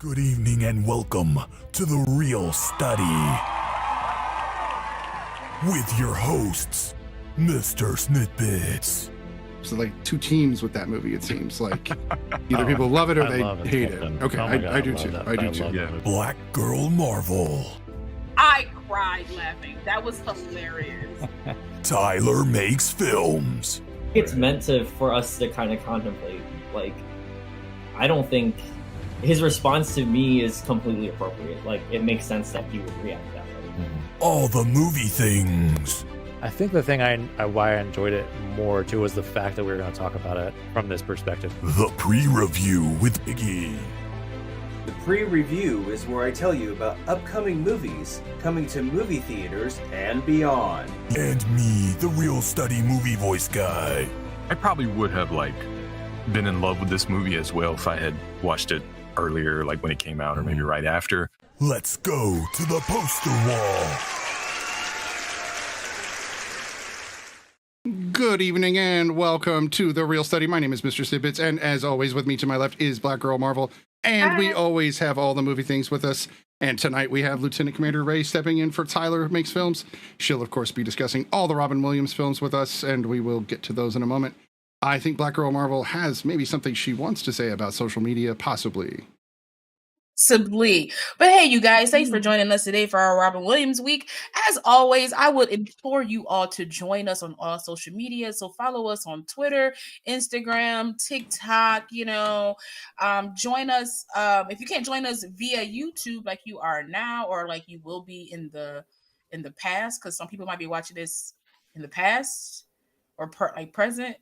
Good evening and welcome to The Real Study with your hosts, MrSniDBitS. So like two teams with that movie, it seems like either people love it or they hate it. Okay, I do too. I do too. Yeah. BlackGirlMarvel. I cried laughing. That was hilarious. Tylermakesfilms. It's meant for us to kind of contemplate. Like, I don't think his response to me is completely appropriate. Like, it makes sense that he would react that way. Allthemoviethings. I think the thing why I enjoyed it more too was the fact that we were going to talk about it from this perspective. The pre-review with Biggie. The pre-review is where I tell you about upcoming movies coming to movie theaters and beyond. And me, the Real Study movie voice guy. I probably would have been in love with this movie as well if I had watched it earlier, like when it came out, or maybe right after. Let's go to the poster wall. Good evening and welcome to The Real Study. My name is MrSniDBitS, and as always, with me to my left is BlackGirlMarvel, and we always have all the movie things with us. And tonight we have Lieutenant Commander Ray stepping in for Tylermakesfilms. She'll, of course, be discussing all the Robin Williams films with us, and we will get to those in a moment. I think BlackGirlMarvel has maybe something she wants to say about social media, possibly. But hey, you guys, thanks for joining us today for our Robin Williams week. As always, I would implore you all to join us on all social media. So follow us on Twitter, Instagram, TikTok, join us. If you can't join us via YouTube like you are now, or like you will be in the past, because some people might be watching this in the past or present.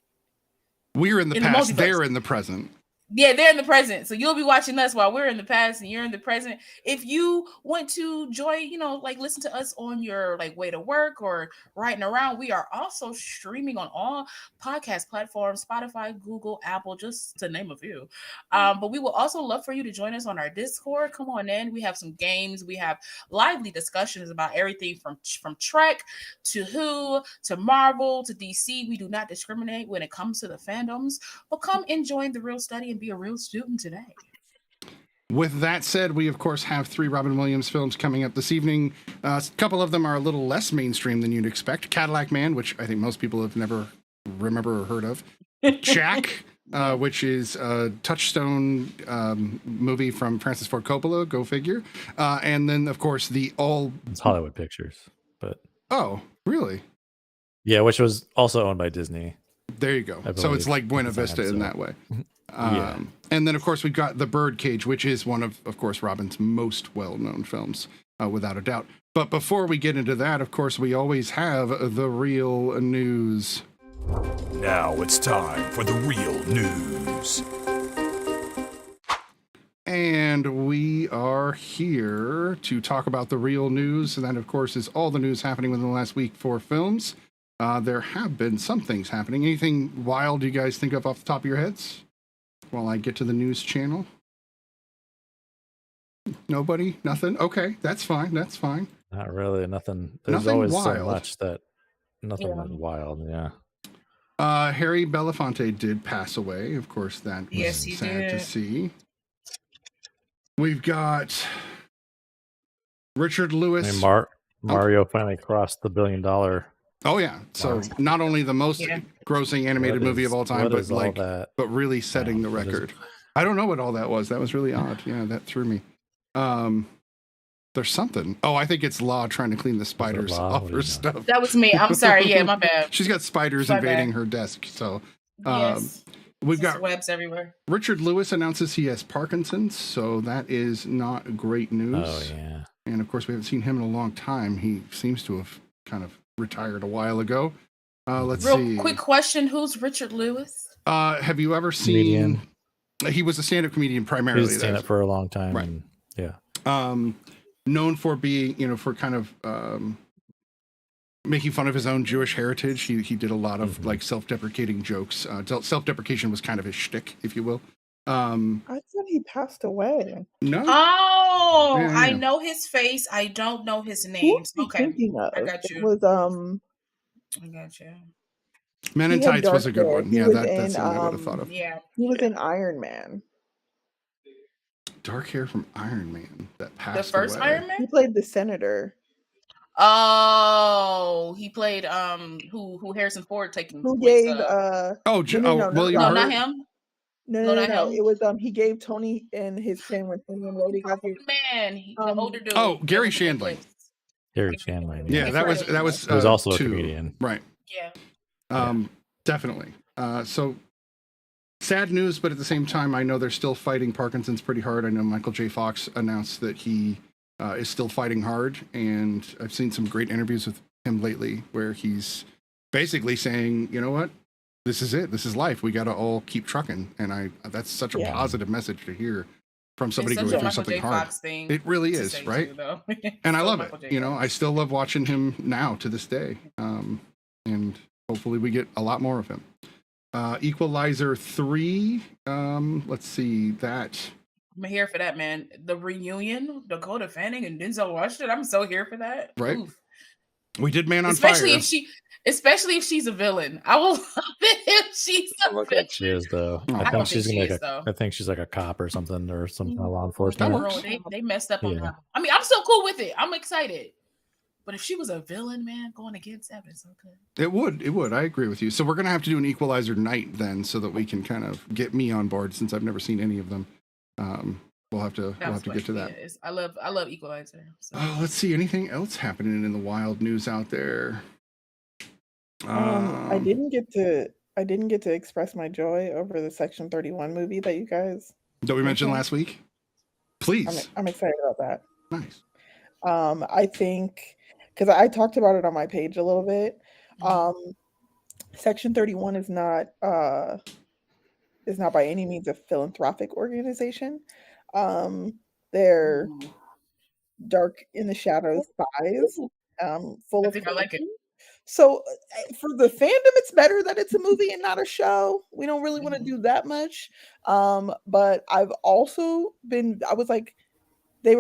We're in the past, they're in the present. Yeah, they're in the present. So you'll be watching us while we're in the past and you're in the present. If you want to join, listen to us on your way to work or riding around, we are also streaming on all podcast platforms, Spotify, Google, Apple, just to name a few. But we will also love for you to join us on our Discord. Come on in. We have some games. We have lively discussions about everything from Trek to Who to Marvel to DC. We do not discriminate when it comes to the fandoms, but come and join The Real Study and be a real student today. With that said, we of course have 3 Robin Williams films coming up this evening. A couple of them are a little less mainstream than you'd expect. Cadillac Man, which I think most people have never remember or heard of. Jack, which is a touchstone movie from Francis Ford Coppola, go figure. And then of course it's Hollywood Pictures, but oh, really? Yeah, which was also owned by Disney. There you go. So it's like Buena Vista in that way. Yeah. And then, of course, we've got The Birdcage, which is one of course, Robin's most well-known films, without a doubt. But before we get into that, of course, we always have the real news. Now it's time for the real news. And we are here to talk about the real news. And that, of course, is all the news happening within the last week for films. There have been some things happening. Anything wild you guys think of off the top of your heads while I get to the news channel? Nobody? Nothing? Okay, that's fine. That's fine. Not really. Nothing. There's Nothing always wild. so much that nothing wild. Yeah. Harry Belafonte did pass away. Of course, that was sad to see. We've got Richard Lewis. I mean, Mario finally crossed the $1 billion. Oh yeah! So not only the most grossing animated movie of all time, but really setting the record. I don't know what all that was. That was really odd. Yeah, that threw me. There's something. Oh, I think it's Law trying to clean the spiders off her stuff. That was me. I'm sorry. Yeah, my bad. She's got spiders invading her desk. So we've got webs everywhere. Richard Lewis announces he has Parkinson's, so that is not great news. Oh yeah. And of course, we haven't seen him in a long time. He seems to have kind of retired a while ago. Let's see. Real quick question: who's Richard Lewis? Have you ever seen? He was a stand-up comedian primarily. He was stand-up for a long time, right? And, yeah. Known for being, for kind of making fun of his own Jewish heritage. He did a lot of self-deprecating jokes. Self-deprecation was kind of his shtick, if you will. I thought he passed away. No. Oh, Yeah. I know his face. I don't know his name. Okay, I got you. It was I got you. Men in Tights was a good one. Yeah, that's the one I would have thought of. Yeah, he was in Iron Man. dark hair from Iron Man that The passed first away. Iron He Man? played the senator Oh, he played who Harrison Ford taking who place gave Oh, no, William no, Hurt. not him. No, not no. him. It was he gave Tony and his pen when Tony and Rhodey got here. Man, the older dude. Oh, Gary that was in Shandling. place. Gary Shandling. Yeah, that was He was also a 2. comedian. Right. Yeah. Definitely. So sad news, but at the same time, I know they're still fighting Parkinson's pretty hard. I know Michael J. Fox announced that he is still fighting hard, and I've seen some great interviews with him lately where he's basically saying, you know what, this is it, this is life. We got to all keep trucking, and that's such a positive message to hear from somebody It's going such a through Michael something J. hard. Fox thing It really to is, say right? too, though. And I So love Michael it. J. You know, Fox. I still love watching him now to this day, and hopefully we get a lot more of him. Equalizer 3. Let's see that. I'm here for that, man. The reunion, Dakota Fanning and Denzel Washington. I'm so here for that. Right. Oof. We did Man on Especially Fire. especially if she's a villain. I will love it if she's a villain. She is though. Oh. I think she's she like is, though. I think she's like a cop or something, or some kind of law That enforcement. works. They messed up on Yeah. that. I mean, I'm still cool with it. I'm excited. But if she was a villain, man, going against that, it's so good. It would. I agree with you. So we're gonna have to do an Equalizer night then, so that we can kind of get me on board, since I've never seen any of them. We'll have to get to that. Yeah, I love Equalizer. So. Oh, let's see. Anything else happening in the wild news out there? I didn't get to express my joy over the Section 31 movie that you guys that we mentioned last week. Please. I'm excited about that. Nice. I think because I talked about it on my page a little bit. Section 31 is not by any means a philanthropic organization. They're dark in the shadows spies, full I of think I like it. So for the fandom, it's better that it's a movie and not a show. We don't really want to do that much. But I've also I was like,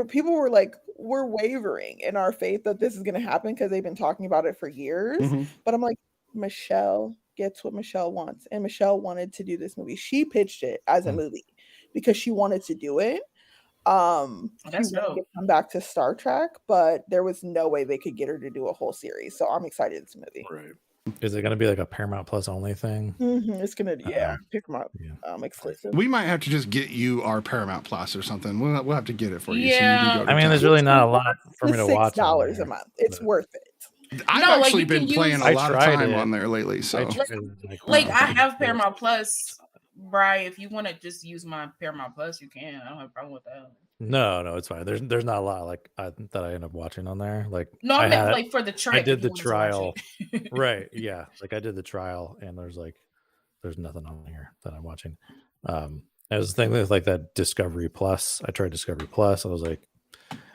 people were like, we're wavering in our faith that this is going to happen because they've been talking about it for years. Mm-hmm. But I'm like, Michelle gets what Michelle wants. And Michelle wanted to do this movie. She pitched it as a movie because she wanted to do it. She wanted to come back to Star Trek, but there was no way they could get her to do a whole series. So I'm excited it's a movie. Right. Is it going to be like a Paramount Plus only thing? It's going to, Paramount exclusive. We might have to just get you our Paramount Plus or something. We'll have to get it for you. Yeah. So you can go I mean, there's really not a lot for me to watch. $6 a month. It's worth it. I've actually been playing a lot of time on there lately. So I have Paramount Plus. Bri, if you want to just use my Paramount Plus, you can. I don't have a problem with that. No, it's fine. There's not a lot that I end up watching on there. Like no, I meant like for the trial. I did the trial, right? Yeah, like I did the trial, and there's nothing on here that I'm watching. I was thinking with like that Discovery Plus. I tried Discovery Plus. I was like,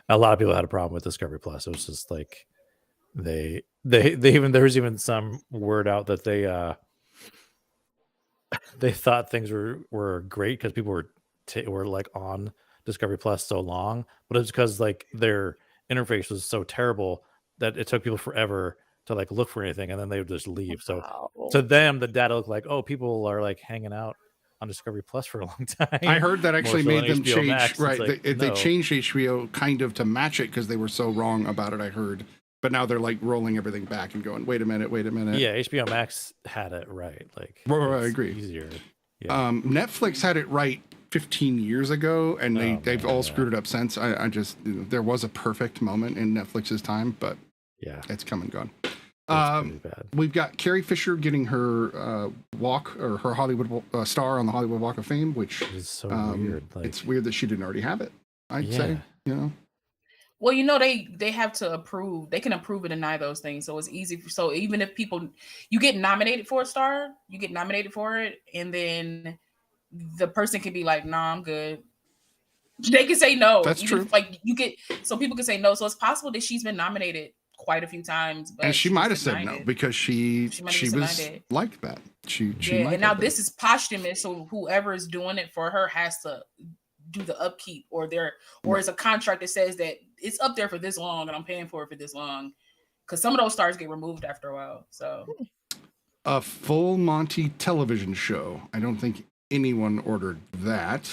a lot of people had a problem with Discovery Plus. It was just like they even there was even some word out that they thought things were great because people were like on Discovery Plus so long, but it's because like their interface was so terrible that it took people forever to like look for anything, and then they would just leave. So to them, the data looked like, oh, people are like hanging out on Discovery Plus for a long time. I heard that actually made them HBO change. Max, Right, like, they changed HBO kind of to match it because they were so wrong about it. I heard. But now they're like rolling everything back and going, wait a minute. Yeah, HBO Max had it right. Like, I agree. Easier. Yeah. Netflix had it right 15 years ago, and they've all screwed it up since. I just there was a perfect moment in Netflix's time, but it's come and gone. We've got Carrie Fisher getting her walk or her Hollywood star on the Hollywood Walk of Fame, which is so weird. Like, it's weird that she didn't already have it. I'd say, Well, they have to approve. They can approve and deny those things, so it's easy. So even if you get nominated for a star, you get nominated for it, and then the person can be like, "Nah, I'm good." They can say no. That's true. So people can say no. So it's possible that she's been nominated quite a few times, but and she might have said no because she was like that. She and now this is posthumous, so whoever is doing it for her has to do the upkeep, or is a contract that says that it's up there for this long and I'm paying for it for this long, because some of those stars get removed after a while. So a full Monty television show. I don't think anyone ordered that.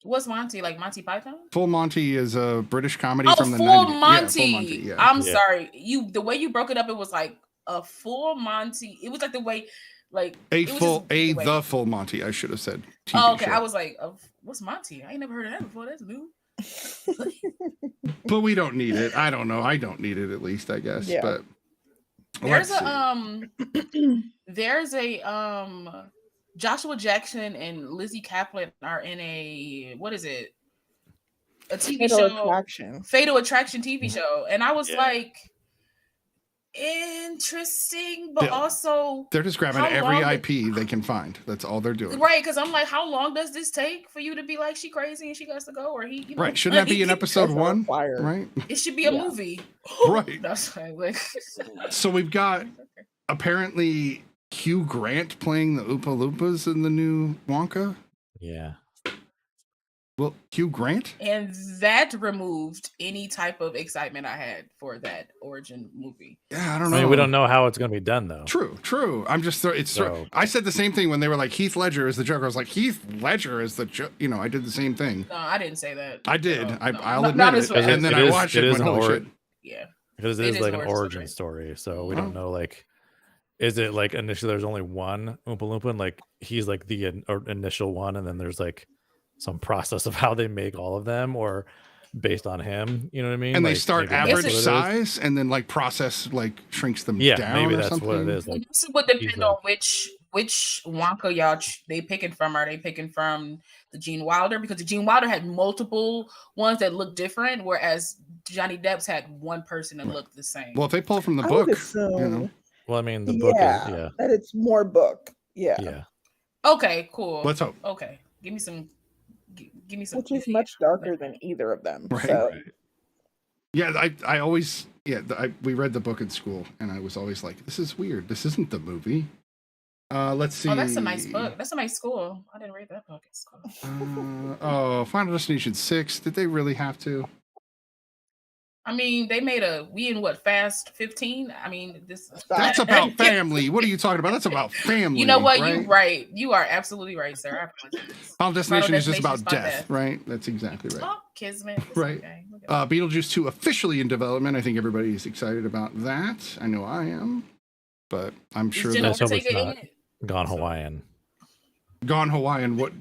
What's Monty? Like Monty Python? Full Monty is a British comedy Oh, from the Full 90s. Monty. Yeah, Full Monty. Yeah. I'm Yeah. sorry. The way you broke it up, it was like a Full Monty. It was like the way, like it was just the way- the Full Monty. I should have said. TV Oh, okay. show. I was like, what's Monty? I ain't never heard of that before. That's new. But we don't need it. I don't know. I don't need it, at least, I guess. Yeah. But There's let's see. Joshua Jackson and Lizzie Kaplan are in a TV show, Fatal Attraction TV show, and I was like, interesting, but also they're just grabbing every IP they can find. That's all they're doing. Right, because I'm like, how long does this take for you to be like, she crazy and she got to go, or he? You know, Right? Shouldn't that be in episode 1? Right? It should be a movie. Right. That's like. So we've got apparently Hugh Grant playing the Oompa Loompas in the new Wonka. Yeah. Well, Hugh Grant? And that removed any type of excitement I had for that origin movie. Yeah, I don't know. I mean, we don't know how it's going to be done, though. True. I'm just I said the same thing when they were like, Heath Ledger is the Joker. I was like, Heath Ledger is the Joker. You know, I did the same thing. No, I didn't say that. I did. No, I'll admit it. And then I watched it and went, holy shit. Yeah. Because it is like an origin story. So we don't know, like, is it like initially there's only one Oompa Loompa and like he's like the initial one and then there's like some process of how they make all of them or based on him, you know what I mean? And like, they start average size and then like process like shrinks them down. Maybe or that's something. what it is. Like, this would depend on which Wonka y'all they picking from. Are they picking from the Gene Wilder? Because the Gene Wilder had multiple ones that looked different, whereas Johnny Depp's had one person that looked the same. Well, if they pull from the I book, would assume, you know. Well, I mean, the book is that it's more book. Yeah. Okay, cool. Let's hope. Okay, give me some. Which is much darker than either of them. Right. So. Yeah, I always we read the book in school, and I was always like, this is weird. This isn't the movie. Let's see. Oh, that's a nice book. That's a nice school. I didn't read that book at school. Final Destination 6. Did they really have to? I mean, they made Fast 15? I mean, that's about family. What are you talking about? That's about family. You know what? Right? You're right. You are absolutely right, sir. Final Destination is just about death, right? That's exactly right. Oh, Kismet. Right. Okay. Beetlejuice 2 officially in development. I think everybody's excited about that. I know I am. But I'm sure that's not Gone Hawaiian. Gone Hawaiian. What?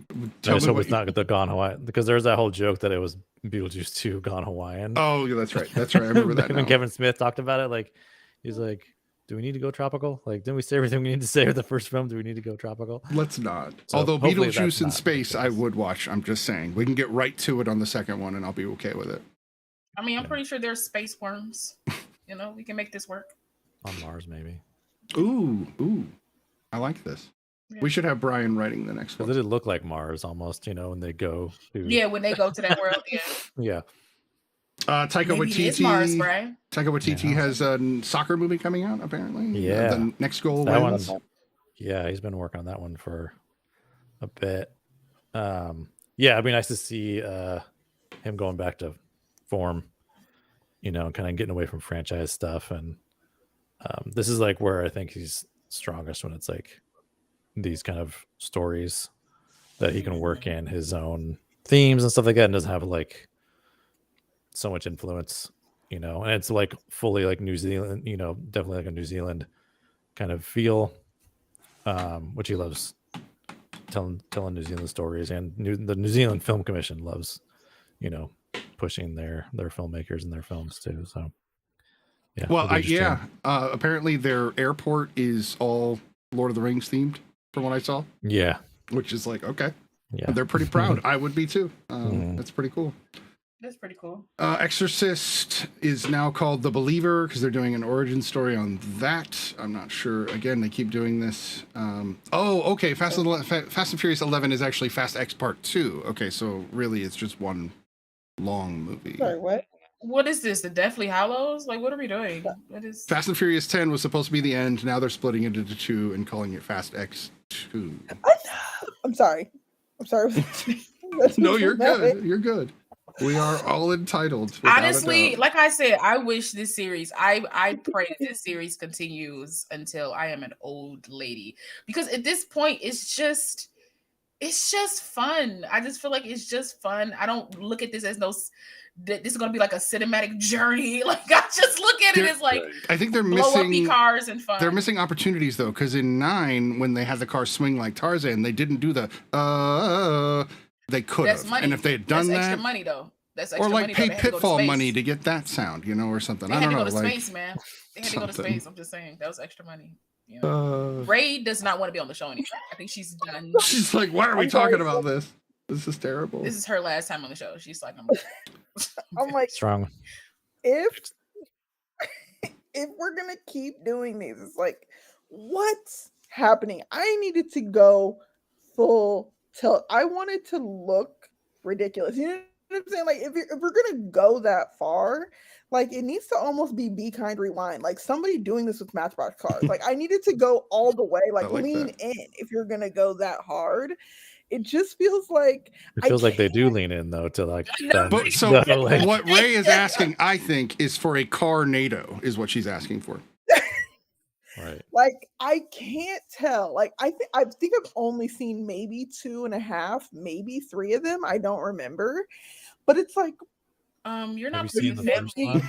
I hope it's not the Gone Hawaiian because there's that whole joke that it was Beetlejuice 2 Gone Hawaiian. Oh, yeah, that's right. That's right. I remember that. When Kevin Smith talked about it, like he's like, "Do we need to go tropical? Like, didn't we say everything we need to say with the first film? Do we need to go tropical?" Let's not. So although Beetlejuice in space, I would watch. I'm just saying we can get right to it on the second one, and I'll be okay with it. I mean, I'm pretty sure there's space worms. You know, we can make this work on Mars, maybe. Ooh, I like this. Yeah. We should have Brian writing the next one. Because it did look like Mars almost, you know, when they go to... Yeah, when they go to that world, yeah. Taika Waititi. Mars, Brian. Taika Waititi has a soccer movie coming out, apparently. Yeah. The Next Goal that Wins. Yeah, he's been working on that one for a bit. Yeah, it'd be nice to see him going back to form, you know, kind of getting away from franchise stuff. And this is like where I think he's strongest, when it's like these kind of stories that he can work in his own themes and stuff like that, and doesn't have like so much influence, you know. And it's like fully like New Zealand, you know, definitely like a New Zealand kind of feel, which he loves telling New Zealand stories, and the New Zealand Film Commission loves, you know, pushing their filmmakers and their films too. So yeah. Well, apparently their airport is all Lord of the Rings themed, from what I saw. Yeah. Which is like, okay. Yeah. They're pretty proud. I would be too. That's pretty cool. That's pretty cool. Exorcist is now called The Believer because they're doing an origin story on that. I'm not sure. Again, they keep doing this. Okay. Fast and Furious 11 is actually Fast X Part 2. Okay, so really it's just one long movie. Sorry, what? What is this? The Deathly Hallows? Like, what are we doing? What is Fast and Furious 10 was supposed to be the end. Now they're splitting it into 2 and calling it Fast X 2. I'm sorry. No, you're good. You're good. We are all entitled. Honestly, like I said, I wish this series, I pray that this series continues until I am an old lady. Because at this point, it's just, it's just fun. I just feel like it's just fun. I don't look at this as that this is gonna be like a cinematic journey. Like I just look at it as like I think they're blow up missing cars and fun. They're missing opportunities though, because in 9, when they had the car swing like Tarzan, they didn't do the they could have. And if they had done that's that, extra money though. That's extra or like money, pay though. They had to go to Pitfall space. money to get that sound, or something. They I had don't to know. go to Like, space, man. They had to go to something. space. I'm just saying that was extra money. Ray does not want to be on the show anymore. I think she's done. She's like, why are we talking about this? This is terrible. This is her last time on the show. She's like, I'm like, Strong. if we're gonna keep doing these, it's like, what's happening? I needed to go full tilt. I wanted to look ridiculous. You know what I'm saying? Like, if we're gonna go that far, like, it needs to almost be Kind Rewind. Like somebody doing this with Matchbox cars. Like, I needed to go all the way, like lean in if you're gonna go that hard. It just feels like it feels like they do lean in though to like. But so like, what Ray is asking, I think, is for a car-nado, is what she's asking for. Right. Like I can't tell. Like I think I've only seen maybe 2.5, maybe 3 of them. I don't remember, but it's like you're not seen the first one?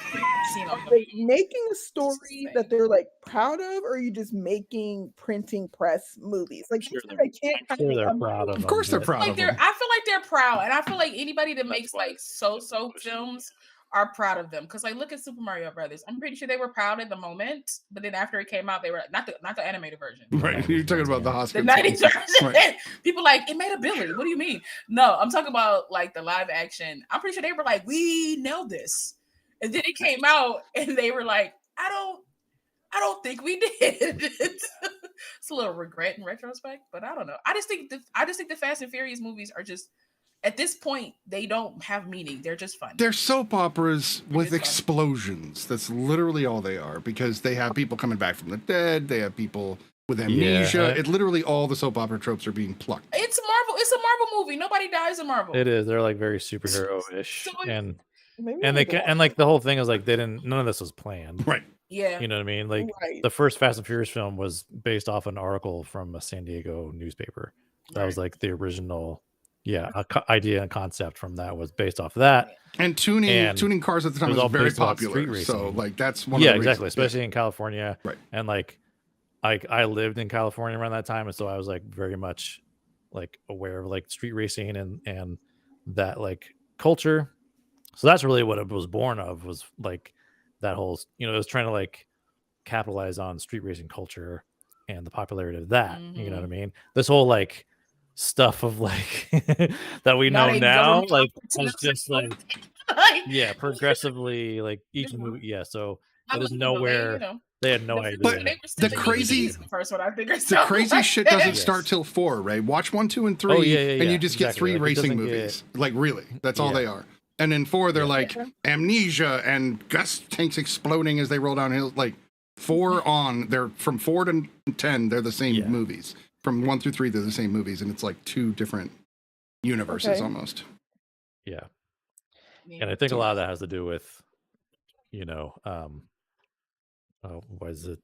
making a story that they're like proud of, or are you just making printing press movies? Like I can't. They're proud of. Of course, they're proud of them. I feel like they're proud, and I feel like anybody that makes like so films are proud of them. Because like, look at Super Mario Brothers. I'm pretty sure they were proud at the moment, but then after it came out, they were not the animated version. Right, you're talking about the hospital. The 90s version. Right. People like, it made a Billy. What do you mean? No, I'm talking about like the live action. I'm pretty sure they were like, we nailed this, and then it came out, and they were like, I don't think we did. It's a little regret in retrospect, but I don't know. I just think the Fast and Furious movies are just, at this point, they don't have meaning. They're just fun. They're soap operas with explosions. That's literally all they are, because they have people coming back from the dead. They have people with amnesia. Yeah. It literally, all the soap opera tropes are being plucked. It's Marvel. It's a Marvel movie. Nobody dies in Marvel. It is. They're like very superhero-ish, and they like the whole thing is like none of this was planned. Right. Yeah. You know what I mean? Like the first Fast and Furious film was based off an article from a San Diego newspaper. That was like the original. Yeah, idea and concept from that was based off that. And tuning cars at the time was very popular. So like that's one of the reasons. Exactly, especially in California. Right. And like I lived in California around that time, and so I was like very much like aware of like street racing and that like culture. So that's really what it was born of, was like that whole, it was trying to like capitalize on street racing culture and the popularity of that. You know what I mean? This whole like stuff of like that we know now, like it's just like progressively like each movie. So it is nowhere. They had no idea. But the crazy shit doesn't start till 4, right? Watch 1, 2, and 3, and you just get 3 racing movies. Like really, that's all they are. And in 4, they're like amnesia and gas tanks exploding as they roll down hills. Like 4 on, they're from 4 to 10, they're the same movies. From 1 through 3, they're the same movies, and it's like 2 different universes almost. Yeah. And I think a lot of that has to do with, what is it?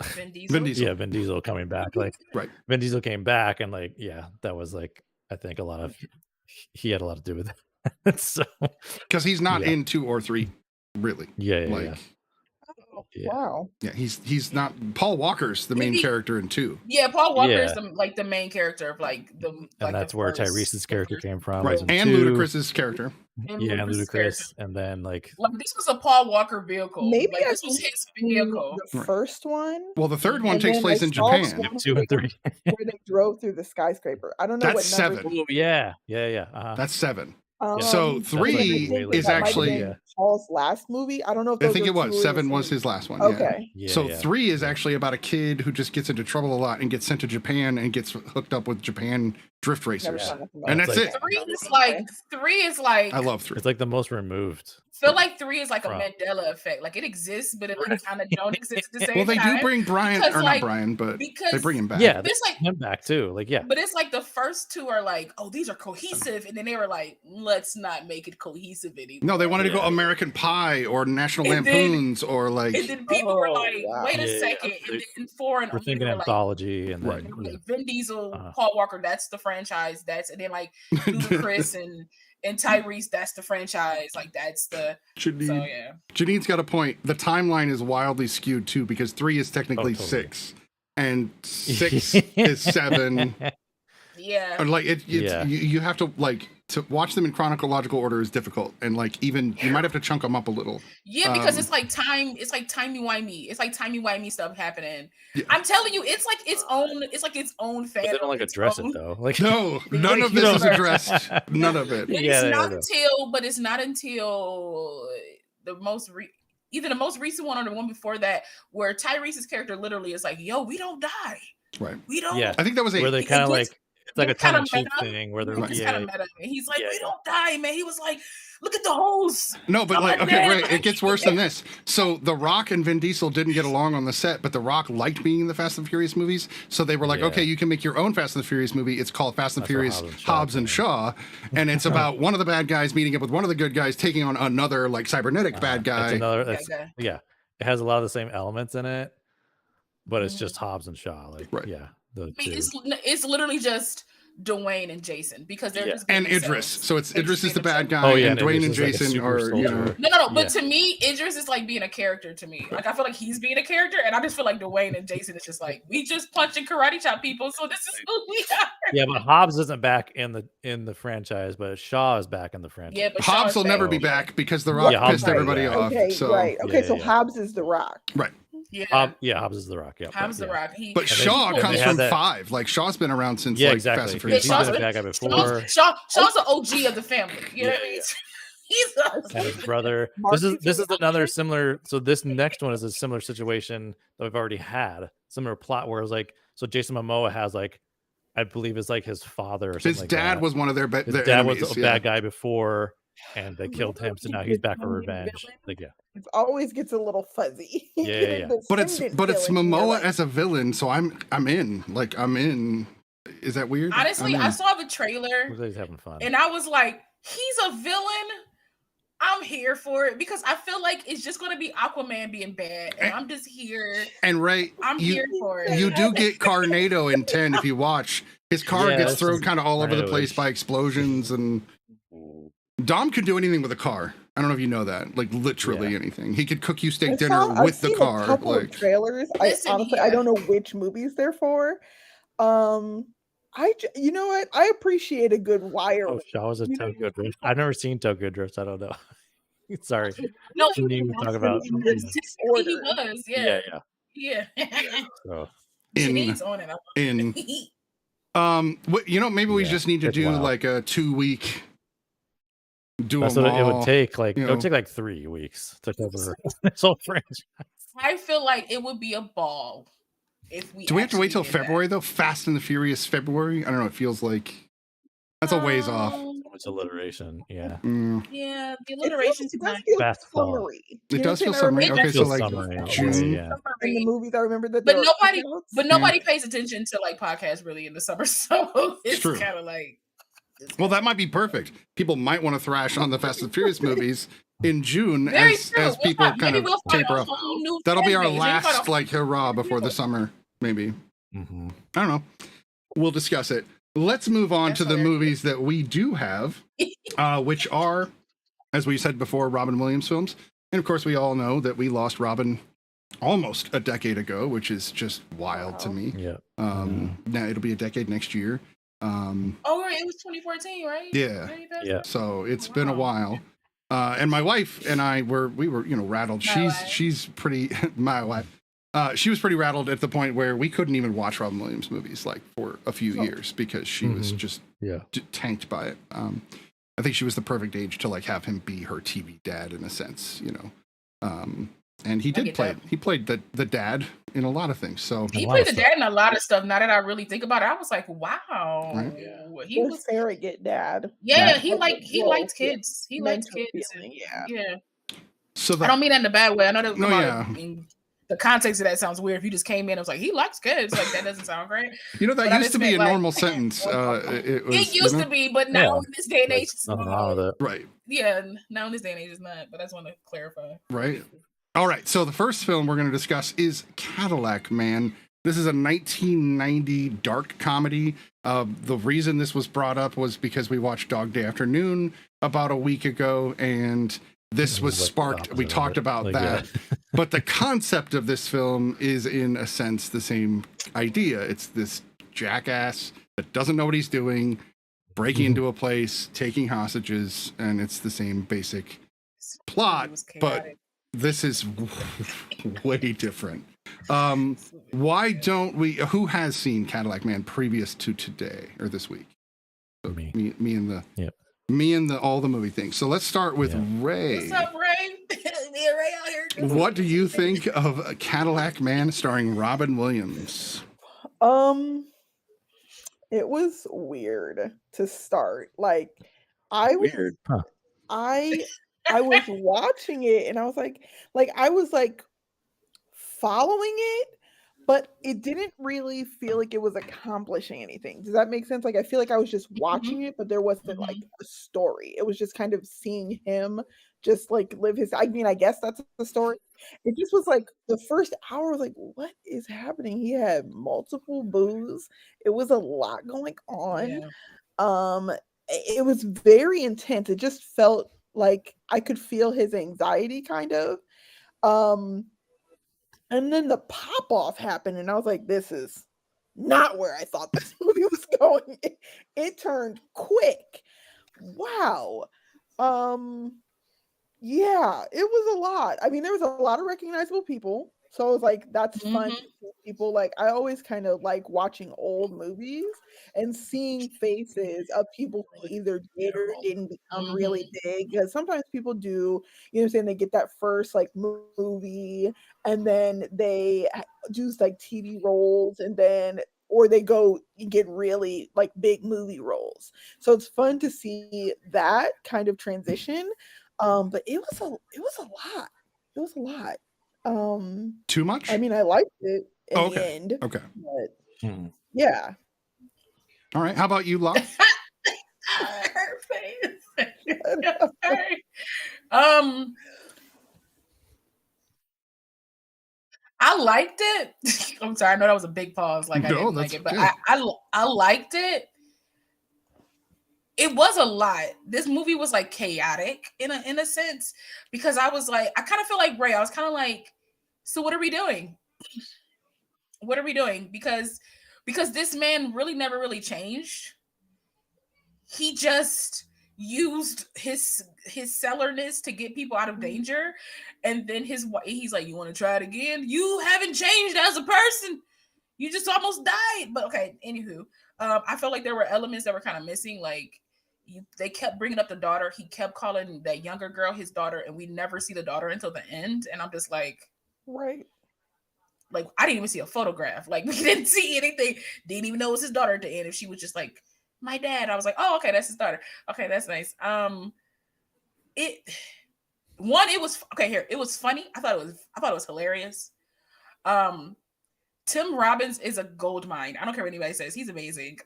Vin Diesel. Yeah, Vin Diesel coming back. Like, right. Vin Diesel came back, and like, that was like, I think he had a lot to do with it. So, because he's not in 2 or 3, really. Yeah. Wow. Yeah, he's not. Paul Walker's the main character in 2. Yeah, Paul Walker is the main character of like the. And that's where Tyrese's character came from, right? And Ludacris's character. And Ludacris, and then like this was a Paul Walker vehicle. Maybe this was his vehicle. The first one. Well, the third one takes place in Japan. 2 and 3, where they drove through the skyscraper. I don't know. That's what number 7. Oh, yeah. That's 7. So 3 is actually Paul's last movie. I don't know if I think it was 7 was his last one. Okay. So 3 is actually about a kid who just gets into trouble a lot and gets sent to Japan and gets hooked up with Japan drift racers, and that's it. 3 is like I love 3. It's like the most removed. Feel like 3 is like a Mandela effect. Like it exists, but it like kind of don't exist at the same time. Well, they do bring Brian, or not Brian, but they bring him back. Yeah, it's like him back too. Like but it's like the first 2 are like, oh, these are cohesive, and then they were like, let's not make it cohesive anymore. No, they wanted to go American Pie or National Lampoons or like. And then people were like, wait a second, and then 4 and we're thinking anthology, and then Vin Diesel, Paul Walker. That's the franchise. And then like Ludacris and Tyrese, that's the franchise. Like that's the Janine's got a point. The timeline is wildly skewed too, because 3 is technically 6 and 6 is 7. Yeah. Or like you have to like to watch them in chronological order is difficult, and like even you might have to chunk them up a little. Yeah, because it's like timey-wimey. It's like timey-wimey stuff happening. Yeah. I'm telling you, it's like its own fan. But they don't like address it though. Like no, none of this is addressed. None of it. It's not until the most either the most recent one or the one before that, where Tyrese's character literally is like, "Yo, we don't die. Right. We don't." Yeah. I think that was where they kind of like. It's like a kind of thing where they're kind of meta. He's like, we don't die, man. He was like, look at the holes. No, but like, okay, right. It gets worse than this. So The Rock and Vin Diesel didn't get along on the set, but The Rock liked being in the Fast and Furious movies. So they were like, okay, you can make your own Fast and the Furious movie. It's called Fast and Furious Hobbs and Shaw. And it's about one of the bad guys meeting up with one of the good guys, taking on another like cybernetic bad guy. It has a lot of the same elements in it, but it's just Hobbs and Shaw. Like, it's literally just Dwayne and Jason, because they're just and Idris. So it's Idris is the bad guy, and Dwayne and Jason are no. But to me, Idris is like being a character to me. Like I feel like he's being a character, and I just feel like Dwayne and Jason is just like, we just punch and karate chop people, so this is who we are. Yeah, but Hobbs isn't back in the franchise, but Shaw is back in the franchise. Yeah, but Hobbs will never be back because The Rock pissed everybody off. Okay, so. right. Okay, so Hobbs is The Rock. Right. Hobbs is The Rock. Yeah, Hobbs the Rock. But Shaw comes from 5. Like Shaw's been around since exactly. Fast and Furious. He's been a bad guy before. Shaw's the OG of the family. You know what I mean? He's and his brother. This is another similar. So this next one is a similar situation that we've already had. Similar plot where it's like, so Jason Momoa has like, I believe is like his father or something. His dad was one of their his dad enemies, was a bad guy before, and they killed him. So now he's back for revenge. Like it always gets a little fuzzy. Yeah. But it's Momoa as a villain, so I'm in. Like I'm in. Is that weird? Honestly, I saw the trailer. He's having fun, and I was like, he's a villain. I'm here for it because I feel like it's just going to be Aquaman being bad, and I'm just here. And Ray, I'm here for it. You do get Carnado in 10 if you watch. His car gets thrown kind of all over the place by explosions, and Dom could do anything with a car. I don't know if you know that. Like literally anything. He could cook you steak dinner with the car. A couple of trailers. I don't know which movies they're for. You know what? I appreciate a good wire. Oh, Shaw was a Tokyo Drift. I've never seen Tokyo Drift. I don't know. Sorry. No, he talk about. He was. Yeah. So, maybe we just need to do like a 2-week. That's what it would take. Like it would take like 3 weeks to cover this whole franchise. I feel like it would be a ball. Do we have to wait till February though? Fast and the Furious February? I don't know. It feels like that's a ways off. It's alliteration. Yeah. Yeah. The alliteration is fast summery. It does feel summery. Okay, so like June. In the movies, I remember that. But nobody pays attention to like podcasts really in the summer, so it's kind of like. Well, that might be perfect. People might want to thrash on the Fast and Furious movies in June as people kind of taper off. That'll be our last like hurrah before the summer, maybe. I don't know. We'll discuss it. Let's move on to the movies that we do have, which are, as we said before, Robin Williams films. And of course, we all know that we lost Robin almost a decade ago, which is just wild to me. Yeah. Now it'll be a decade next year. It was 2014, right? Yeah. So it's been a while. And my wife and I were rattled. She's pretty my wife. She was pretty rattled at the point where we couldn't even watch Robin Williams movies like for a few years because she was just tanked by it. I think she was the perfect age to like have him be her TV dad in a sense, and he did play. He played the dad in a lot of things. So he played the dad in a lot of stuff. Now that I really think about it, I was like, wow. Right? He was surrogate dad. Yeah, he liked kids. He liked kids. Yeah. So I don't mean that in a bad way. I know that. The context of that sounds weird. If you just came in and was like, he likes kids, like that doesn't sound great. That used to be a normal sentence. It used to be, but now in this day and age, it's nothing wrong with it. Right. Yeah, now in this day and age, it's not. But I just want to clarify. Right. All right. So the first film we're going to discuss is Cadillac Man, This is a 1990 dark comedy. The reason this was brought up was because we watched Dog Day Afternoon about a week ago, and this was sparked. We talked about that. But the concept of this film is, in a sense, the same idea. It's this jackass that doesn't know what he's doing, breaking into a place, taking hostages, and it's the same basic plot, but this is way different. Why don't we? Who has seen Cadillac Man previous to today or this week? So me and all the movie things. So let's start with Ray. What's up, Ray? Me and Ray out here. What do you think of Cadillac Man starring Robin Williams? It was weird to start. Like, I was watching it and I was like I was like following it, but it didn't really feel like it was accomplishing anything. Does that make sense? Like, I feel like I was just watching it, but there wasn't like a story. It was just kind of seeing him just like live his, I mean, I guess that's the story. It just was like the first hour was like, what is happening? He had multiple boos. It was a lot going on. It was very intense. It just felt like I could feel his anxiety kind of. And then the pop off happened, and I was like, this is not where I thought this movie was going. It turned quick. Wow. Yeah, it was a lot. I mean, there was a lot of recognizable people. So I was like, that's fun to see people. Like, I always kind of like watching old movies and seeing faces of people who either did or didn't become really big. Because sometimes people do, you know what I'm saying, they get that first like movie and then they do like TV roles and then or they go get really like big movie roles. So it's fun to see that kind of transition. But it was a lot. It was a lot. Too much? I mean, I liked it in the end. Okay. But yeah. All right. How about you, Locke? Her face. I liked it. I'm sorry, I know that was a big pause. Like, I didn't like it, but I liked it. It was a lot. This movie was like chaotic in a sense, because I was like, I kind of feel like Ray. I was kind of like, so what are we doing? What are we doing? Because this man really never really changed. He just used his sellerness to get people out of danger, and then he's like, you want to try it again? You haven't changed as a person. You just almost died. But okay, anywho, I felt like there were elements that were kind of missing. Like, they kept bringing up the daughter. He kept calling that younger girl his daughter, and we never see the daughter until the end. And I'm just like, right. Like, I didn't even see a photograph. Like, we didn't see anything. Didn't even know it was his daughter at the end. If she was just like, my dad, I was like, oh, okay, that's his daughter. Okay, that's nice. It was funny. I thought it was hilarious. Tim Robbins is a gold mine. I don't care what anybody says. He's amazing.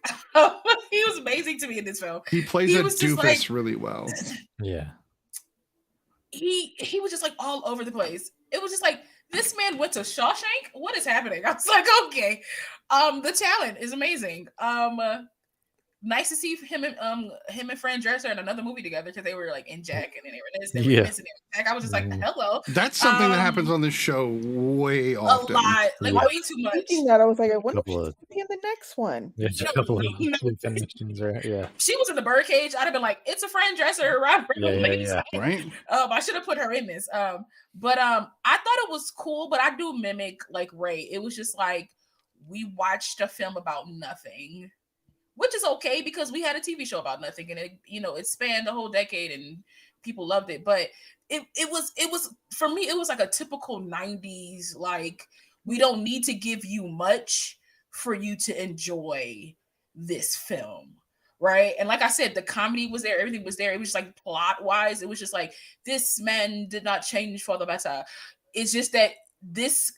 He was amazing to me in this film. He plays a doofus really well. Yeah. He was just like all over the place. It was just like, this man went to Shawshank. What is happening? I was like, okay. The talent is amazing. Nice to see him and Fran Drescher in another movie together, because they were like in Jack and then they were missing in Jack. I was just like, hello. That's something that happens on this show way often. A lot, like way too much. Thinking that, I was like, I wonder if she's be in the next one. Yeah, a couple of connections, right? Yeah. She was in the Birdcage. I'd have been like, it's a Fran Drescher, Robert. Yeah. Right. I should have put her in this. But I thought it was cool, but I do mimic like Ray. It was just like, we watched a film about nothing, which is okay because we had a TV show about nothing, and it spanned the whole decade and people loved it. But it was for me, it was like a typical 90s, like, we don't need to give you much for you to enjoy this film. Right. And like I said, the comedy was there, everything was there. It was just like, plot wise, it was just like, this man did not change for the better. It's just that this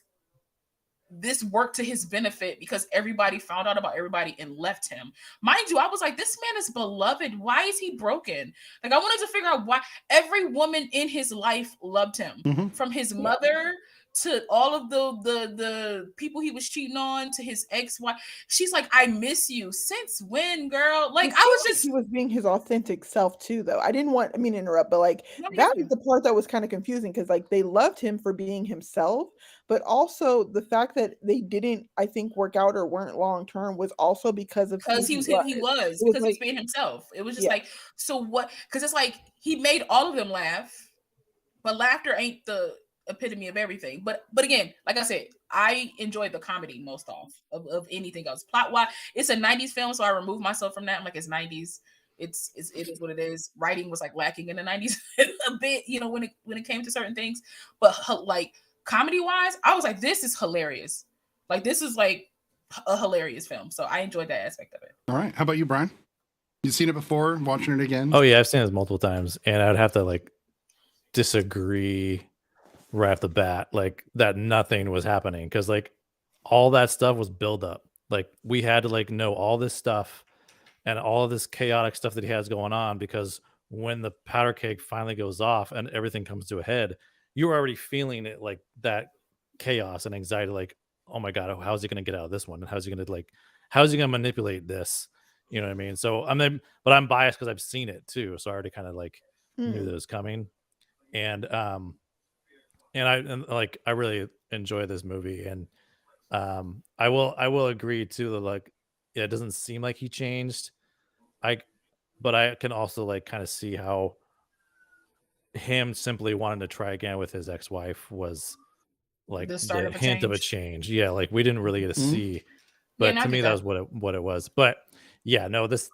worked to his benefit because everybody found out about everybody and left him. Mind you, I was like, this man is beloved. Why is he broken? Like, I wanted to figure out why every woman in his life loved him, from his mother to all of the people he was cheating on, to his ex-wife. She's like, I miss you. Since when, girl? Like, I was just, he was being his authentic self too, though. I didn't want, I mean, to interrupt, but like No, me that too. was the part that was kind of confusing because like they loved him for being himself, but also the fact that they didn't, I think, work out or weren't long term was also because of who because he was It because was he's like, being himself. It was just yeah. like, so what? Because it's like he made all of them laugh, but laughter ain't the epitome of everything. But again, like I said, I enjoyed the comedy most of anything else. Plot wise, it's a 90s film, so I removed myself from that. I'm like, it's 90s. It is what it is. Writing was like lacking in the 90s a bit, you know, when it came to certain things. But like comedy wise, I was like, this is hilarious. Like this is like a hilarious film. So I enjoyed that aspect of it. All right. How about you, Brian? You've seen it before, watching it again? Oh yeah, I've seen it multiple times, and I'd have to like disagree right off the bat, like that nothing was happening, because like all that stuff was build up. Like we had to like know all this stuff and all of this chaotic stuff that he has going on, because when the powder keg finally goes off and everything comes to a head, you're already feeling it, like that chaos and anxiety, like, oh my god, how's he going to get out of this one, and how's he going to manipulate this, you know what I mean? So but I'm biased because I've seen it too, so I already kind of like knew that it was coming. And I really enjoy this movie, and I will agree too that like, yeah, it doesn't seem like he changed. But I can also like kind of see how him simply wanting to try again with his ex-wife was like The start the of a hint of a change. change. Yeah, like we didn't really get to see, but and I to me get that that. was what it was. But yeah, no, this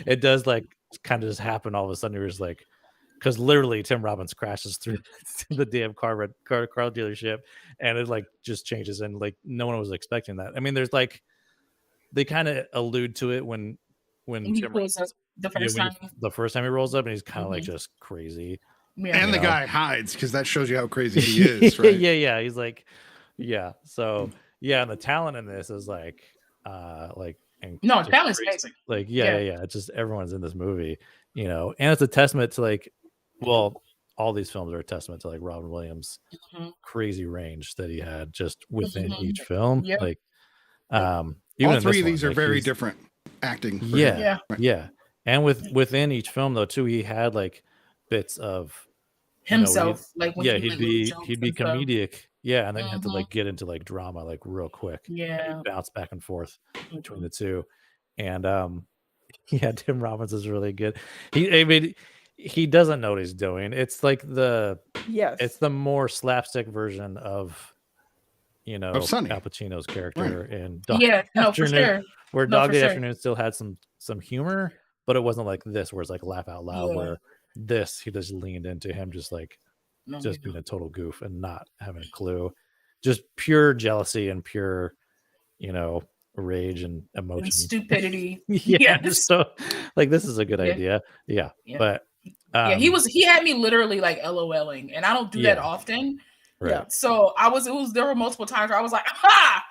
it does like kind of just happen all of a sudden. You're just like, because literally Tim Robbins crashes through the damn car dealership, and it like just changes, and like no one was expecting that. I mean, there's like they kind of allude to it when He Tim pulls up the first time. the first time he rolls up, and he's kind of like just crazy. Yeah. And you the know? guy hides because that shows you how crazy he is, right? yeah. He's like, yeah. So yeah, and the talent in this is like and No, just talent's crazy. amazing. Like yeah. It's just everyone's in this movie, you know, and it's a testament to like, well, all these films are a testament to like Robin Williams' crazy range that he had just within each film. Yep. Like, All even in three this of these one, are like, very he's- different acting. for Yeah, him. Right. yeah, and within each film though too, he had like bits of Himself, like when he'd be comedic, yeah, and then have to like get into like drama like real quick, Yeah. and bounce back and forth between the two, and yeah, Tim Robbins is really good. He doesn't know what he's doing. It's like it's the more slapstick version of Of Sonny. Al Pacino's character in For Afternoon, sure. where No, Dog for Day sure. Afternoon still had some humor, but it wasn't like this where it's like laugh out loud. Yeah. Where this, he just leaned into him just like No, just being a total goof and not having a clue, just pure jealousy and pure rage and emotion, and stupidity. yeah, just so like this is a good idea. Yeah. But he had me literally like LOLing, and I don't do that often. Right. Yeah. So there were multiple times where I was like, aha!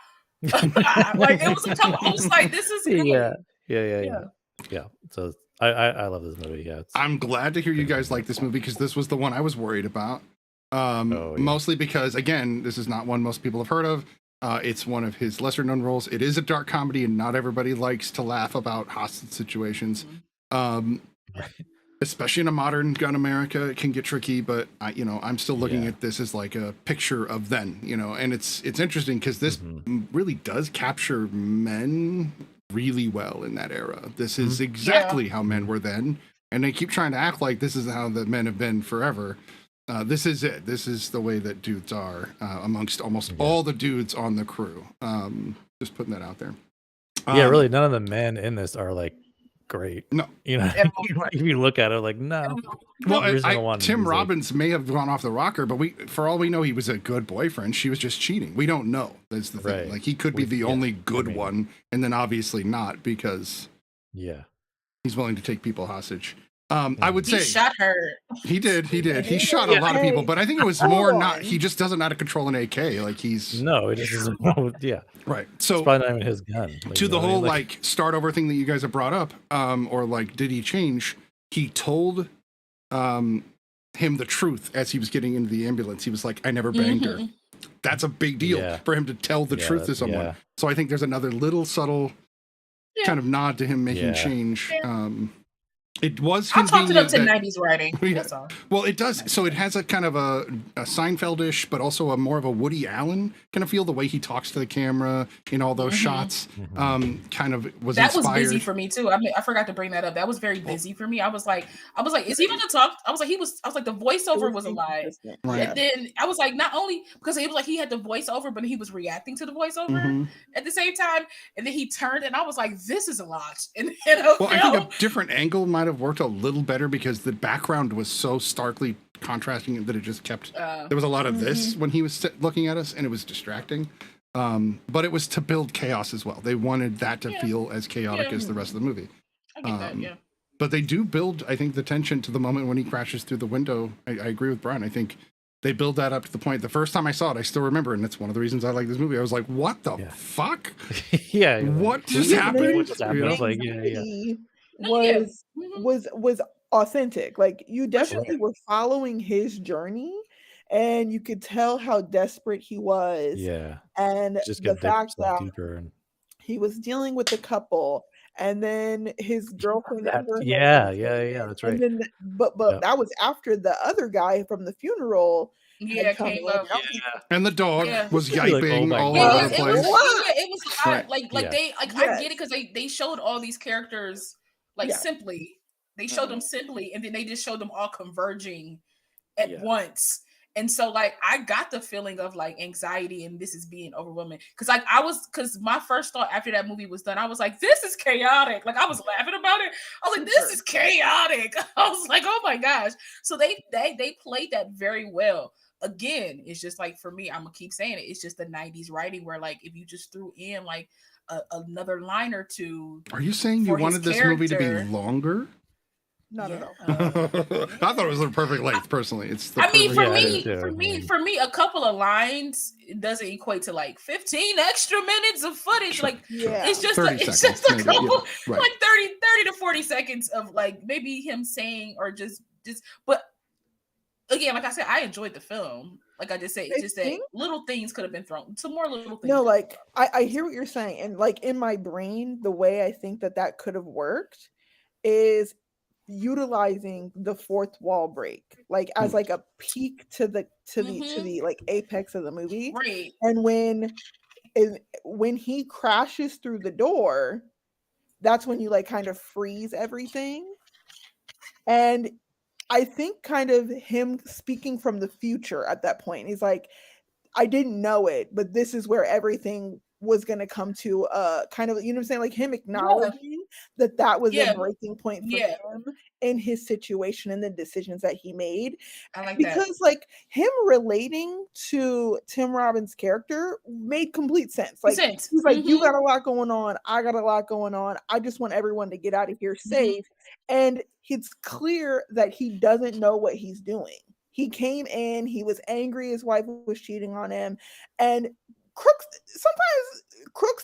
Like it was a couple. I was like, this is great. Yeah. So I love this movie. Yeah. I'm glad to hear you guys like this movie because this was the one I was worried about. Mostly because, again, this is not one most people have heard of. It's one of his lesser known roles. It is a dark comedy, and not everybody likes to laugh about hostage situations. Especially in a modern gun America, it can get tricky, but I'm still looking at this as like a picture of then, and it's interesting because this really does capture men really well in that era. This is exactly how men were then, and they keep trying to act like this is how the men have been forever. This is it. This is the way that dudes are amongst almost all the dudes on the crew. Just putting that out there. Really, none of the men in this are like great. No, if you look at it, like no. Well, Tim Robbins may have gone off the rocker, but for all we know, he was a good boyfriend. She was just cheating. We don't know. That's the thing. Like he could be the only good one, and then obviously not because he's willing to take people hostage. I would say he shot her. He did. He shot a lot of people, but I think it was more not. He just doesn't know how to control an AK. Like he's it just isn't. Right. So it's probably not even his gun. Like, to the whole like start over thing that you guys have brought up, or like did he change? He told him the truth as he was getting into the ambulance. He was like, I never banged her. That's a big deal for him to tell the truth to someone. Yeah. So I think there's another little subtle kind of nod to him making change. It was I talked it up to 90s writing. That's all. Well, it does. So it has a kind of a Seinfeldish, but also a more of a Woody Allen kind of feel. The way he talks to the camera in all those shots, kind of was. That inspired. Was busy for me too. I mean, I forgot to bring that up. That was very busy for me. I was like, is he going to talk? I was like, the voiceover was a lie. Right. And then I was like, not only because it was like he had the voiceover, but he was reacting to the voiceover at the same time. And then he turned, and I was like, this is a lot. And well, I think a different angle might have worked a little better because the background was so starkly contrasting that it just kept there was a lot of this when he was looking at us, and it was distracting, but it was to build chaos as well. They wanted that to feel as chaotic as the rest of the movie. I get that, but they do build, I think, the tension to the moment when he crashes through the window. I agree with Brian. I think they build that up to the point. The first time I saw it, I still remember, and it's one of the reasons I like this movie. I was like, what the fuck? What just happened? What just happened? I was like, was authentic. Like, you definitely were following his journey, and you could tell how desperate he was. And just the fact that he was dealing with the couple, and then his girlfriend. That's right. And then, but that was after the other guy from the funeral. Came up. And the dog was yiping all over the place. It was a lot. Like they I get it because they showed all these characters simply. They showed them simply, and then they just showed them all converging at once. And so like I got the feeling of like anxiety, and this is being overwhelming. Because my first thought after that movie was done, I was like, this is chaotic. Like I was laughing about it. I was like, this is chaotic. I was like, oh my gosh. So they played that very well. Again, it's just like, for me, I'm gonna keep saying it. It's just the 90s writing where like if you just threw in like another line or two. Are you saying you wanted this movie to be longer? Not at all. I thought it was the perfect length. Personally, it's. For me, a couple of lines doesn't equate to like 15 extra minutes of footage. Like it's just a couple, like 30 to 40 seconds of like maybe him saying or just. But again, like I said, I enjoyed the film. Like I just say, it's just that little things could have been thrown. Some more little things. No, like I hear what you're saying, and like in my brain, the way I think that could have worked is utilizing the fourth wall break like as like a peak to the like apex of the movie, right? And when he crashes through the door, that's when you like kind of freeze everything. And I think kind of him speaking from the future at that point, he's like, I didn't know it, but this is where everything was going to come to kind of, you know what I'm saying? Like him acknowledging that was a breaking point for him in his situation and the decisions that he made. I like because that. Like him relating to Tim Robbins' character made complete sense. Like he's like, you got a lot going on. I got a lot going on. I just want everyone to get out of here safe. And it's clear that he doesn't know what he's doing. He came in, he was angry his wife was cheating on him, and crooks,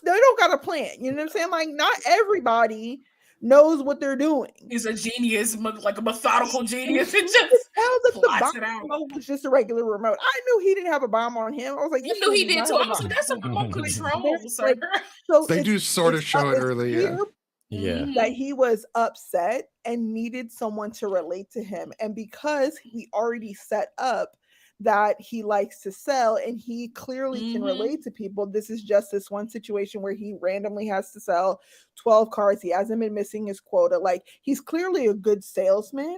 they don't got a plan. You know what I'm saying? Like, not everybody knows what they're doing. He's a genius, like a methodical genius. It just the bomb was just a regular remote. I knew he didn't have a bomb on him. I was like, you knew he did too. I was like, that's a remote control, sir. So they do sort of show it early, that he was upset and needed someone to relate to him. And because he already set up that he likes to sell and he clearly can relate to people, this is just this one situation where he randomly has to sell 12 cars. He hasn't been missing his quota. Like, he's clearly a good salesman.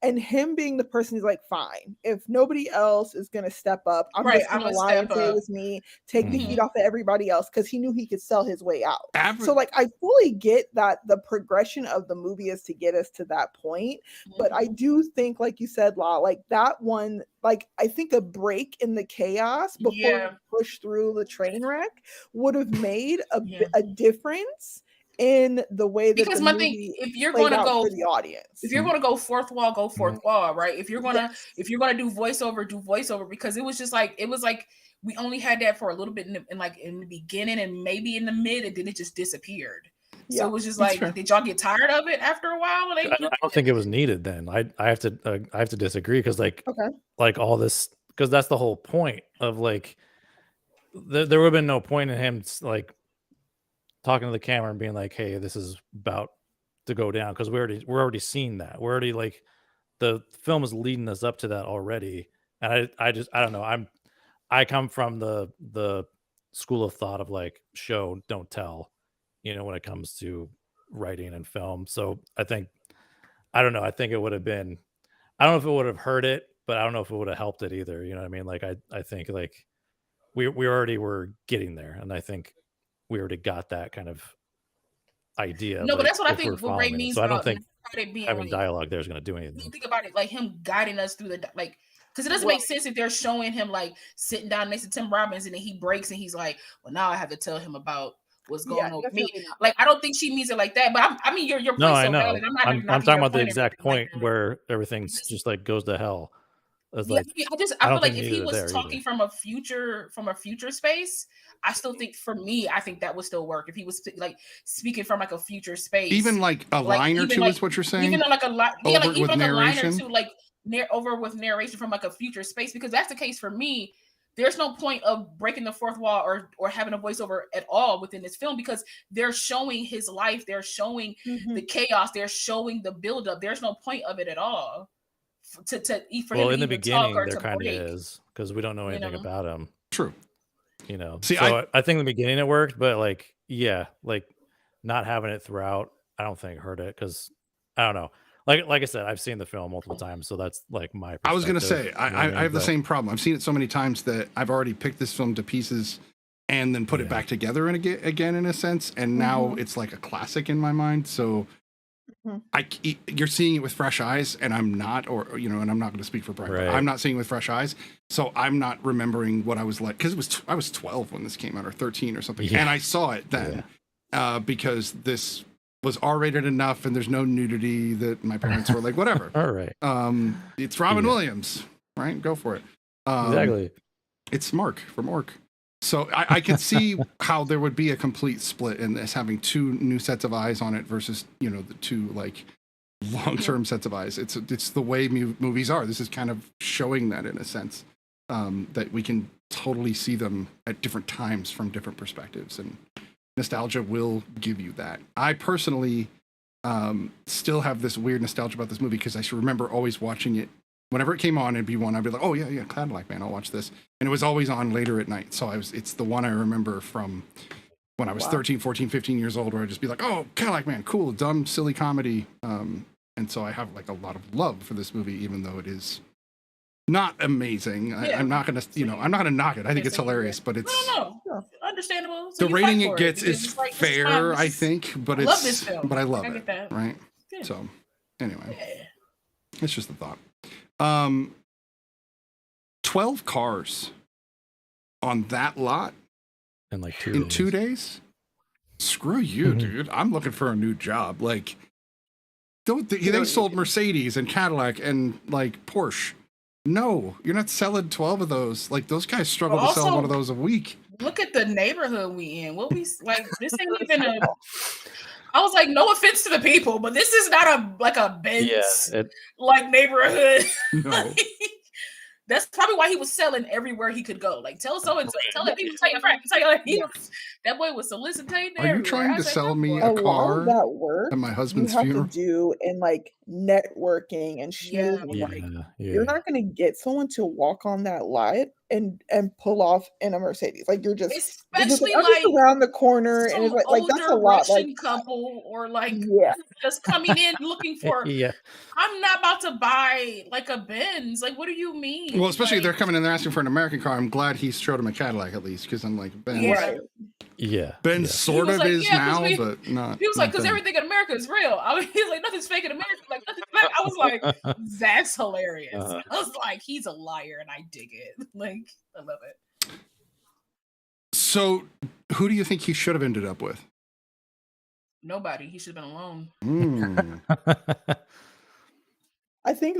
And him being the person, he's like, fine, if nobody else is going to step up, I'm just going to lie and say it was me, take the heat off of everybody else, because he knew he could sell his way out. So, like, I fully get that the progression of the movie is to get us to that point. But I do think, like you said, La, like that one, like, I think a break in the chaos before we push through the train wreck would have made a difference in the way that because my thing, if you're going to go for the audience, if you're going to go fourth wall, go fourth wall, right? If you're going to do voiceover, because it was just like, it was like we only had that for a little bit in the beginning and maybe in the mid, and then it just disappeared. So it was just that's like, fair. did y'all get tired of it after a while? Like, I don't think it was needed then. I have to disagree because Okay. like all this, because that's the whole point of like there would have been no point in him like talking to the camera and being like, hey, this is about to go down, because we're already seeing that. We're already like, the film is leading us up to that already. And I don't know. I come from the school of thought of like show, don't tell, when it comes to writing and film. So I think, I don't know. I think it would have been, I don't know if it would have hurt it, but I don't know if it would have helped it either. You know what I mean? Like, I think like we already were getting there. And I think we already got that kind of idea. No, but like, that's what I if we're think what Ray following it. means So I don't about think it being having like, dialogue there is going to do you anything. think about it, like him guiding us through the like, because it doesn't make sense if they're showing him like sitting down next to Tim Robbins and then he breaks and he's like, well, now I have to tell him about what's going on with me. Like, I don't think she means it like that, but I mean, your point's No, I so know. valid. I'm talking about the exact point where everything's just like goes to hell. Yeah, Like, I feel don't like think if he neither was there talking from a future space, I still think for me, I think that would still work if he was like speaking from like a future space, Even like a line or two is what you're saying. even like a line, yeah, like even like a line or narration? two, like over with narration from like a future space, because that's the case for me. There's no point of breaking the fourth wall or having a voiceover at all within this film, because they're showing his life, they're showing the chaos, they're showing the buildup. There's no point of it at all. For well, him in to the even talk beginning or there to kind of break. is, because we don't know anything about him. True. See, so I think in the beginning it worked, but like, yeah, like not having it throughout, I don't think hurt it, because I don't know. Like I said, I've seen the film multiple times, so that's like my perspective. I was gonna say, I have the But same problem. I've seen it so many times that I've already picked this film to pieces and then put it back together and again in a sense, and now it's like a classic in my mind. So you're seeing it with fresh eyes, and I'm not, and I'm not going to speak for Brian, but I'm not seeing it with fresh eyes, so I'm not remembering what I was like, because I was 12 when this came out, or 13 or something, and I saw it then because this was R-rated enough, and there's no nudity, that my parents were like, whatever. All right. It's Robin Williams, right? Go for it. Exactly. It's Mark from Orc. So I could see how there would be a complete split in this, having two new sets of eyes on it versus, the two like long-term sets of eyes. It's the way movies are. This is kind of showing that in a sense, that we can totally see them at different times from different perspectives, and nostalgia will give you that. I personally still have this weird nostalgia about this movie, because I should remember always watching it. Whenever it came on, it'd be one I'd be like, oh yeah, Cadillac Man, I'll watch this. And it was always on later at night. So it's the one I remember from when I was 13, 14, 15 years old, where I'd just be like, oh, Cadillac Man, cool, dumb, silly comedy. And so I have like a lot of love for this movie, even though it is not amazing. I'm not gonna, I'm not gonna knock it. I think it's hilarious, but it's no, understandable. So the rating it gets is fair, I think, but I love this film. But I love get it, that. right? Yeah. So anyway, it's just a thought. 12 cars on that lot in like 2 days. Screw you, dude. I'm looking for a new job. Like, they sold Mercedes and Cadillac and like Porsche. No, you're not selling 12 of those. Like, those guys struggle to sell one of those a week. Look at the neighborhood we in. What we like? This ain't even a. I was like, no offense to the people, but this is not a Benz like neighborhood. No. That's probably why he was selling everywhere he could go. Like, tell so and so, tell that people, tell your friend, tell your that boy was soliciting. Are you trying to sell me a car of that work at my husband's you have funeral? to do in like networking and schmoozing. You're not going to get someone to walk on that lot and pull off in a Mercedes. Like, you're just especially like, just around the corner, and it's like that's a lot. Like couple or like just coming in looking for. I'm not about to buy like a Benz. Like, what do you mean? Well, especially if they're coming in and asking for an American car. I'm glad he showed him a Cadillac at least, because I'm like, Benz. Benz sort of is now, but not. He was like, because everything in America is real. I mean, he's like, nothing's fake in America. Like, nothing's fake. I was like, that's hilarious. I was like, he's a liar, and I dig it. Like, I love it. So, who do you think he should have ended up with? Nobody. He should have been alone. I think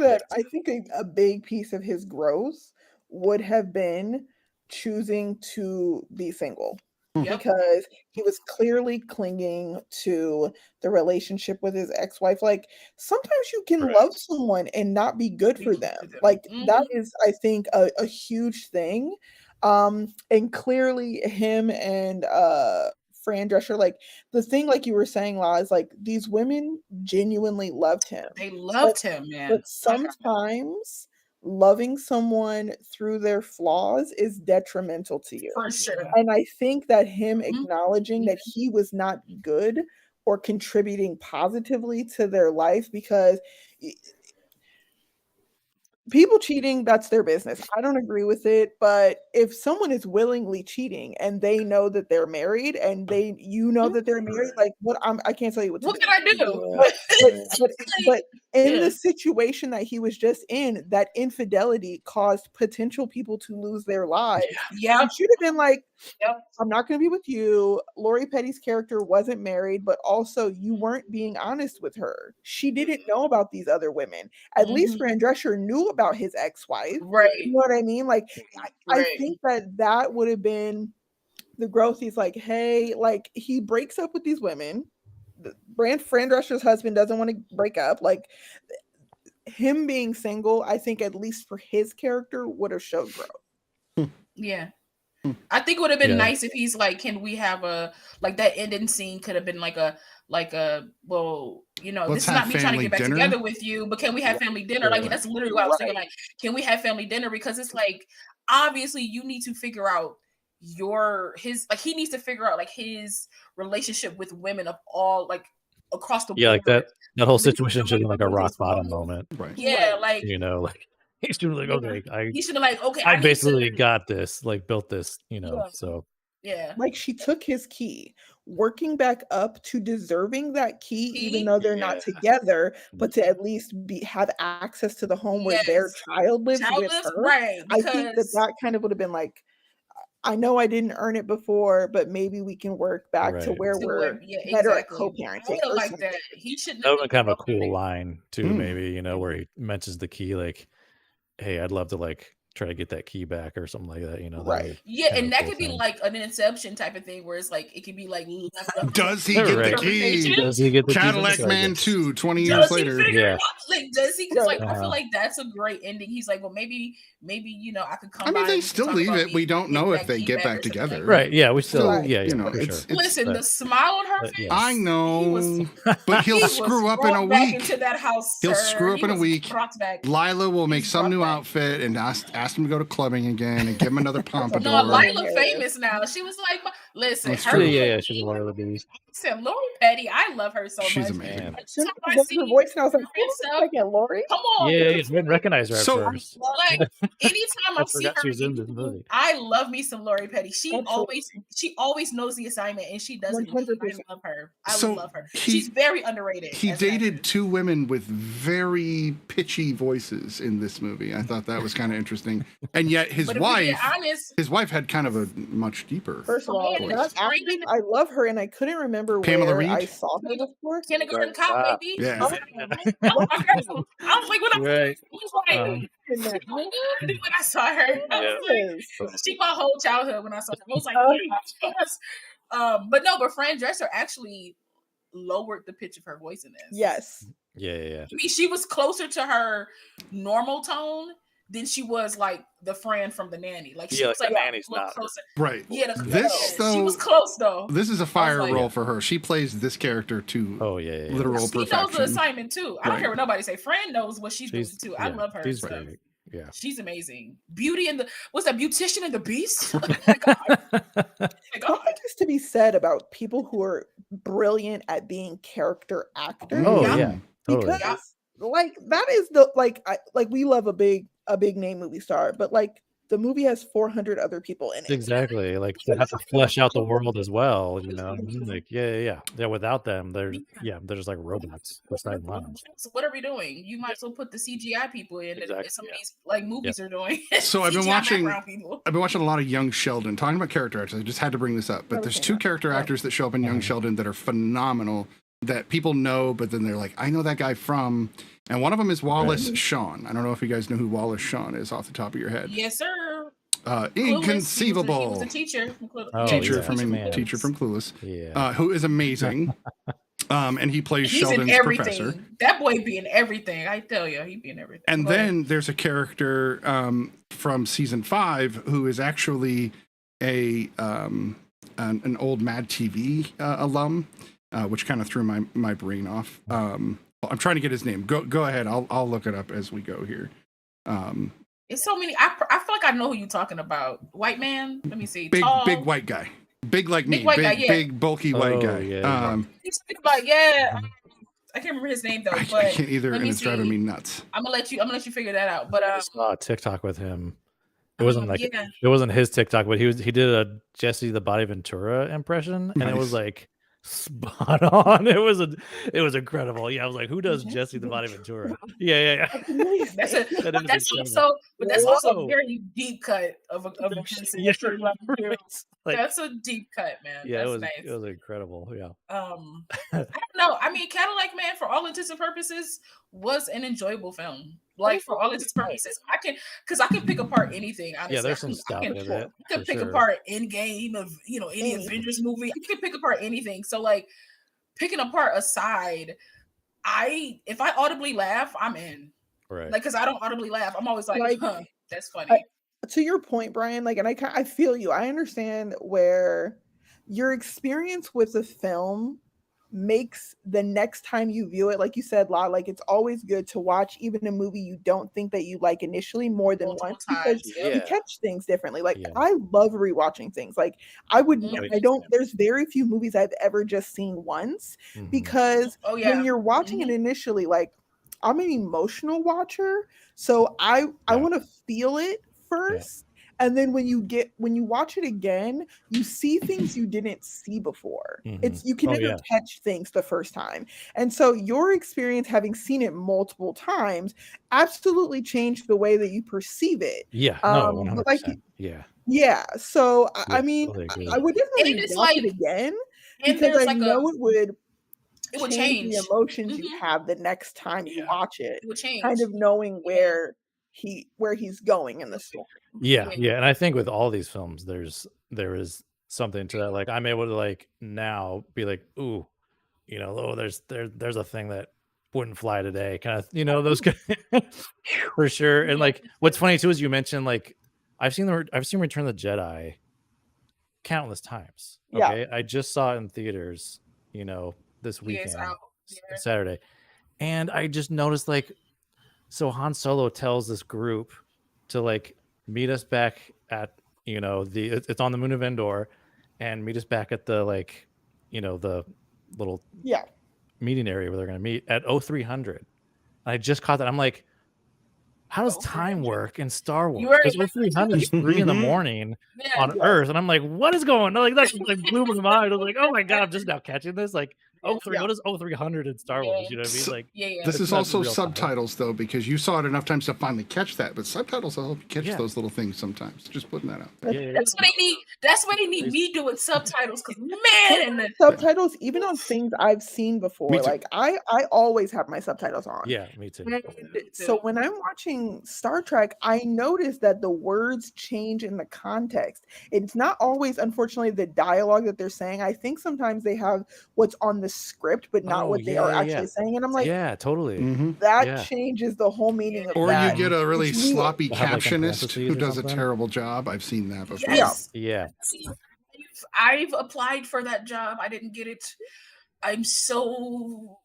a big piece of his growth would have been choosing to be single. because he was clearly clinging to the relationship with his ex-wife. Like, sometimes you can love someone and not be good for them. Like, that is, I think, a huge thing. And clearly him and Fran Drescher, like, the thing, like you were saying, La, is like these women genuinely loved him. They loved him, man. But sometimes loving someone through their flaws is detrimental to you. For sure. And I think that him acknowledging that he was not good or contributing positively to their life, because people cheating, that's their business. I don't agree with it, but if someone is willingly cheating and they know that they're married and you know that they're married, like, I can't tell you what to do. What can I do? But in the situation that he was just in, that infidelity caused potential people to lose their lives. Yeah. It should have been like, I'm not going to be with you. Lori Petty's character wasn't married, but also you weren't being honest with her. She didn't know about these other women. At least Fran Drescher knew about his ex-wife. Right. You know what I mean? Like, I think that would have been the growth. He's like, hey, like, he breaks up with these women. Fran Drescher's husband doesn't want to break up. Like, him being single, I think, at least for his character, would have showed growth. Yeah. I think it would have been nice if he's like, can we have like that ending scene could have been like a well, you know, Let's this is not me trying to get back dinner together with you, but can we have family dinner? Like, that's literally what I was thinking. Like, can we have family dinner? Because it's like, obviously you need to figure out he needs to figure out like his relationship with women of all, like, across the board. Yeah, like that whole situation should be like a rock bottom moment. Right. Yeah, like, you know, like he should be like, okay, he should have like, okay, I basically got this, like, built this, you know. Yeah. So like, she took his key, working back up to deserving that key, even though they're not together, but to at least have access to the home where their child lives with her. Right. I think that kind of would have been like, I know I didn't earn it before, but maybe we can work back to where we're better at co-parenting. Like that. He should. That would be kind of a cool line too, maybe, you know, where he mentions the key, like, hey, I'd love to like try to get that key back or something like that, you know. Right. Yeah, and that could be like an Inception type of thing where it's like, it could be like, does he get the key? Does he get the Cadillac Man 2 20 years later? Yeah. Like, does he? Because like, I feel like that's a great ending. He's like, well, maybe, you know, I could come. I mean, they still leave it. We don't know if they get back together. Right. Yeah. We still, you know, it's listen, the smile on her face. I know, but he'll screw up in a week. Into that house, he'll screw up in a week. Lila will make some new outfit and ask him to go to clubbing again and give him another pompadour. No, Lila famous now. She was like, listen, that's true. Yeah, she's one of the babies. Said Lori Petty, I love her so much. She's amazing. Her voice now is like, Lori. Come on. Yeah, you didn't recognize her at first. Like, anytime I see her, she was in this movie. I love me some Lori Petty. She always knows the assignment, and she doesn't. I love her. I love her. She's very underrated. He dated two women with very pitchy voices in this movie. I thought that was kind of interesting, and yet his wife had kind of a much deeper. First of all, I love her, and I couldn't remember Pamela where Reed? I saw her before. Kindergarten Cop, baby. Yeah. I was like, when I saw her, she my whole childhood when I saw her. I was like, but Fran Drescher actually lowered the pitch of her voice in this. Yes. Yeah. I mean, she was closer to her normal tone than she was like the Fran from The Nanny. Like, she was like, Nanny's not closer. Right. Yeah, she was close though. This is a fire role for her. She plays this character to literal perfection. She knows the assignment too. I don't care what nobody say. Fran knows what she's doing too. I love her. She's great. Yeah, she's amazing. Beauty and what's that? Beautician and the Beast. Oh my God. Something is to be said about people who are brilliant at being character actors. Oh yeah, totally. Because like that is we love a big name movie star, but like the movie has 400 other people in it. Exactly. Like they have to flesh out the world as well, you know. Like yeah. Without them, they're just like robots. So what are we doing? You might as well put the CGI people in that some of these like movies are doing. So I've been watching a lot of Young Sheldon. Talking about character actors, I just had to bring this up. But there's two character actors that show up in Young Sheldon that are phenomenal, that people know, but then they're like, I know that guy from, and one of them is Wallace Shawn. I don't know if you guys know who Wallace Shawn is off the top of your head. Yes, sir. inconceivable. He was a teacher. Oh, teacher yeah, from man. teacher from Clueless, Yeah. who is amazing. And he plays He's Sheldon's in everything. professor. That boy be in everything. I tell you, he be in everything. And Go ahead. then there's a character from season 5 who is actually an old Mad TV alum, which kind of threw my brain off. I'm trying to get his name. Go ahead. I'll look it up as we go here. It's so many. I feel like I know who you're talking about. White man. Let me see. Big Tall. big white guy. Big like me. white guy, yeah. Big bulky white guy. Yeah. He's like, yeah. I can't remember his name though. I But can't either, let and me it's driving see. me nuts. I'm gonna let you figure that out. But I saw a TikTok with him. It wasn't like it wasn't his TikTok, but he did a Jesse the Body Ventura impression, and it was like spot on. It was incredible. Yeah, I was like, who does Jesse the Body Ventura? Yeah. That's also a very deep cut of a person. Yeah, right. Like, That's a deep cut, man. Yeah, That's nice. it was incredible. Yeah. I don't know. I mean, Cadillac Man, for all intents and purposes, was an enjoyable film. Like for all intents and purposes, I can pick apart anything. Honestly. Yeah, there's some stuff in it. I can pick apart Endgame of any Avengers movie. I can pick apart anything. So like picking apart aside, if I audibly laugh, I'm in. Right. Like because I don't audibly laugh, I'm always like, huh, that's funny. To your point, Brian, like, and I feel you. I understand where your experience with the film makes the next time you view it, like you said, La, like it's always good to watch even a movie you don't think that you like initially more than Multiple once times, because you catch things differently. Like Yeah. I love rewatching things. Like there's very few movies I've ever just seen once because when you're watching it initially, like I'm an emotional watcher, so I want to feel it first. And then when you watch it again, you see things you didn't see before. You can never catch things the first time. And so your experience having seen it multiple times absolutely changed the way that you perceive it. Yeah. No, 100%. Yeah. So I mean, totally I would definitely watch it again because I know it would change the emotions you have the next time you watch it. It would change. Kind of knowing where he's going in the story. Yeah, and I think with all these films, there is something to that. Like I'm able to like now be like, ooh, there's a thing that wouldn't fly today, kind of, those for sure. And like, what's funny too is you mentioned like I've seen Return of the Jedi countless times. Okay, I just saw it in theaters, this weekend, Saturday, and I just noticed like. So Han Solo tells this group to like meet us back at it's on the moon of Endor, and meet us back at the the little meeting area where they're gonna meet at 0300. I just caught that. I'm like, how does time work in Star Wars? Because 0300 is 3 in the morning on Earth, and I'm like, what is going on? Like that like blew my mind. I was like, oh my god, I'm just now catching this. Like, what is 0300 in Star Wars? You know what I mean? Like, this is also subtitles though, because you saw it enough times to finally catch that. But subtitles will help you catch those little things sometimes. Just putting that out. That's what they need. That's what they need me doing subtitles. Because man, subtitles even on things I've seen before. Like I always have my subtitles on. Yeah, me too. So when I'm watching Star Trek, I notice that the words change in the context. It's not always, unfortunately, the dialogue that they're saying. I think sometimes they have what's on the script, but not what they are actually saying. And I'm like, yeah, totally. That changes the whole meaning of or that. You get a really sloppy captionist who does a terrible job. I've seen that before. Yeah. I've applied for that job. I didn't get it. I'm so.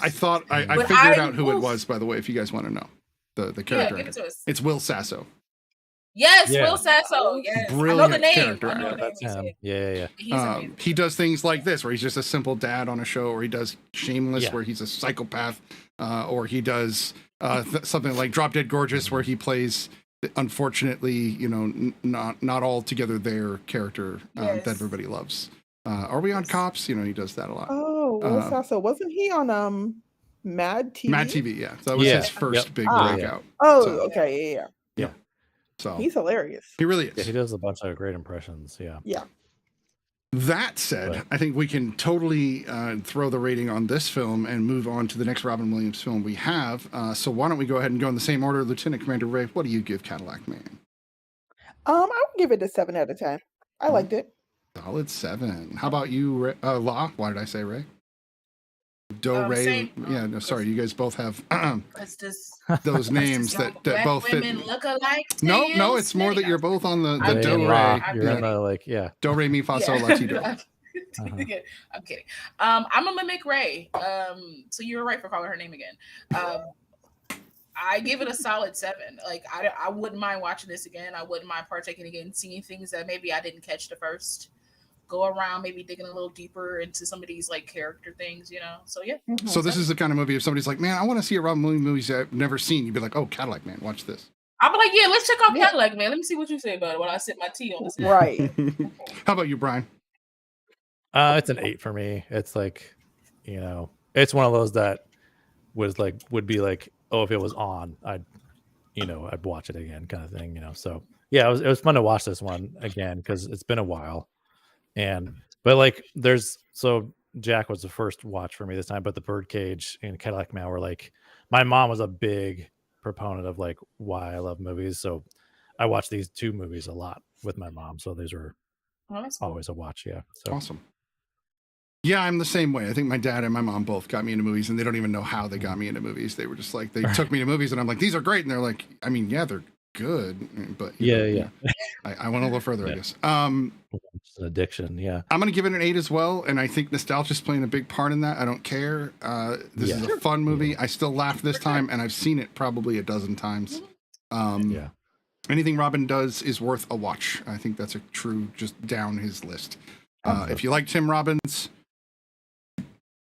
I thought I figured out who it was. By the way, if you guys want to know the character, give it to us. It's Will Sasso. Yes, Will Sasso. Yes, brilliant I know the name. character. I know that's him. Yeah. He does things like this, where he's just a simple dad on a show, or he does Shameless, where he's a psychopath, or he does something like Drop Dead Gorgeous, where he plays, unfortunately, not altogether their character that everybody loves. Are we on Cops? He does that a lot. Oh, Will Sasso, wasn't he on Mad TV? Mad TV, yeah. So that was his first big breakout. Oh, okay, yeah. So he's hilarious. He really is. Yeah, he does a bunch of great impressions. Yeah. That said, I think we can totally throw the rating on this film and move on to the next Robin Williams film we have. So why don't we go ahead and go in the same order? Lieutenant Commander Ray, what do you give Cadillac Man? I would give it a 7 out of 10. I liked it. Solid 7. How about you, Law? Why did I say Ray? Ray. Same. Yeah, no, sorry. You guys both have It's just those names that black both fit. women look alike. to No, you. it's more that you're both on the I'm Do kidding. Ray. You're in the like, yeah. Do Re Mi Fa Sol La Ti Do. I'm kidding. I'm gonna mimic Ray. So you were right for calling her name again. I give it a solid 7. Like I wouldn't mind watching this again. I wouldn't mind partaking again, seeing things that maybe I didn't catch the first go around, maybe digging a little deeper into some of these like character things, you know. So yeah. So this is the kind of movie if somebody's like, man, I want to see a Robin Williams movie I've never seen. You'd be like, oh, Cadillac Man, watch this. I'll be like, yeah, let's check out Cadillac Man. Let me see what you say about it when I sip my tea on this. Right. How about you, Brian? It's an 8 for me. It's like, you know, it's one of those that would be like, oh, if it was on, I'd watch it again, kind of thing, you know. So yeah, it was fun to watch this one again because it's been a while. But like so Jack was the first watch for me this time, but the Birdcage and Cadillac Man were like, my mom was a big proponent of like why I love movies. So I watched these 2 movies a lot with my mom. So these were always a watch. Yeah. So Awesome. Yeah, I'm the same way. I think my dad and my mom both got me into movies, and they don't even know how they got me into movies. They were just like, they took me to movies, and I'm like, these are great. And they're like, I mean, yeah, they're good, but yeah. I went a little further, I guess. It's an addiction. Yeah. I'm going to give it an 8 as well. And I think nostalgia is playing a big part in that. I don't care. This is a fun movie. I still laughed this time, and I've seen it probably a dozen times. Anything Robin does is worth a watch. I think that's a true, just down his list. If you like Tim Robbins,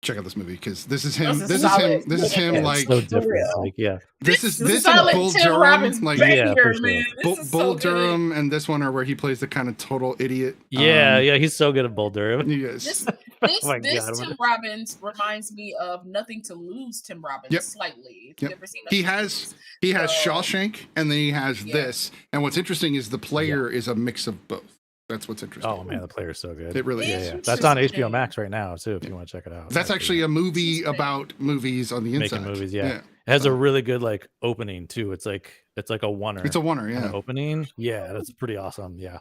check out this movie because this is him. This is him. Like so different. Like, this is solid Bull Tim Durham. Robbins Like banger, for sure. man. Bull Durham and this one are where he plays the kind of total idiot. Yeah, he's so good at Bull Durham. Yes. This my God. Tim Robbins reminds me of Nothing to Lose Tim Robbins slightly. If you've ever seen He has Shawshank and then he has this. And what's interesting is the player is a mix of both. That's what's interesting. Oh man, the player's so good. It really is. Yeah. That's on HBO Max right now too. If you want to check it out. That's actually a movie about movies on the inside. Making movies, yeah. It has a really good like opening too. It's like a oneer. It's a oneer, yeah. Opening, yeah, that's pretty awesome. Yeah.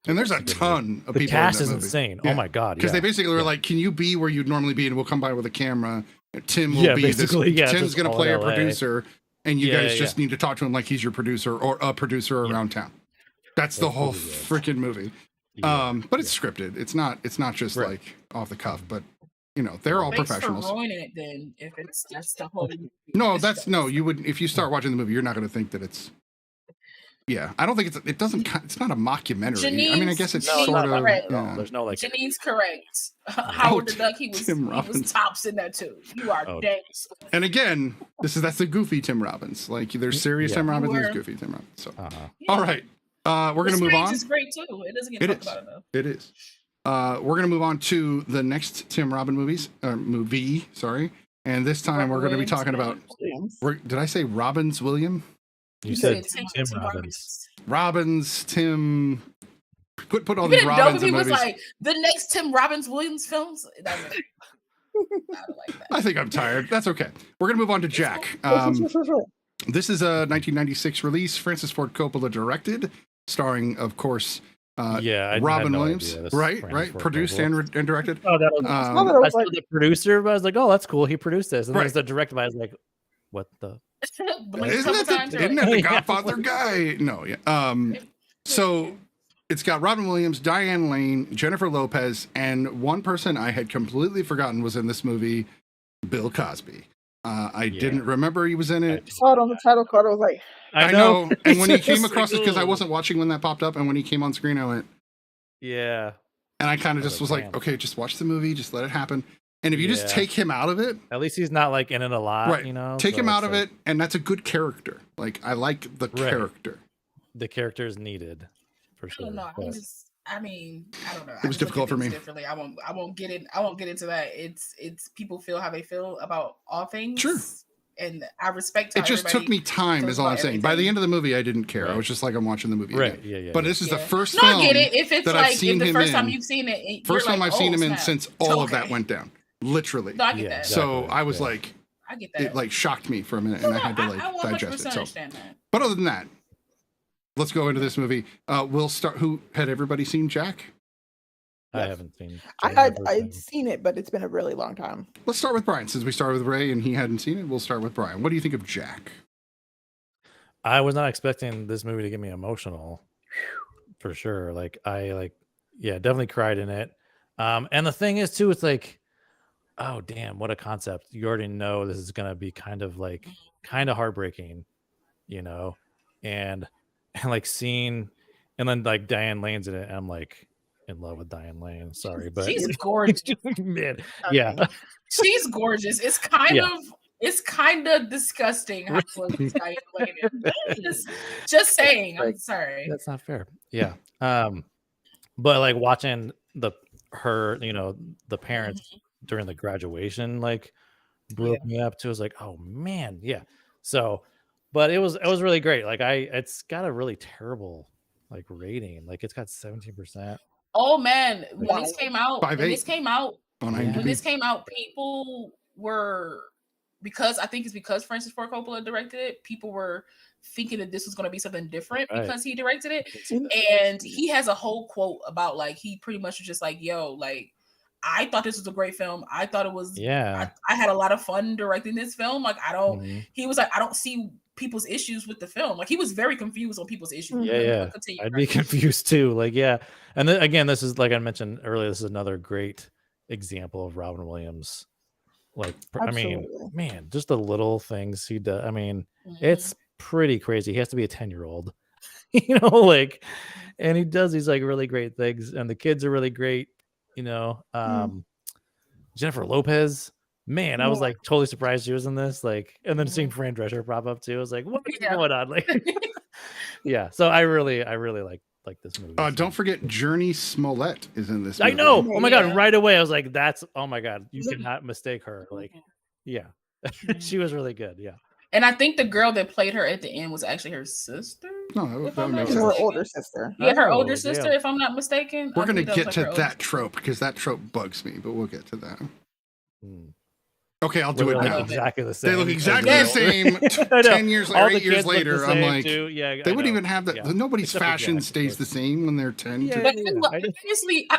And there's a ton of the people. cast in that is movie. insane. Oh my god! Because they basically were like, "Can you be where you'd normally be?" And we'll come by with a camera. Tim will be this. Tim's going to play a producer, and you guys just need to talk to him like he's your producer or a producer around town. That's the whole freaking movie. But it's scripted. It's not just like off the cuff. But you know, they're all professionals. For ruining it, then if that's the whole. No, you wouldn't. If you start watching the movie, you're not going to think that it's. Yeah, I don't think it's not a mockumentary. I mean, I guess it's sort of. Yeah. There's no like. Janine's correct. Howard the Duck, he was tops in that too. You are dead. And again, that's the goofy Tim Robbins. Like there's serious Tim Robbins and there's goofy Tim Robbins. So, all right, we're gonna move on. It's great too. It doesn't get talked about enough. It is. We're gonna move on to the next Tim Robbins movie. Sorry, and this time we're gonna be talking about. Did I say Robbins William? You said Tim Robbins. Tim. Put all these Robbins in movies. He was like the next Tim Robbins Williams films. I think I'm tired. That's okay. We're gonna move on to Jack. This is a 1996 release. Francis Ford Coppola directed, starring, of course, Robin Williams. Right. Produced and directed. Oh, that was like the producer. But I was like, oh, that's cool. He produced this, and then the director. I was like, what the. Isn't that the Godfather guy? No, so it's got Robin Williams, Diane Lane, Jennifer Lopez, and one person I had completely forgotten was in this movie, Bill Cosby. I didn't remember he was in it. I saw it on the title card. I was like, I know. And when he came across it, because I wasn't watching when that popped up, and when he came on screen, I went, yeah. And I kind of just was like, okay, just watch the movie, just let it happen. And if you just take him out of it, at least he's not like in it a lot, right? You know, take him out of it, and that's a good character. Like I like the character. The character is needed for sure. I don't know. I don't know. It was difficult for me. I won't get into that. It's people feel how they feel about all things. Sure. And I respect. It just took me time, is all I'm saying. By the end of the movie, I didn't care. I was just like, I'm watching the movie. Right. Again. Yeah. But this is the first film. I get it. If it's that like I've seen if the him first in, time you've seen it, first time I've seen him in snap. since all of that went down. Literally. No, I get that. So I was like, I get that. It like shocked me for a minute, and I had to like digest it. So, that. but other than that, let's go into this movie. We'll start. Who had everybody seen Jack? I haven't seen. I'd seen it, but it's been a really long time. Let's start with Brian. Since we started with Ray and he hadn't seen it, we'll start with Brian. What do you think of Jack? I was not expecting this movie to get me emotional, for sure. Like definitely cried in it. And the thing is too, it's like, oh damn, what a concept. You already know this is gonna be kind of heartbreaking, you know, and like seeing, and then like Diane Lane's in it, and I'm like in love with Diane Lane. Sorry, but she's gorgeous. Man, yeah, she's gorgeous. It's kind of disgusting how gorgeous Diane Lane is. Just saying. I'm sorry. That's not fair. Yeah. But like watching her, you know, the parents during the graduation, like broke me up too. I was like, oh man, yeah. So, but it was really great. Like it's got a really terrible like rating. Like it's got 17%. Oh man, when this came out, people were, because I think it's because Francis Ford Coppola directed it, people were thinking that this was going to be something different because he directed it. And he has a whole quote about like, he pretty much was just like, yo, like, I thought this was a great film. I thought it was, I had a lot of fun directing this film. Like, he was like, I don't see people's issues with the film. Like, he was very confused on people's issues. Yeah. I'd be confused too. Like, yeah. And then again, this is, like I mentioned earlier, this is another great example of Robin Williams. Like, absolutely. I mean, man, just the little things he does. I mean, it's pretty crazy. He has to be a 10-year-old, you know, like, and he does these like really great things, and the kids are really great, you know. Jennifer Lopez, man, I was like totally surprised she was in this, like, and then seeing Fran Drescher pop up too, I was like, what is going on? Like, yeah. So I really like this movie. Don't forget Journey Smollett is in this movie. I know. Oh my god! Right away, I was like, "That's oh my god! You cannot mistake her." Like, yeah, she was really good. Yeah. And I think the girl that played her at the end was actually her sister. No, her older sister. Yeah, her older sister, if I'm not mistaken. We're gonna get to that trope because that trope bugs me, but we'll get to that. Okay, I'll do it now. Exactly the same. They look exactly the same. 10 years or 8 years later, I'm like, they wouldn't even have that. Yeah. Nobody's fashion stays the same when they're 10. Yeah, I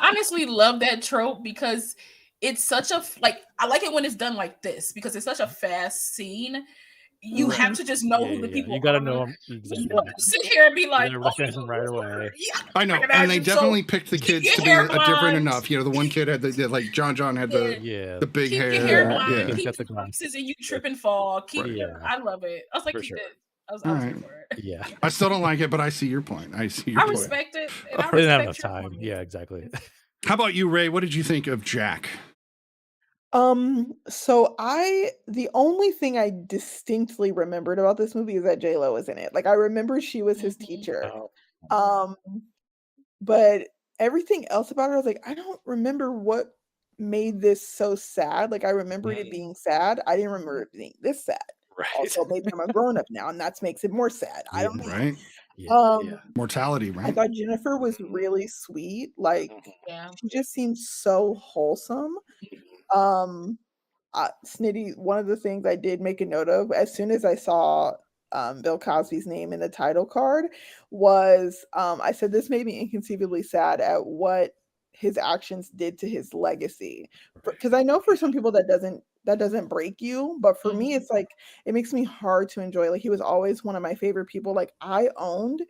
honestly love that trope because it's such a, like, I like it when it's done like this because it's such a fast scene. You have to just know who the people are. You got to know them. Exactly. You don't sit here and be like, right away. Yeah, I know. And they definitely picked the kids to be different enough. You know, the one kid had like John had the big hair. Keep your hair blonde, keep the glasses, and you trip and fall. I love it. I was like, I was for it. Yeah. I still don't like it, but I see your point. I respect it. And I didn't have enough time. Yeah, exactly. How about you, Ray? What did you think of Jack? So the only thing I distinctly remembered about this movie is that J-Lo was in it. Like, I remember she was his teacher. But everything else about her, I was like, I don't remember what made this so sad. Like, I remembered it being sad. I didn't remember it being this sad. Right. Also, maybe I'm a grown up now, and that makes it more sad. I don't know. Right. Mortality, right? I thought Jennifer was really sweet. Like, she just seems so wholesome. Snitty, one of the things I did make a note of as soon as I saw Bill Cosby's name in the title card was I said this made me inconceivably sad at what his actions did to his legacy, because I know for some people that doesn't break you, but for me it's like it makes me hard to enjoy. Like, he was always one of my favorite people. Like, I owned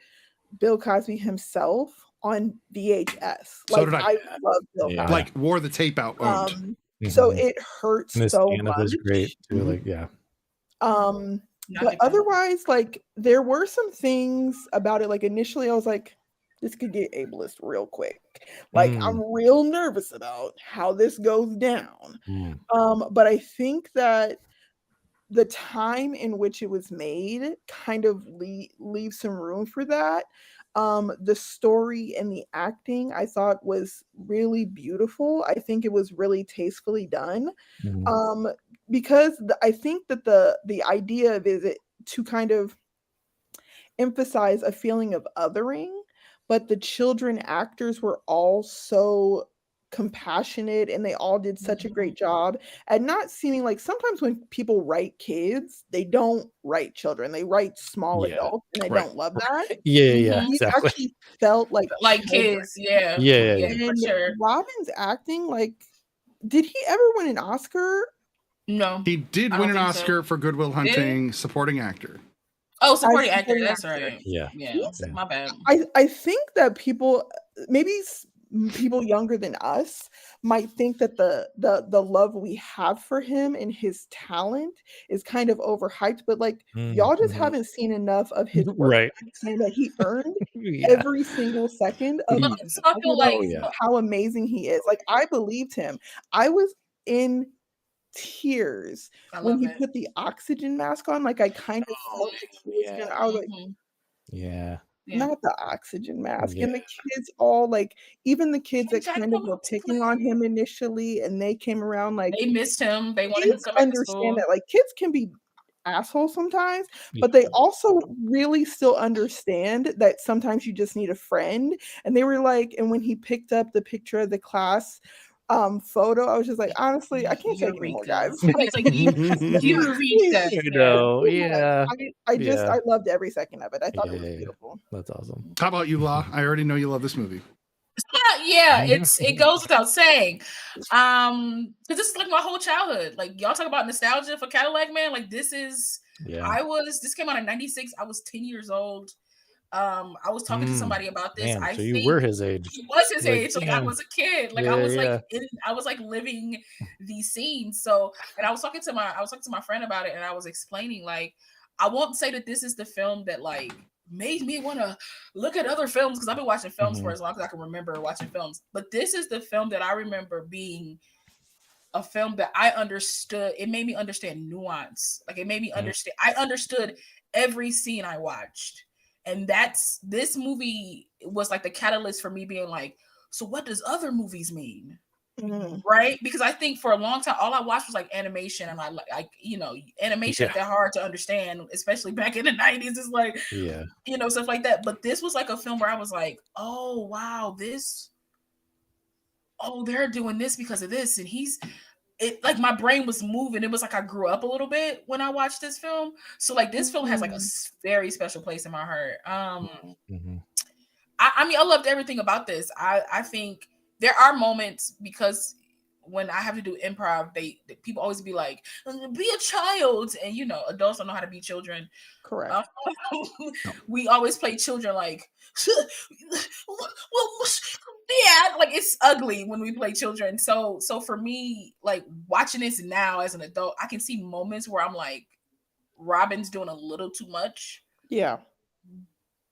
Bill Cosby himself on VHS. So did I. love Bill Cosby. Like, wore the tape out owned. So it hurts so much. Was great too. Like, yeah. But otherwise, like, there were some things about it. Like, initially I was like, this could get ableist real quick. Like, I'm real nervous about how this goes down. But I think that the time in which it was made kind of leaves some room for that. The story and the acting I thought was really beautiful. I think it was really tastefully done. Because I think that the idea of it to kind of emphasize a feeling of othering, but the children actors were all so compassionate, and they all did such a great job at not seeming like sometimes when people write kids, they don't write children, they write small Yeah. adults, and I Right. don't love that. Yeah, These exactly. actually felt like Like children. kids, yeah. Yeah. for And sure. Robin's acting, like, did he ever win an Oscar? No. He did I win don't an think so. Oscar for Goodwill Did he? Hunting, supporting actor. Oh, supporting actor. supporting That's actor. right. Yeah. Yeah, He's- my bad. I think that people, maybe people younger than us, might think that the love we have for him and his talent is kind of overhyped, but like y'all just Mhm. haven't seen enough of his work Right. to understand that he earned Yeah. every single second of But so I feel about like yeah. how amazing he is. Like, I believed him. I was in tears I when love he it. put the oxygen mask on. Like, I kind of felt the tears yeah. and I was like, Mhm. Yeah. Yeah. not the oxygen mask. Yeah. And the kids all, like, even the kids And that Jack kind of come were out to picking play. on him initially, and they came around, like, They missed him. They wanted him to kids come back to understand school. that, like, kids can be assholes sometimes, Yeah. but they also really still understand that sometimes you just need a friend. And they were like, and when he picked up the picture of the class photo, I was just like, honestly, I can't take anymore, guys. He's like, you reached that. You know, yeah. I Yeah. loved every second of it. I thought it was Yeah. beautiful. That's awesome. How about you, La? I already know you love this movie. Yeah, it goes without saying. Because this is like my whole childhood. Like, y'all talk about nostalgia for Cadillac Man. Like, this Yeah. this came out in 96. I was 10 years old. I was talking to somebody about this. Man, I so you think were his age. he was his Like, age. Like, I damn. was a kid. Like, Yeah, I was yeah. I was like living these scenes. So, and I was talking to my friend about it, and I was explaining, like, I won't say that this is the film that like made me want to look at other films, because I've been watching films for as long as I can remember watching films. But this is the film that I remember being a film that I understood. It made me understand nuance. Like, it made me understand. I understood every scene I watched. And this movie was like the catalyst for me being like, so what does other movies mean? Right? Because I think for a long time, all I watched was like animation, and I animation is that hard to understand, especially back in the 90s. It's like, stuff like that. But this was like a film where I was like, oh wow, they're doing this because of this, and like my brain was moving. It was like I grew up a little bit when I watched this film. So like this film has like a very special place in my heart. I mean, I loved everything about this. I think there are moments, because when I have to do improv, people always be like, be a child. And adults don't know how to be children. Correct. We always play children like, well, yeah, like it's ugly when we play children. So for me, like watching this now as an adult, I can see moments where I'm like, Robin's doing a little too much. Yeah.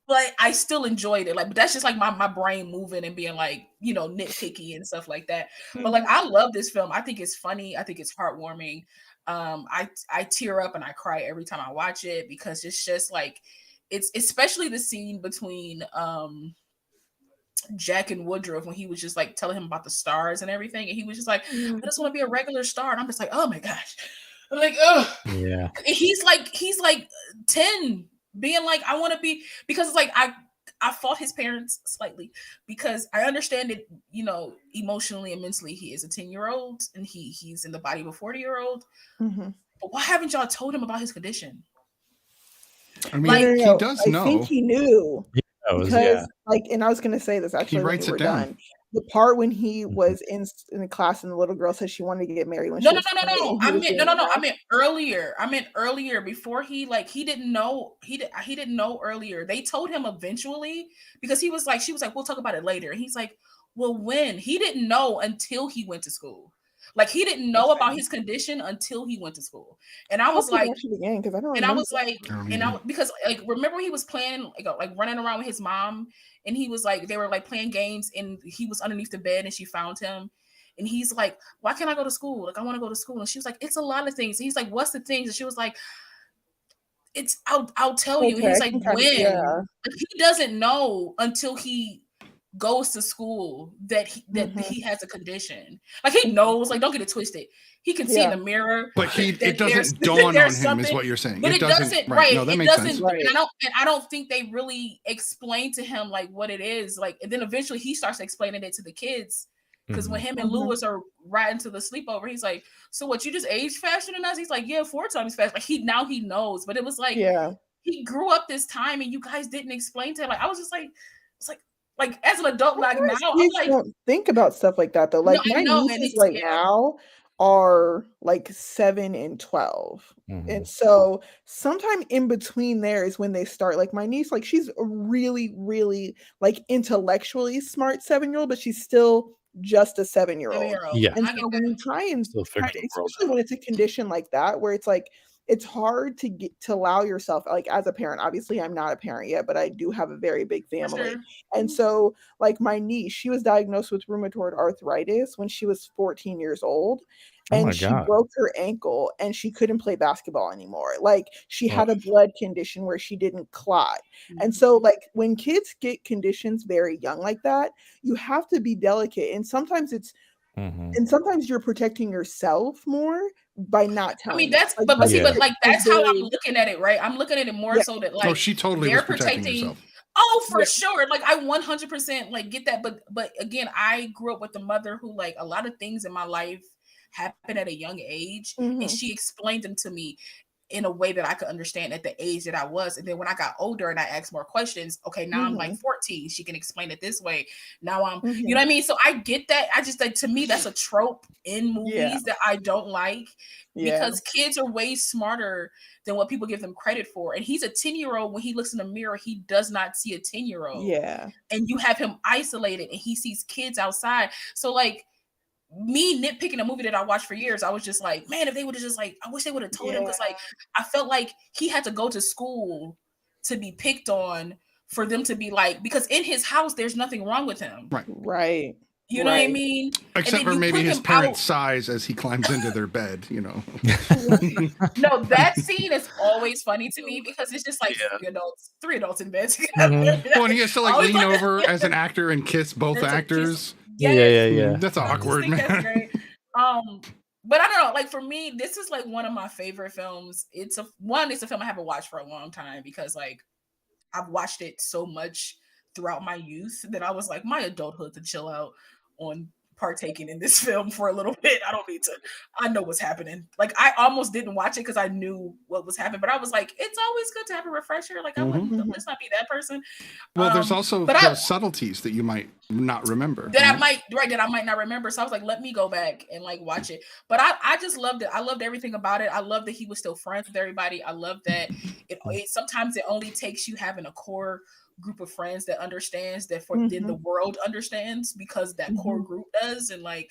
But I still enjoyed it. Like, but that's just like my brain moving and being like, nitpicky and stuff like that. But like, I love this film. I think it's funny. I think it's heartwarming. I tear up and I cry every time I watch it, because it's just like, it's especially the scene between Jack and Woodruff, when he was just like telling him about the stars and everything, and he was just like, I just want to be a regular star. And I'm just like, oh my gosh. I'm like, oh yeah. He's like 10, being like, I want to be, because it's like I fought his parents slightly, because I understand it, emotionally and mentally he is a 10-year-old and he's in the body of a 40-year-old. But why haven't y'all told him about his condition? I mean, he does know. I think he knew. Because and I was going to say this actually. He writes it down. Done. The part when he was in the class and the little girl said she wanted to get married when no. she was I meant earlier before he didn't know earlier. They told him eventually, because she was like, we'll talk about it later. And he's like, well, when? He didn't know until he went to school. Like, he didn't know about his condition until he went to school. And I was like, because I don't. And I was like, because like, remember he was playing like running around with his mom, and he was like, they were like playing games, and he was underneath the bed, and she found him, and he's like, why can't I go to school? Like, I want to go to school. And she was like, it's a lot of things. And he's like, what's the things? And she was like, I'll tell you. And he's like, when? He doesn't know until he goes to school that he has a condition. Like, he knows, like, don't get it twisted. He can see in the mirror, but it doesn't dawn on him, is what you're saying. But it doesn't, right? No, that makes sense. Right. And I don't think they really explain to him like what it is. Like, and then eventually he starts explaining it to the kids, Because when him and Lewis are riding to the sleepover, he's like, "So what? You just aged faster than us?" He's like, "Yeah, 4 times faster." Like he knows, but it was like he grew up this time, and you guys didn't explain to him. Like I was just like, it's like as an adult, like now I'm like, don't think about stuff like that though. Like my nieces right now are like 7 and 12, and so sometime in between there is when they start. Like my niece, like she's a really, really like intellectually smart 7-year-old, but she's still just a 7-year-old. Yeah. And so when you try, especially when it's a condition like that, where it's like it's hard to get to allow yourself, like as a parent, obviously I'm not a parent yet, but I do have a very big family. And so like my niece, she was diagnosed with rheumatoid arthritis when she was 14 years old. And she broke her ankle and she couldn't play basketball anymore. Like she had a blood condition where she didn't clot. And so like when kids get conditions very young like that, you have to be delicate. And sometimes it's and sometimes you're protecting yourself more by not telling. I mean, that's but like that's how I'm looking at it, right? I'm looking at it more so that like she totally they're was protecting herself. Oh, for sure. Like I 100% like get that. But again, I grew up with a mother who like a lot of things in my life happened at a young age, and she explained them to me in a way that I could understand at the age that I was. And then when I got older and I asked more questions, okay, now I'm like 14. She can explain it this way. Now I'm, you know what I mean? So I get that. I just like, to me, that's a trope in movies that I don't like because kids are way smarter than what people give them credit for. And he's a 10-year-old. When he looks in the mirror, he does not see a 10-year-old. Yeah. And you have him isolated and he sees kids outside. So like, me nitpicking a movie that I watched for years, I was just like, man, if they would have just like, I wish they would have told him, because like I felt like he had to go to school to be picked on for them to be like, because in his house there's nothing wrong with him. Right. You know what I mean? Except for maybe his parents' size as he climbs into their bed, you know. No, that scene is always funny to me because it's just like three adults in bed together. Well, and he has to like lean over as an actor and kiss both actors. Yeah. That's awkward, man. That's great. But I don't know. Like for me, this is like one of my favorite films. It's a film I haven't watched for a long time because like I've watched it so much throughout my youth that I was like, my adulthood to chill out on partaking in this film for a little bit. I don't need to. I know what's happening. Like I almost didn't watch it because I knew what was happening, but I was like, it's always good to have a refresher. Like I wouldn't, let's not be that person. Well, there's also those subtleties that you might not remember. That I might not remember. So I was like, let me go back and like watch it. But I just loved it. I loved everything about it. I love that he was still friends with everybody. I love that it sometimes it only takes you having a core group of friends that understands that then the world understands because that core group does. And like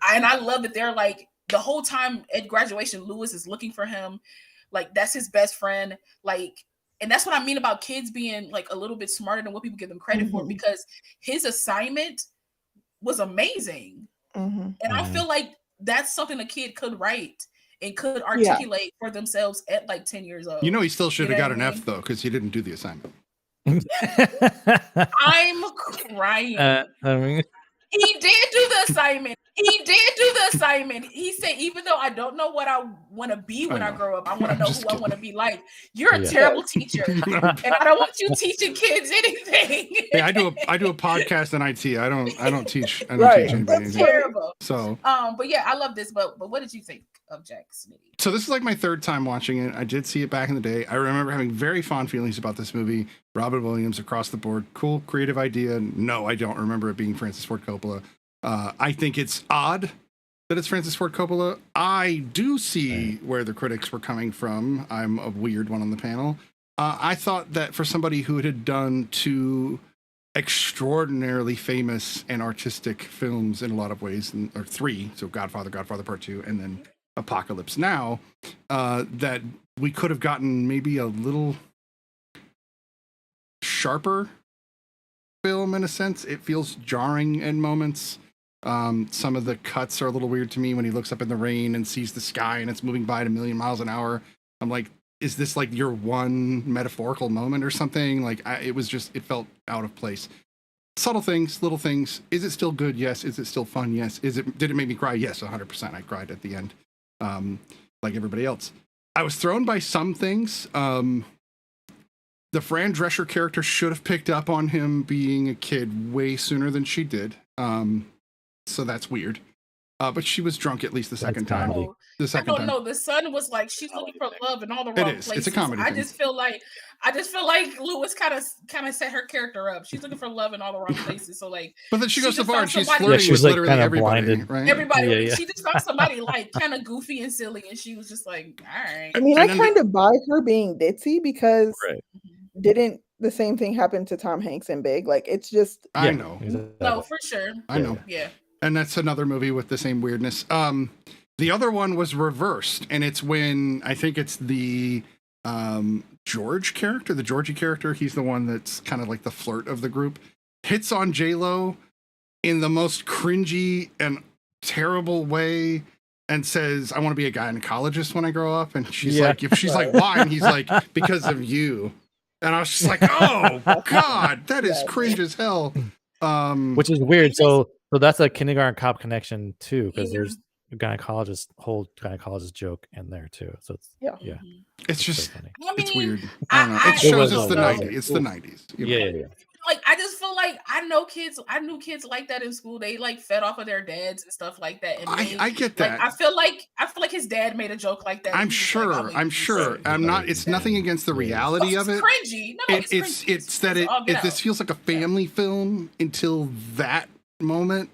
I love that they're like the whole time at graduation Lewis is looking for him, like that's his best friend, like, and that's what I mean about kids being like a little bit smarter than what people give them credit for, because his assignment was amazing. And I feel like that's something a kid could write and could articulate for themselves at like 10 years old. You know, he still should have got an F though, because he didn't do the assignment. I'm crying. I mean, he did do the assignment. He said, even though I don't know what I want to be when I grow up, I want to know who I want to be like. You're a terrible teacher, and I don't want you teaching kids anything. Hey, I do a podcast in IT. I don't teach anybody. That's terrible. So, but yeah, I love this. But what did you think of Jack Smitty? So this is like my third time watching it. I did see it back in the day. I remember having very fond feelings about this movie. Robin Williams across the board, cool, creative idea. No, I don't remember it being Francis Ford Coppola. I think it's odd that it's Francis Ford Coppola. I do see where the critics were coming from. I'm a weird one on the panel. I thought that for somebody who had done two extraordinarily famous and artistic films in a lot of ways, or three, so Godfather Part 2, and then Apocalypse Now, that we could have gotten maybe a little sharper film in a sense. It feels jarring in moments. Some of the cuts are a little weird to me when he looks up in the rain and sees the sky and it's moving by at 1,000,000 miles an hour. I'm like, is this like your one metaphorical moment or something? Like it felt out of place. Subtle things, little things. Is it still good? Yes. Is it still fun? Yes. Did it make me cry? Yes, 100%. I cried at the end. Like everybody else. I was thrown by some things. The Fran Drescher character should have picked up on him being a kid way sooner than she did. so that's weird. But she was drunk at least the second time. comedy. The second I don't time. know. The son was like, she's looking for love in all the It wrong is. places. It's a comedy I thing. just feel like Lewis kind of set her character up. She's looking for love in all the wrong places. So like, But then she goes to the just bar found and she's somebody- flirting she's with like literally kinda everybody, blinded. right? everybody, Yeah. she just found somebody like kind of goofy and silly, and she was just like, all right. I mean, And I then kind of buy her being ditzy because Right. didn't the same thing happen to Tom Hanks in Big? Like, it's just I know. Exactly. No, for sure. I know. Yeah. And that's another movie with the same weirdness. The other one was reversed, and it's when I think it's the Georgie character. He's the one that's kind of like the flirt of the group. Hits on J-Lo in the most cringy and terrible way, and says, "I want to be a gynecologist when I grow up." And she's like, "Why?" And he's like, "Because of you." And I was just like, "Oh God, that is cringe as hell." Which is weird. So that's a Kindergarten Cop connection too, because Yeah. there's a whole gynecologist joke in there too. So it's Yeah. it's so just funny. I it's mean, weird. I don't know. I It shows was it's the a- 90s. It's the 90s. you know? Yeah. like I just feel like I knew kids like that in school. They like fed off of their dads and stuff like that. And I get like that. I feel like his dad made a joke like that. I'm and he was like, sure. gonna I'm use sure. this. I'm not. It's nothing against the reality of it. Cringy. No, it's cringy. It's that all get this out. feels like a family film until that moment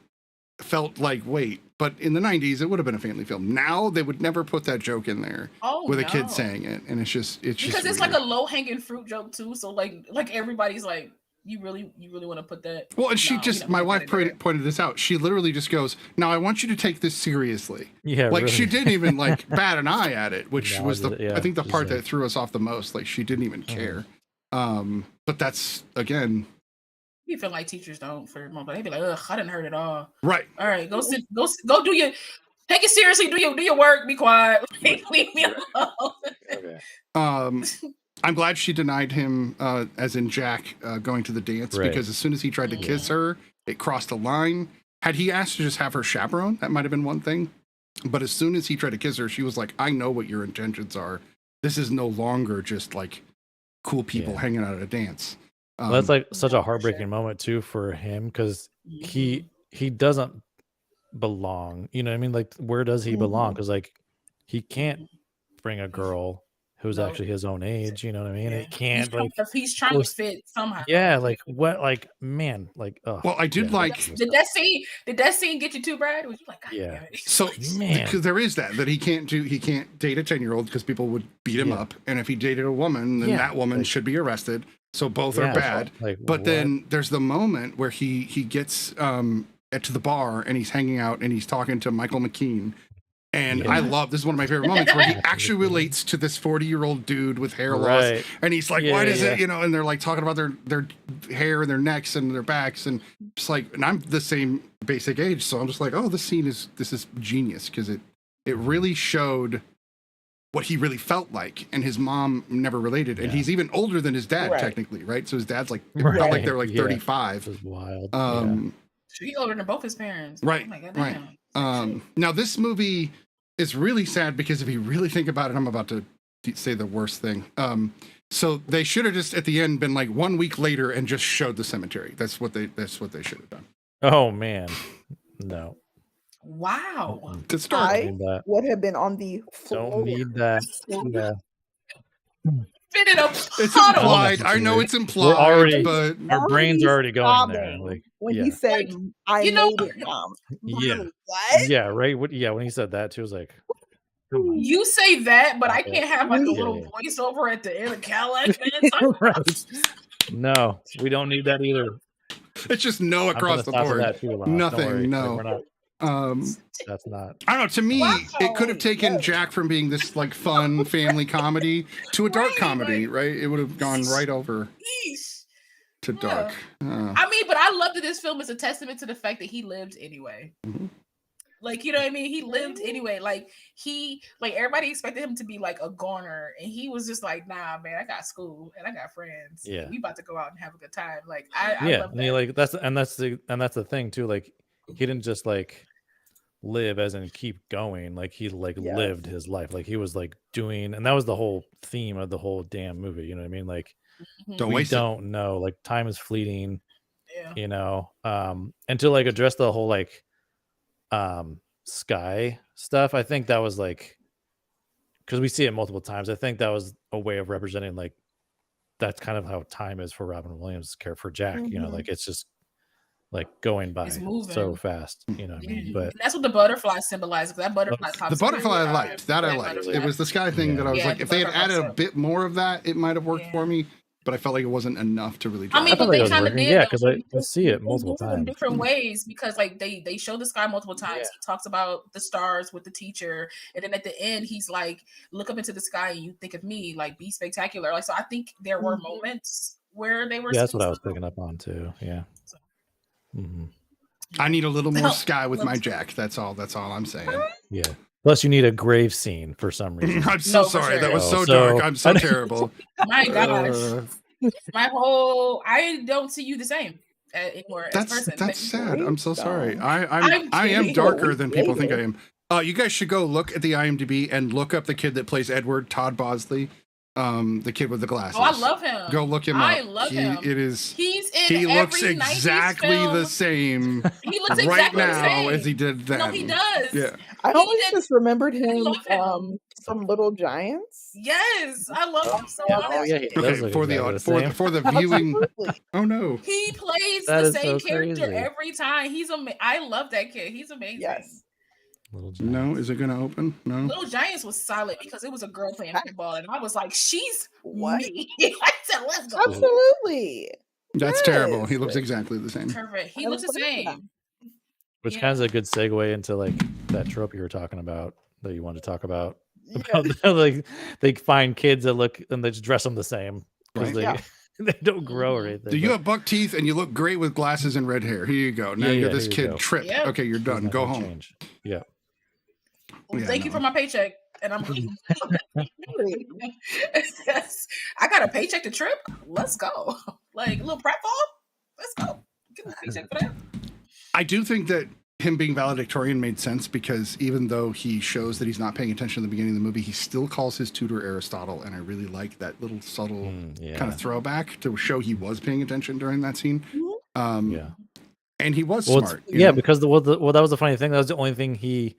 felt like wait. But in the 90s, it would have been a family film. Now they would never put that joke in there with a kid no. saying it, and it's just because it's like a low hanging fruit joke too. So like everybody's like, you really want to put that? Well, and she No, just, you my don't wife put that in there. pointed this out. She literally just goes, "Now I want you to take this seriously." Yeah. Like really. she didn't even like bat an eye at it, which was Acknowledge it, I think the yeah. part Just that threw us off the most. Like she didn't even care. But that's again We feel like teachers don't for a moment. They'd be like, ugh, I didn't heard it all. right. All right, go do your, take it seriously. Do your work. Be quiet. Leave me alone. Okay. I'm glad she denied him, as in Jack, going to the dance Right. because as soon as he tried to kiss her, it crossed a line. Had he asked to just have her chaperone, that might have been one thing. But as soon as he tried to kiss her, she was like, "I know what your intentions are. This is no longer just like cool people Yeah. hanging out at a dance." Well, that's like such a for heartbreaking sure. moment too for him because he doesn't belong. You know what I mean? Like, where does he belong? Because like he can't bring a girl who's No. actually his own age. You know what I mean? Yeah. It can't. He's trying to fit somehow. Yeah, like what? Like man, like oh. Well, I did like. Did that scene get you too, Brad? Was you like, God Yeah. damn it. So Man. because there is that he can't date a 10-year-old because people would beat him Yeah. up, and if he dated a woman, then Yeah, that woman like- should be arrested. So both Yeah, are bad. like, But what? then there's the moment where he gets to the bar and he's hanging out and he's talking to Michael McKean. And Yeah. I love, this is one of my favorite moments where he actually relates to this 40-year-old dude with hair loss. Right. And he's like, Yeah, why does yeah. it, and they're like talking about their hair and their necks and their backs. And it's like, and I'm the same basic age. So I'm just like, oh, this is genius. Cause it really showed what he really felt like. And his mom never related. And Yeah. he's even older than his dad, Right. technically. Right. So his dad's like, it felt like they're like Yeah. 35. This is wild. She older than both his parents. Right, Oh my God, right. damn. Now this movie is really sad because if you really think about it, I'm about to say the worst thing. So they should have just at the end been like 1 week later and just showed the cemetery. That's what they should have done. Oh man, no. Wow. To start. I Need that. would have been on the floor. Don't need that. Yeah. Fit in a It's puddle. implied. I know it's implied, already- but Our brains are already going there. sobbing Like, when yeah. he said, "I you know- made it, Mom." Yeah. What? Yeah, right. What? Yeah, when he said that too, I was like, come on. You say that, but I Okay. can't have like a Yeah, little yeah. voiceover at the end of Cadillac Man. Right. No, we don't need that either. it's just no I'm across gonna the stop at board. that too, Lance. Nothing, Don't worry. no. We're not, that's not. I don't know. To me, it could have taken Wow. Jack from being this like fun family comedy to a dark Right, comedy, right? It would have gone right over Yeesh. to dark. I mean, but I love that this film is a testament to the fact that he lived anyway. Mhm. Like, you know what I mean? He lived anyway. Like everybody expected him to be like a goner, and he was just like, nah, man, I got school and I got friends. Yeah. We about to go out and have a good time. Like I Yeah, love and that. he, like that's the thing too. Like he didn't just like live as in keep going. Like he like Yes. lived his life. Like he was like doing, and that was the whole theme of the whole damn movie. You know what I mean? Like Don't we waste it. don't know. Like time is fleeting. Yeah. You know, and to like address the whole like sky stuff, I think that was like, because we see it multiple times, I think that was a way of representing like that's kind of how time is for Robin Williams' care for Jack. You know, like it's just like going by It's moving so fast. You know what I mean? But And that's what the butterfly symbolizes. That butterfly The pops butterfly I every liked. time. That I liked. It was the sky thing that I was Yeah, like, the if they had butterfly added a stuff. bit more of that, it might have worked for me. But I felt like it wasn't enough to really. I mean, I felt but like it they was kind of working. did. Yeah, though. because I They see it they multiple move in times. different ways because like they show the sky multiple times. He talks about the stars with the teacher, and then at the end he's like, "Look up into the sky and you think of me, like be spectacular." Like so, I think there were moments where they were. Yeah, that's what I was picking up on too. Yeah. I need a little more sky with my Jack. That's all I'm saying. Yeah. Plus, you need a grave scene for some reason. I'm so sorry. That was so dark. I'm so terrible. My gosh, my whole I don't see you the same anymore as a person. That's sad. I'm so sorry. I am darker than people think I am. You guys should go look at the IMDb and look up the kid that plays Edward, Todd Bosley, the kid with the glasses. Oh, I love him. Go look him up. I love him. It is. He's in He looks every 90s exactly film. the same He looks exactly right the now same. as he did then. No, he does. Yeah. I always just remembered him love him. from Little Giants. Yes, I love him so much. Oh, yeah, he does Okay, look for the exactly the same. for the viewing. Oh no. He plays That the is same so character crazy. every time. He's I love that kid. He's amazing. Yes. No, is it going to open? No. Little Giants was solid because it was a girl playing football, and I was like, "She's What? me." I said, "Let's go." Absolutely. That's terrible. He looks exactly the same. Perfect. He looks the same. Which kind of is a good segue into like that trope you were talking about that you wanted to talk about. About like they find kids that look and they just dress them the same because they don't grow or anything. Do you have buck teeth and you look great with glasses and red hair? Here you go. Now you're this kid Trip. Yep. Okay, you're done. Go home. Change. Yeah. Well, thank you for my paycheck, and I'm. Yes, I got a paycheck to Trip. Let's go. Like a little prep ball. Let's go. Get a paycheck for that. I do think that him being valedictorian made sense because even though he shows that he's not paying attention at the beginning of the movie, he still calls his tutor Aristotle, and I really like that little subtle kind of throwback to show he was paying attention during that scene. And he was smart. Yeah, because that was the funny thing. That was the only thing he,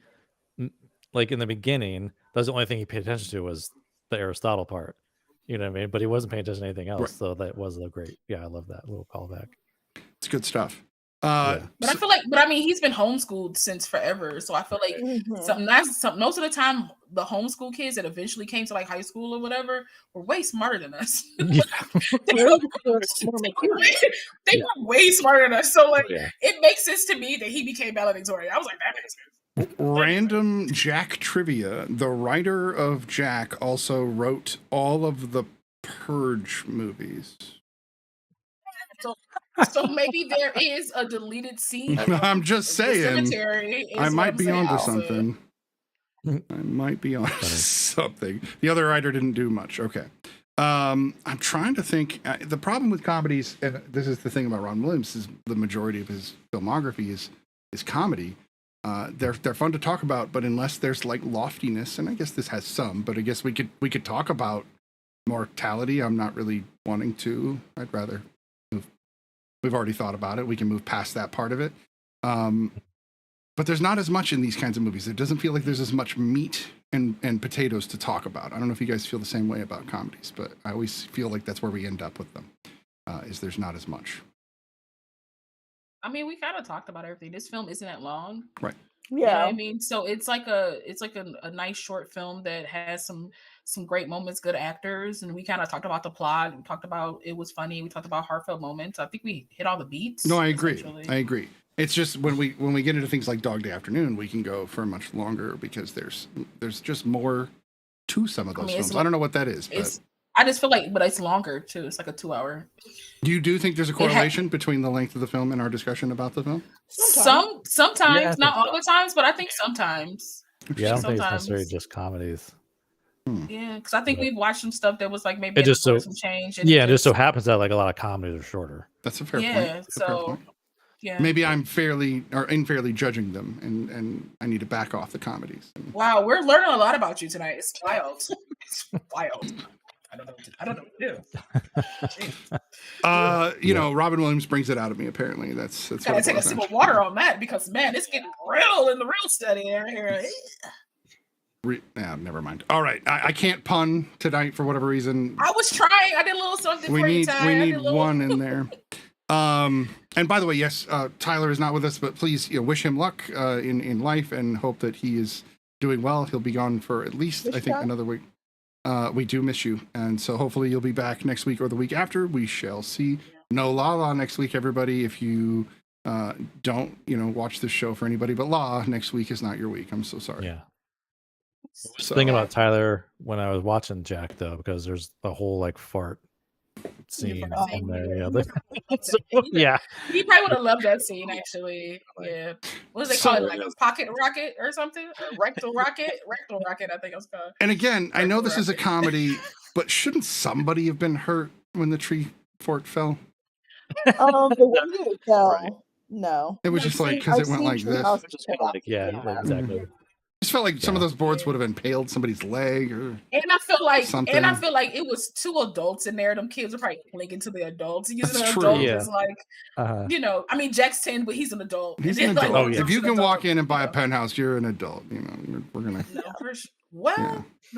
like in the beginning, that was the only thing he paid attention to was the Aristotle part. You know what I mean? But he wasn't paying attention to anything else. Right. So that was a great. Yeah, I love that little callback. It's good stuff. But I feel like, I mean, he's been homeschooled since forever. So I feel like most of the time, the homeschool kids that eventually came to like high school or whatever were way smarter than us. They were way smarter than us. So like, it makes sense to me that he became valedictorian. I was like, that makes sense. Random Jack trivia. The writer of Jack also wrote all of the Purge movies. So maybe there is a deleted scene. I'm just saying. I might be onto also. something. I might be onto something. The other writer didn't do much. Okay. I'm trying to think. The problem with comedies, and this is the thing about Ron Williams, is the majority of his filmography is comedy. They're fun to talk about, but unless there's like loftiness, and I guess this has some, but I guess we could talk about mortality. I'm not really wanting to. I'd rather move. We've already thought about it. We can move past that part of it. But there's not as much in these kinds of movies. It doesn't feel like there's as much meat and potatoes to talk about. I don't know if you guys feel the same way about comedies, but I always feel like that's where we end up with them, is there's not as much. I mean, we kind of talked about everything. This film isn't that long. Right. Yeah. You know what I mean, so it's like a nice short film that has some great moments, good actors, and we kind of talked about the plot. We talked about it was funny. We talked about heartfelt moments. I think we hit all the beats. No, I agree. It's just when we get into things like Dog Day Afternoon, we can go for much longer because there's just more to some of those films. I don't know what that is, but I just feel like, but it's longer too. It's like a 2-hour. Do you think there's a correlation between the length of the film and our discussion about the film? Sometimes, not all the times, but I think sometimes. Yeah, I don't think it's necessarily just comedies. Yeah, because I think we've watched some stuff that was like maybe it just so some change. And it just so happens that like a lot of comedies are shorter. That's a fair point. Yeah, so yeah. Maybe I'm unfairly judging them, and I need to back off the comedies. Wow, we're learning a lot about you tonight. It's wild. It's wild. I don't know what to do. You know, Robin Williams brings it out of me. Apparently, that's Gotta what it take a boils sip down of water on that because man, it's getting real in the real study right here. Never mind. All right, I can't pun tonight for whatever reason. I was trying. I did a little something for you, Ty. We need one in there. And by the way, yes, Tyler is not with us, but please wish him luck in life and hope that he is doing well. He'll be gone for at least, I think, another week. We do miss you, and so hopefully you'll be back next week or the week after. We shall see. No La next week, everybody. If you don't, watch this show for anybody but La, next week is not your week. I'm so sorry. Yeah. So, thinking about Tyler when I was watching Jack though, because there's the whole like fart scene in there. Yeah. He probably would have loved that scene actually. Yeah. What does they call it? Like a pocket rocket or something? A rectal rocket? Rectal rocket, I think it was called. And again, I know this is a comedy, but shouldn't somebody have been hurt when the tree fort fell? The one you fell. Right. No. It was just like because it went like this. Yeah, exactly. I just felt like some of those boards would have impaled somebody's leg, and I feel like it was two adults in there. Them kids were probably clinging to the adults. Using the adult is like, I mean, Jack's 10, but he's an adult. He's an adult. Like, if you can walk in and buy a penthouse, you're an adult. We're gonna.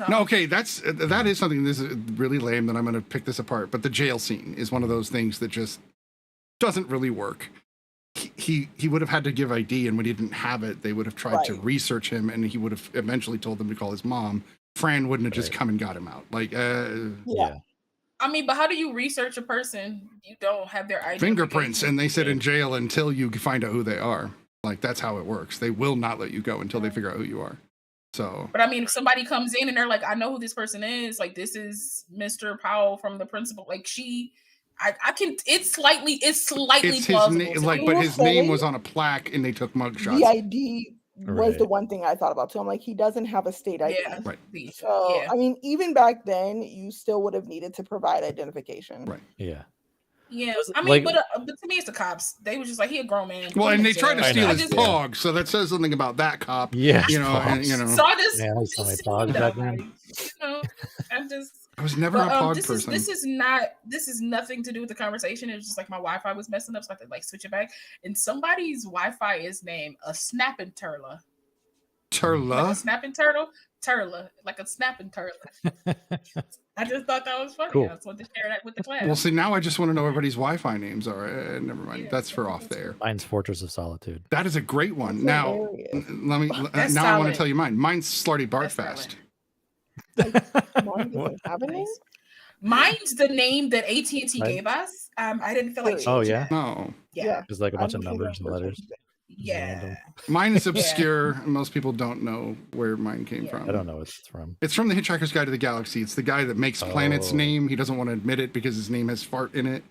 No, okay, that is something. This is really lame. That I'm gonna pick this apart. But the jail scene is one of those things that just doesn't really work. He would have had to give ID, and when he didn't have it, they would have tried to research him, and he would have eventually told them to call his mom. Fran wouldn't have just come and got him out. Like, yeah. I mean, but how do you research a person? You don't have their ID. Fingerprints, and they sit in jail until you find out who they are. Like, that's how it works. They will not let you go until they figure out who you are. So, but I mean, if somebody comes in and they're like, I know who this person is. Like, this is Mr. Powell from the principal. Like, I can. It's slightly plausible. But his name was on a plaque, and they took mugshots. The ID was the one thing I thought about too. I'm like, he doesn't have a state ID. Yeah. Right. So I mean, even back then, you still would have needed to provide identification. Right. Yeah. Yeah, I mean, but to me, it's the cops. They were just like, he a grown man. Well, and they tried to steal his dog, so that says something about that cop. Yeah, So I just, I was never a pog person. This is nothing to do with the conversation. It was just like my Wi-Fi was messing up, so I had to like switch it back. And somebody's Wi-Fi is named a snapping turtle. Turla? Like a snapping turtle? Turla. Like a snapping turtle. I just thought that was funny. Cool. I just wanted to share that with the class. Well, see, now I just want to know everybody's Wi-Fi names are. Never mind. Yeah, that's for off there. Mine's Fortress of Solitude. That is a great one. Now, let me. Now I want to tell you mine. Mine's Slarty Bartfast. Mine's the name that AT&T gave us. I didn't feel like. Oh yeah. No. Yeah. There's like a bunch of numbers and letters. Yeah. Mine is obscure. And most people don't know where mine came from. I don't know what it's from. It's from The Hitchhiker's Guide to the Galaxy. It's the guy that makes Planet's name. He doesn't want to admit it because his name has fart in it.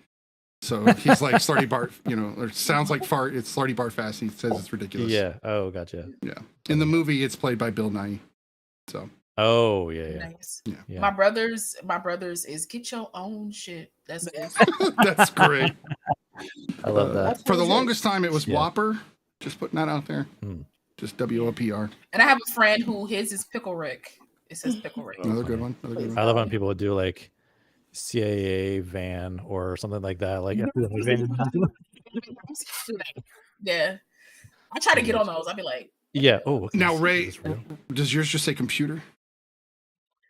So he's like Slarty Bart, or sounds like fart. It's Slarty Bartfast. He says it's ridiculous. Yeah. Oh, gotcha. Yeah. In the movie, it's played by Bill Nye. So. Oh yeah. Nice. Yeah. My brothers is get your own shit. That's That's great. I love that. For the longest time, it was Whopper. Just putting that out there. Just WOPR. And I have a friend who his is Pickle Rick. It says Pickle Rick. Another good one. I love when people would do like CAA van or something like that. Like yeah. I try to get on those. I'd be like, yeah. Oh, now Ray, does yours just say computer?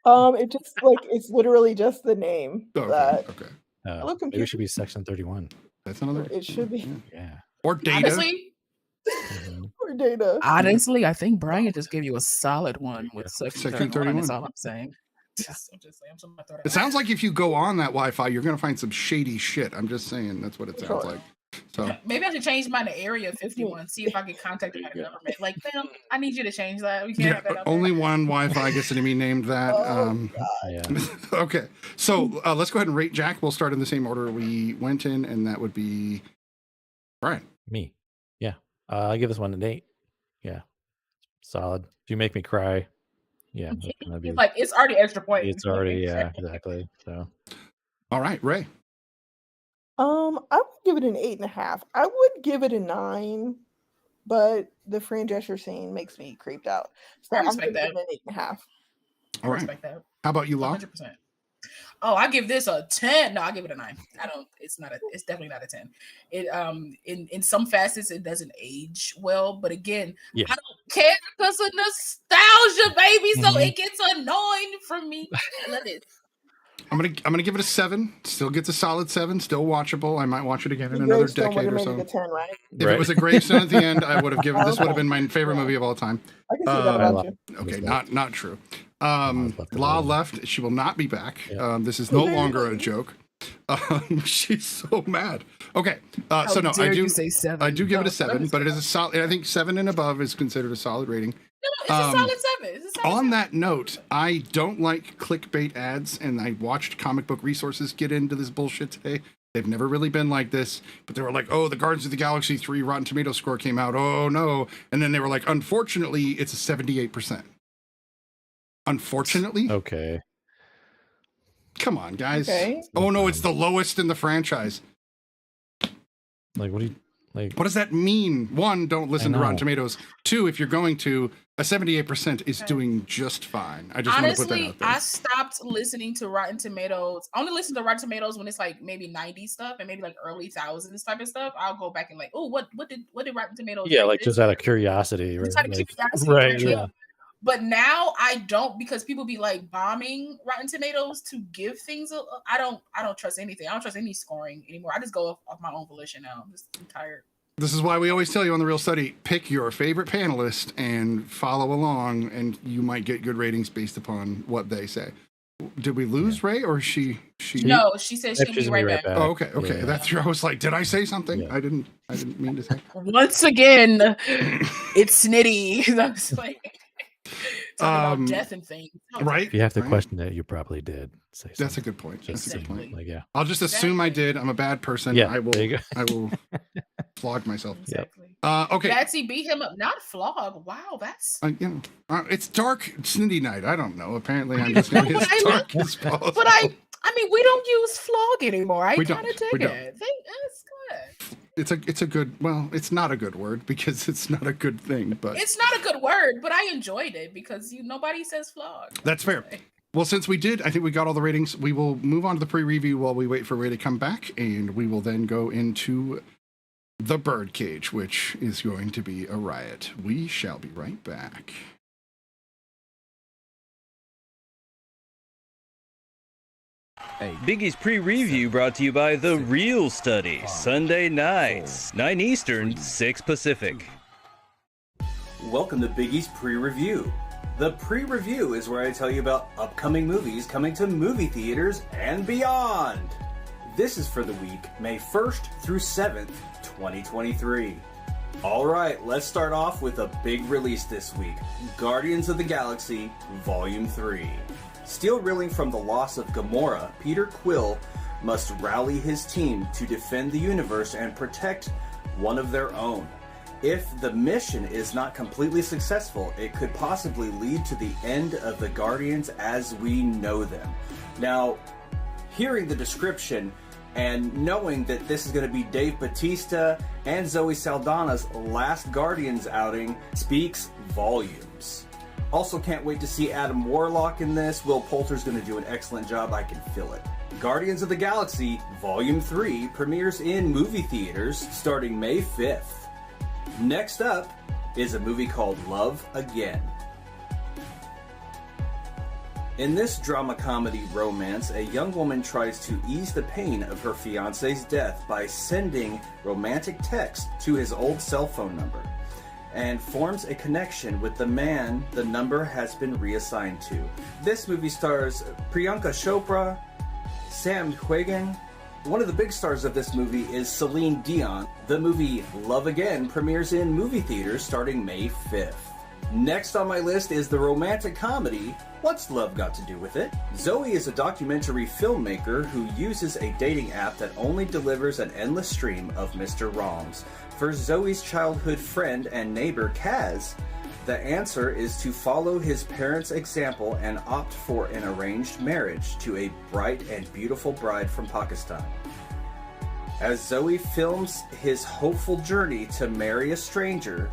It just it's literally just the name. Okay. Maybe it should be section 31. That's another. It should be. Yeah. Or data. Honestly, or data. Honestly, I think Brian just gave you a solid one with section 31. That's all I'm saying. It sounds like if you go on that Wi-Fi, you're going to find some shady shit. I'm just saying that's what it sounds like. So maybe I should change mine to Area 51. See if I get contacted by the government. Like, fam, I need you to change that. We can't have that only one Wi-Fi gets to be named that. Okay, so let's go ahead and rate Jack. We'll start in the same order we went in, and that would be Brian. Me. Yeah. I give this one an 8. Yeah. Solid. If you make me cry. Yeah. Like it's already extra point. It's already, yeah, exactly. So. All right, Ray. I would give it an 8.5. I would give it a 9, but the Fran Drescher scene makes me creeped out. So I I'm respect giving that. it an 8.5. All right. How about you, Law? 100%. Oh, I give this a 10. No, I give it a 9. It's definitely not a 10. It in some facets it doesn't age well, but again, I don't care because of nostalgia, baby. So it gets annoying for me. I love it. I'm gonna give it a 7. Still gets a solid 7. Still watchable. I might watch it again in another decade or so. 10, right? If it was a gravestone at the end, I would have given this would have been my favorite movie of all time. I can see that about you. Okay, not true. La left. She will not be back. This is no longer a joke. She's so mad. Okay, so no, I do say 7. I do give it a 7, but it is a solid. I think 7 and above is considered a solid rating. No, it's a solid 7. On that note, I don't like clickbait ads, and I watched Comic Book Resources get into this bullshit today. They've never really been like this, but they were like, oh, the Guardians of the Galaxy 3 Rotten Tomato score came out. Oh, no. And then they were like, unfortunately, it's a 78%. Unfortunately? Okay. Come on, guys. Okay. Oh, no, it's the lowest in the franchise. Like, what do you... Like, what does that mean? 1, don't listen to Rotten Tomatoes. 2, if you're going to, a 78% is doing just fine. I just want to put that out there. I stopped listening to Rotten Tomatoes. I only listen to Rotten Tomatoes when it's like maybe 90 stuff and maybe like early thousands type of stuff. I'll go back and like, oh, what did Rotten Tomatoes? Yeah, like just out of curiosity, right? Right. Yeah. But now I don't, because people be like bombing Rotten Tomatoes to give things. I don't trust anything. I don't trust any scoring anymore. I just go off my own volition now. I'm tired. This is why we always tell you on The Real Study, pick your favorite panelist and follow along, and you might get good ratings based upon what they say. Did we lose Ray, or she? No, she said she'll be right back. Oh, okay. Yeah. That's. I was like, did I say something? Yeah. I didn't mean to say. Once again, it's Snitty. I was like, talking about death and things. Right? If you have to question it, you probably did say something. That's a good point. That's a good point. Like, yeah. I'll just assume I did. I'm a bad person. Yeah. I will. There you go. I will flog myself. Exactly. Okay. Betsy beat him up, not flog. Wow, that's. It's dark, snitty night. I don't know. Apparently, I'm just going to be as dark as possible. But I mean, we don't use flog anymore. I kind of dig it. It's good. It's a good. Well, it's not a good word because it's not a good thing. But it's not a good word. But I enjoyed it because nobody says flog. That's fair. Well, since we did, I think we got all the ratings. We will move on to the pre-review while we wait for Ray to come back, and we will then go into the Birdcage, which is going to be a riot. We shall be right back. Biggie's pre-review brought to you by The Real Study, Sunday nights, 9 Eastern, 6 Pacific. Welcome to Biggie's pre-review. The pre-review is where I tell you about upcoming movies coming to movie theaters and beyond. This is for the week, May 1st through 7th, 2023. Alright, let's start off with a big release this week, Guardians of the Galaxy Volume 3. Still reeling from the loss of Gamora, Peter Quill must rally his team to defend the universe and protect one of their own. If the mission is not completely successful, it could possibly lead to the end of the Guardians as we know them. Now, hearing the description and knowing that this is going to be Dave Bautista and Zoe Saldana's last Guardians outing speaks volumes. Also can't wait to see Adam Warlock in this. Will Poulter's going to do an excellent job, I can feel it. Guardians of the Galaxy Volume 3 premieres in movie theaters starting May 5th. Next up is a movie called Love Again. In this drama comedy romance, a young woman tries to ease the pain of her fiancé's death by sending romantic texts to his old cell phone number and forms a connection with the man the number has been reassigned to. This movie stars Priyanka Chopra, Sam Heughan. One of the big stars of this movie is Celine Dion. The movie Love Again premieres in movie theaters starting May 5th. Next on my list is the romantic comedy, What's Love Got to Do With It? Zoe is a documentary filmmaker who uses a dating app that only delivers an endless stream of Mr. Wrongs. For Zoe's childhood friend and neighbor Kaz, the answer is to follow his parents' example and opt for an arranged marriage to a bright and beautiful bride from Pakistan. As Zoe films his hopeful journey to marry a stranger,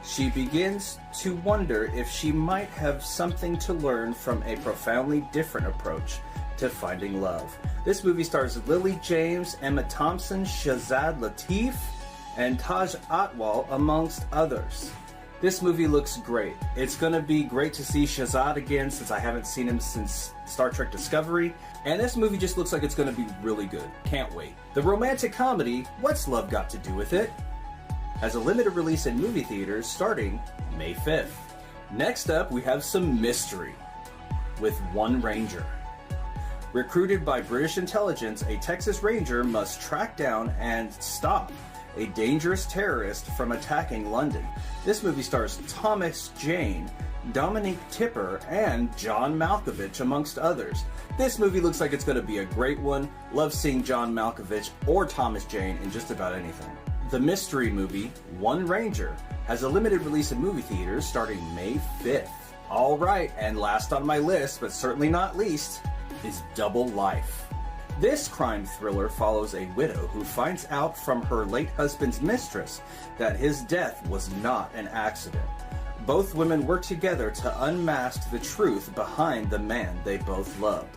she begins to wonder if she might have something to learn from a profoundly different approach to Finding Love. This movie stars Lily James, Emma Thompson, Shazad Latif, and Taj Atwal, amongst others. This movie looks great. It's going to be great to see Shazad again, since I haven't seen him since Star Trek Discovery. And this movie just looks like it's going to be really good. Can't wait. The romantic comedy, What's Love Got to Do With It?, has a limited release in movie theaters starting May 5th. Next up, we have some mystery with One Ranger. Recruited by British intelligence, a Texas Ranger must track down and stop a dangerous terrorist from attacking London. This movie stars Thomas Jane, Dominique Tipper, and John Malkovich, amongst others. This movie looks like it's going to be a great one. Love seeing John Malkovich or Thomas Jane in just about anything. The mystery movie, One Ranger, has a limited release in movie theaters starting May 5th. All right, and last on my list, but certainly not least, is Double Life. This crime thriller follows a widow who finds out from her late husband's mistress that his death was not an accident. Both women work together to unmask the truth behind the man they both loved.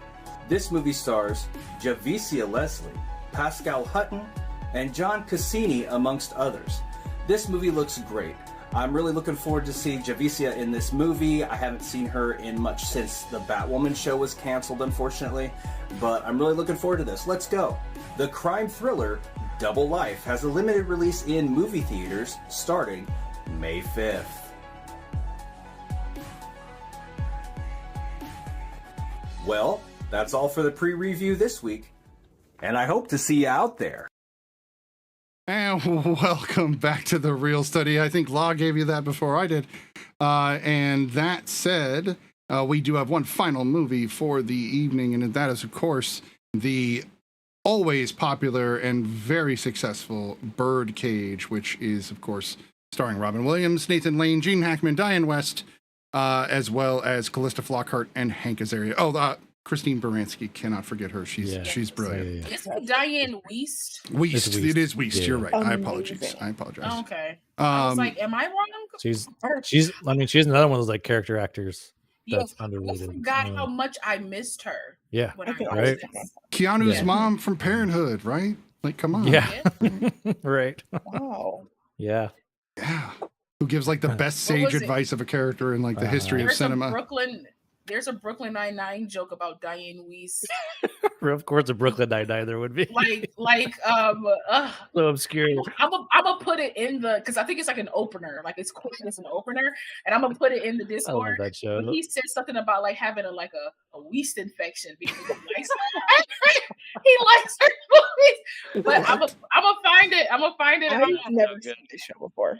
This movie stars Javicia Leslie, Pascal Hutton, and John Cassini, amongst others. This movie looks great. I'm really looking forward to seeing Javicia in this movie. I haven't seen her in much since the Batwoman show was canceled, unfortunately, but I'm really looking forward to this. Let's go. The crime thriller Double Life has a limited release in movie theaters starting May 5th. Well, that's all for the pre-review this week, and I hope to see you out there. And welcome back to The Real Study. I think Law gave you that before I did. And that said, we do have one final movie for the evening, and that is, of course, the always popular and very successful Birdcage, which is, of course, starring Robin Williams, Nathan Lane, Gene Hackman, Diane West, as well as Callista Flockhart and Hank Azaria. Oh, Christine Baranski, cannot forget her. She's brilliant. Is it Diane Wiest? Wiest. It is Wiest. Yeah. You're right. I apologize. Oh, okay. I was like, am I wrong? She's another one of those like character actors that's underrated. I forgot how much I missed her. Yeah. When I right. Keanu's mom from Parenthood, right? Like, come on. Yeah. right. Wow. Yeah. Yeah. Who gives like the best sage advice of a character in like the history of cinema? There's a Brooklyn Nine-Nine joke about Diane Wiest. Of course, a Brooklyn Nine-Nine there would be. So obscure. I'm gonna put it in because I think it's like an opener, like it's quoted as an opener, and I'm gonna put it in the Discord. I love that show. He said something about like having a Wiest infection because he likes her movies. But I'm gonna find it. I've never seen this show before.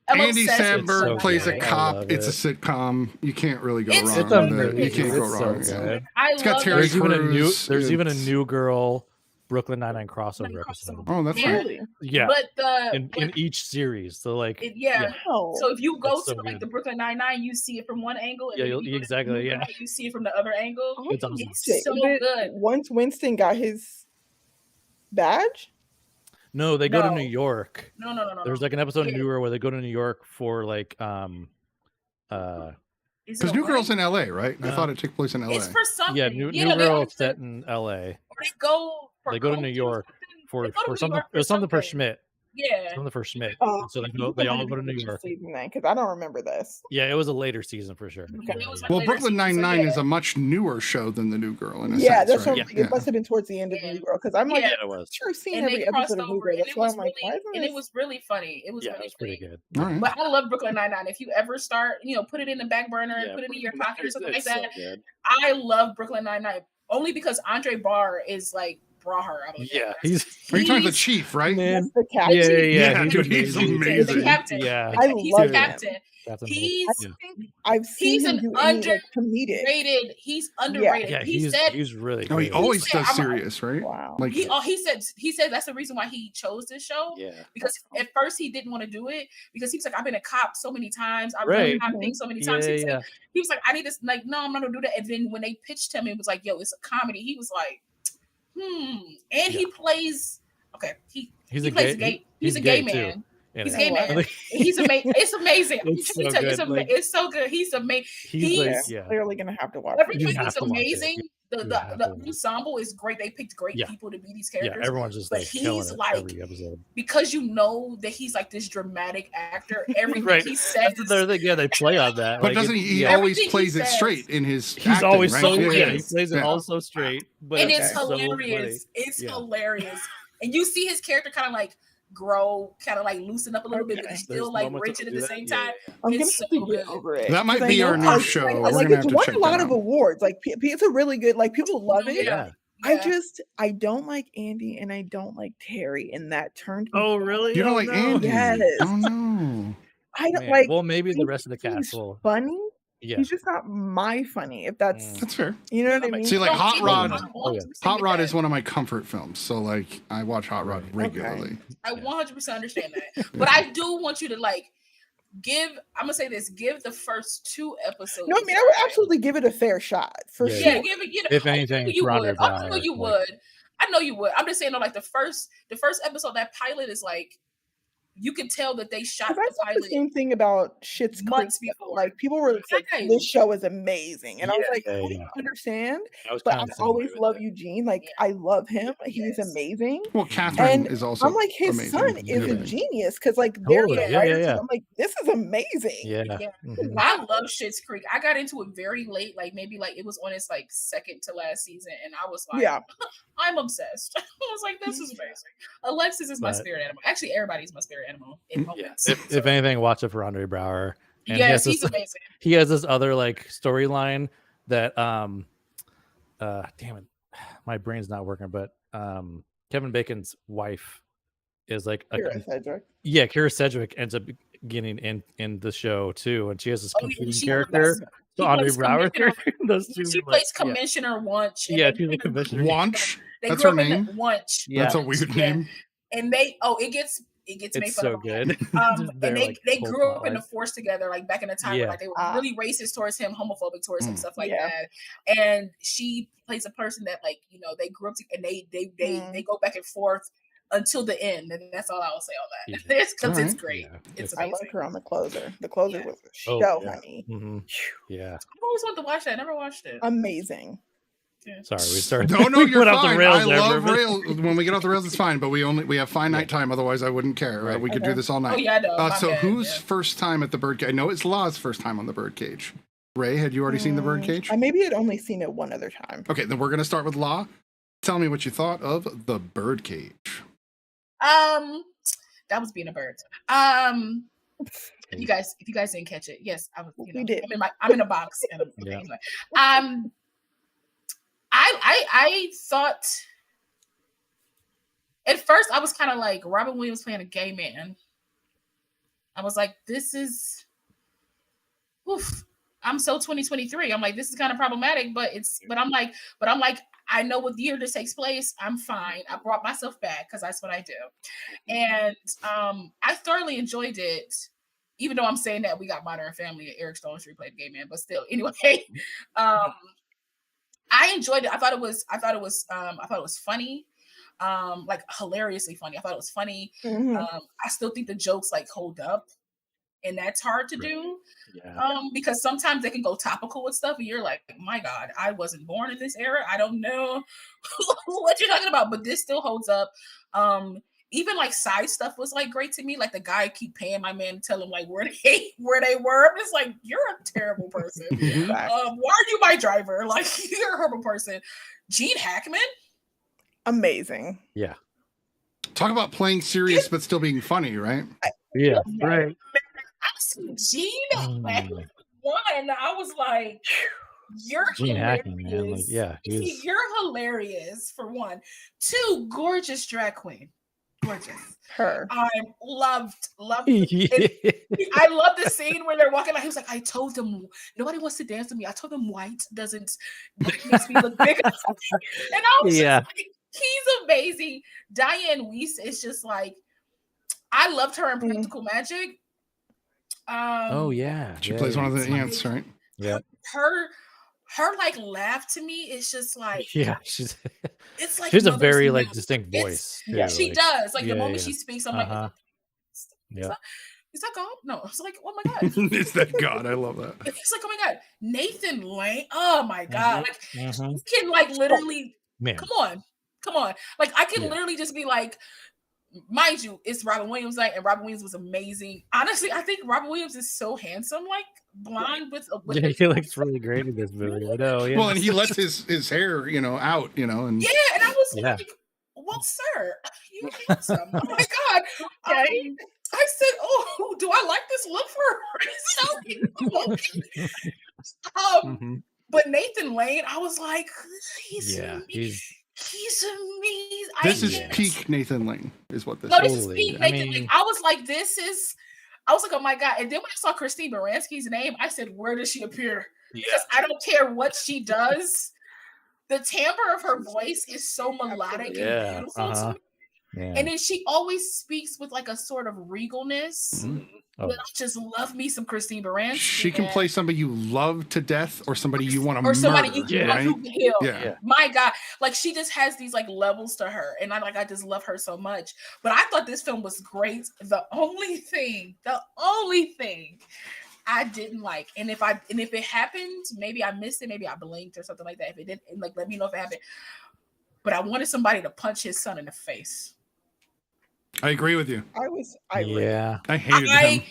Andy Samberg plays a cop. It's a sitcom. You can't really go wrong with it. You can't go wrong. It's got Terry Crews. There's even a New Girl Brooklyn Nine-Nine crossover episode. Oh, that's right. Yeah. But in each series. So like So if you go to like the Brooklyn Nine-Nine, you see it from one angle. And exactly. You see it from the other angle. It's awesome. It's so good. Once Winston got his badge. No, they go to New York. No. There's like an episode in Newer where they go to New York for like because New Girl's in LA, right? I thought it took place in LA. It's for something. Yeah, New Girl set in LA. They go to New York for something. It was something for Schmidt. Yeah. Something for Schmidt. So they all go to New York. Because I don't remember this. Yeah, it was a later season for sure. Okay. Well, Brooklyn Nine-Nine is a much newer show than the New Girl. In a sense, that's right? It must have been towards the end of the New Girl because I'm like, it was. Sure, I've seen every episode of New Girl. That's why I'm like, and it was really funny. It was pretty good. Right. But I love Brooklyn Nine-Nine. If you ever start, put it in the back burner and put it in your pocket or something like that. So I love Brooklyn Nine-Nine only because Andre Barr is like. Brought her out of he's talking the chief, right? Man. The captain. Yeah, dude, he's amazing. The captain. Yeah, he's the captain. I've seen him do underrated. He's underrated. Yeah, he's really. Oh, he always does serious, right? Wow. Like he said that's the reason why he chose this show. Yeah. Because at first he didn't want to do it because he was like, I've been a cop so many times. I've done cop things so many times. He was like, I need to no, I'm not gonna do that. And then when they pitched him, it was like, yo, it's a comedy. He was like. And he plays. Okay, he plays gay. He's a gay man. He's it. gay man. He's amazing. It's amazing. It's so It's good. it's so good. He's amazing. He's clearly gonna have to watch. Everything You is have to watch it. amazing. The ensemble is great. They picked great people to be these characters. Yeah, everyone's just but like killing he's it like every episode. because you know that he's like this dramatic actor. Everything Right. he says. That's the other thing. Yeah, they play on that. But like, doesn't he? He yeah. always Everything plays he it says. straight in his. He's acting, always right? so Yeah, yeah, yeah. he plays it Yeah. all so straight, but And it's so hilarious. funny. It's Yeah. hilarious. And you see his character kind of like grow, kind of like loosen up a little bit, but he's still There's like moments rigid to at do the that. same Yeah, time. I'm gonna It's have so to good. get over it. That might 'cause I be our know- new show. We're Like gonna have it's to won check a lot that of out. awards. Like it's a really good. Like people love it. Yeah. I don't like Andy and I don't like Terry, and that turned. me Oh off. really? You don't Oh, like no. Andy? Yes. Oh no. I don't Man. like. Well, maybe the he's- rest of the cast he's will. funny. Yeah. He's just not my funny. If that's That's fair. you know what I mean. See, like No, Hot people- Rod. I Oh, yeah. 100% Hot get Rod that. is one of my comfort films, so like I watch Hot Rod regularly. I 100% understand that, but I do want you to like give. I'm gonna say this: give the first 2 episodes. No, I mean I would absolutely give it a fair shot for Yeah, sure. Yeah, give it. You know, If I know anything, you Ron would. Brown, I know you like- would. I know you would. I'm just saying, though, like the first episode, that pilot is like, you can tell that they shot 'Cause I the thought the pilot same thing about Schitt's Creek. months though. before. Like people were like, Right. "This show is amazing," and I was like, Yeah, "I yeah. understand." I was But kinda I the same way always with love that. Eugene. Like I love him. He's amazing. Well, Catherine And is also. I'm like, his amazing. son is a Yeah. genius because like they're Totally. the Yeah, writers. yeah, and yeah. I'm like, this is amazing. Yeah. Yeah. Mhm. I love Schitt's Creek. I got into it very late, like maybe like it was on its like second to last season, and I was like, Yeah. I'm obsessed. I was like, this is amazing. Alexis is my But- spirit animal. Actually, everybody's my spirit animal in Yeah. moments. If anything, watch it for Andre Brower. And Yes, he he's has this, amazing. he has this other like storyline that damn it, my brain's not working, but Kevin Bacon's wife is like a Kira Sedgwick. yeah, Kira Sedgwick ends up getting in the show too, and she has this Oh, yeah, competing she character. plays- So she Andre plays Brower, Commissioner- those two, She like, plays yeah. Commissioner Wunsch. and Yeah, they- she's a commissioner. Wanch. They That's grew her up in name. the Wunsch. Yeah. That's a weird Yeah. name. And they it gets made It's fun so of. good. Just And their, they like, they whole grew up in the plotline. force together, like back in the time Yeah. where like they were really racist towards him, homophobic towards him, Mm. stuff like Yeah. that. And she plays a person that like they grew up and they go back and forth until the end, and that's all I will say on that. Yeah. It's because it's Alright. great. Yeah, It's I amazing. like her on the closer. The closer Yeah. was a Oh, show, yeah. honey. Mhm. Yeah. I've always wanted to watch that. I never watched it. Amazing. Sorry, we started. No, no, we you're went off fine. the rails I there for a love minute. rails. When we get off the rails, it's fine. But we have finite time. Otherwise, I wouldn't care. Right. We could do Okay. this all Oh night. yeah, I know. My So bad, whose yeah. first time at the Birdcage? I know it's Law's first time on the Birdcage. Ray, had you already seen the Birdcage? I maybe had only seen it one other time. Okay, then we're gonna start with Law. Tell me what you thought of the Birdcage. That was being a bird. If you guys didn't catch it, yes, I was. We did. I'm in a box. And I'm, Yeah. anyway. I thought at first I was kind of like Robin Williams playing a gay man. I was like, this is, oof. I'm so 2023. I'm like, this is kind of problematic, but I'm like, I know what year this takes place. I'm fine. I brought myself back because that's what I do. And I thoroughly enjoyed it, even though I'm saying that we got Modern Family and Eric Stone Street played gay man, but still, anyway, I enjoyed it. I thought it was funny, like hilariously funny. I thought it was funny. Mhm. I still think the jokes like hold up, and that's hard to do. Yeah. Because sometimes they can go topical with stuff, and you're like, my God, I wasn't born in this era. I don't know what you're talking about, but this still holds up. Even like side stuff was like great to me. Like the guy keep paying my man to tell him like where they were. I'm just like, you're a terrible person. Why are you my driver? Like you're a horrible person. Gene Hackman. Amazing. Yeah. Talk about playing serious but still being funny, right? Yeah. Right. I see Gene Hackman one. I was like, you're Gene hilarious. Hackman, man. Like, yeah. he's- You're hilarious for one. Two, gorgeous drag queen. Gorgeous. Her. I loved it. I love the scene where they're walking out. He was like, I told them nobody wants to dance with me. I told them white makes me look bigger. And I was Yeah. just like, he's amazing. Diane Weiss is just like, I loved her in Practical Magic. Oh yeah. She Yeah, plays one of the yeah. ants, right? Yeah. Her like laugh to me is just like, Yeah. She's it's like she has a mother's very milk. like distinct voice. Yeah, too, she like- does. Like the Yeah, moment yeah. she speaks, I'm Uh-huh. like, Yeah. Is that God? No. I was like, oh my God. Is that God? I love that. It's like, oh my God. Nathan Lane. Oh my God. Like, Mhm. you can like literally, Man. come on. Like, I can literally just be like, mind you, it's Robin Williams night, and Robin Williams was amazing. Honestly, I think Robin Williams is so handsome, like blind with Yeah, he looks really great in this movie. I know. Yeah. Well, and he lets his hair, out, and yeah, and I was like, well, sir, you're handsome. Oh my God. Okay. I said, oh, do I like this look for a reason? But Nathan Lane, I was like, he's amazing. This is peak Nathan Lane, is what this No, is. this is peak Nathan Lane. I was like, oh my God. And then when I saw Christine Baranski's name, I said, where does she appear? Because I don't care what she does. The timbre of her voice is so melodic and beautiful to me. Yeah. And then she always speaks with like a sort of regalness. But I just love me some Christine Baranski. She can play somebody you love to death or somebody you want to murder. Or somebody you want to kill. Yeah. My God. Like, she just has these like levels to her. And I just love her so much. But I thought this film was great. The only thing I didn't like, and if it happened, maybe I missed it, maybe I blinked or something like that. If it didn't, like, let me know if it happened. But I wanted somebody to punch his son in the face. I agree with you. I hated him.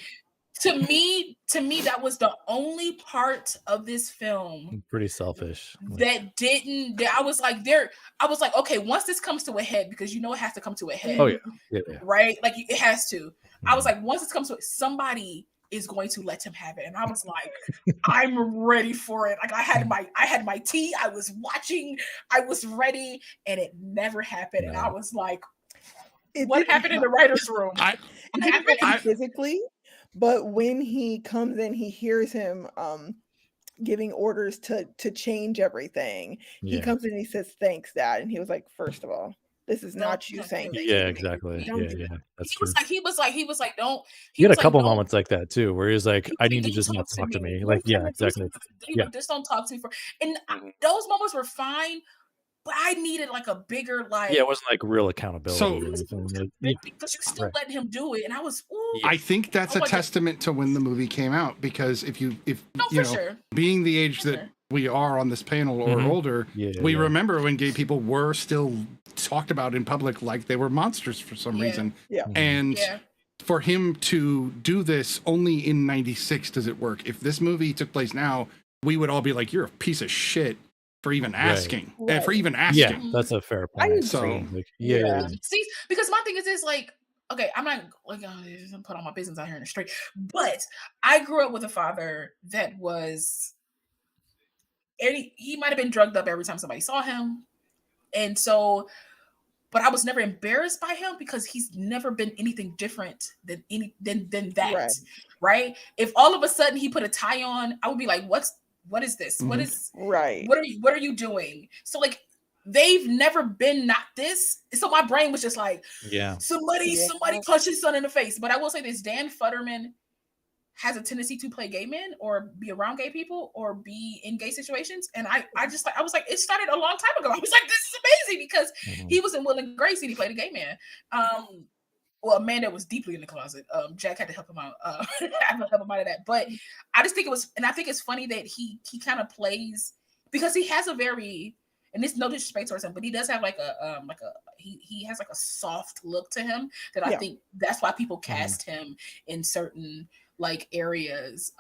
To me, that was the only part of this film pretty selfish. I was like, okay, once this comes to a head, because it has to come to a head. Oh yeah. Right? Like, it has to. I was like, once it comes to it, somebody is going to let him have it. And I was like, I'm ready for it. Like, I had my tea, I was watching, I was ready, and it never happened. And I was like, what happened in the writer's room? It didn't happen physically, but when he comes in, he hears him giving orders to change everything. He comes in and he says, thanks, Dad. And he was like, first of all, this is not you saying that. Yeah, exactly. Yeah. That's true. He was like, don't. He had a couple moments like that too, where he was like, I need to just not talk to me. Like, yeah, exactly. Just don't talk to me. And those moments were fine. But I needed like a bigger, like, it wasn't like real accouability. So, because you're still letting him do it, and I was. I think that's a testament to when the movie came out, because if being the age that we are on this panel or older, we remember when gay people were still talked about in public like they were monsters for some reason. Yeah, and for him to do this only in '96 does it work? If this movie took place now, we would all be like, "You're a piece of shit." For even asking, yeah, that's a fair point. So, see, because my thing is this, like, okay, I'm not like put all my business out here in the street, but I grew up with a father that was, he might have been drugged up every time somebody saw him, and so, but I was never embarrassed by him because he's never been anything different than that, right? If all of a sudden he put a tie on, I would be like, what is this? What is what are you doing? So like, they've never been not this. So my brain was just like, somebody punch his son in the face. But I will say this, Dan Futterman has a tendency to play gay men or be around gay people or be in gay situations. And I was like, it started a long time ago. I was like, this is amazing, because he was in Will and Grace and he played a gay man. Well, a man that was deeply in the closet. Jack had to help him out. Help him out of that. But I just think it was, and I think it's funny that he kind of plays, because he has a very, and it's no disrespect towards him, but he does have like he has like a soft look to him that I think that's why people cast him in certain like areas.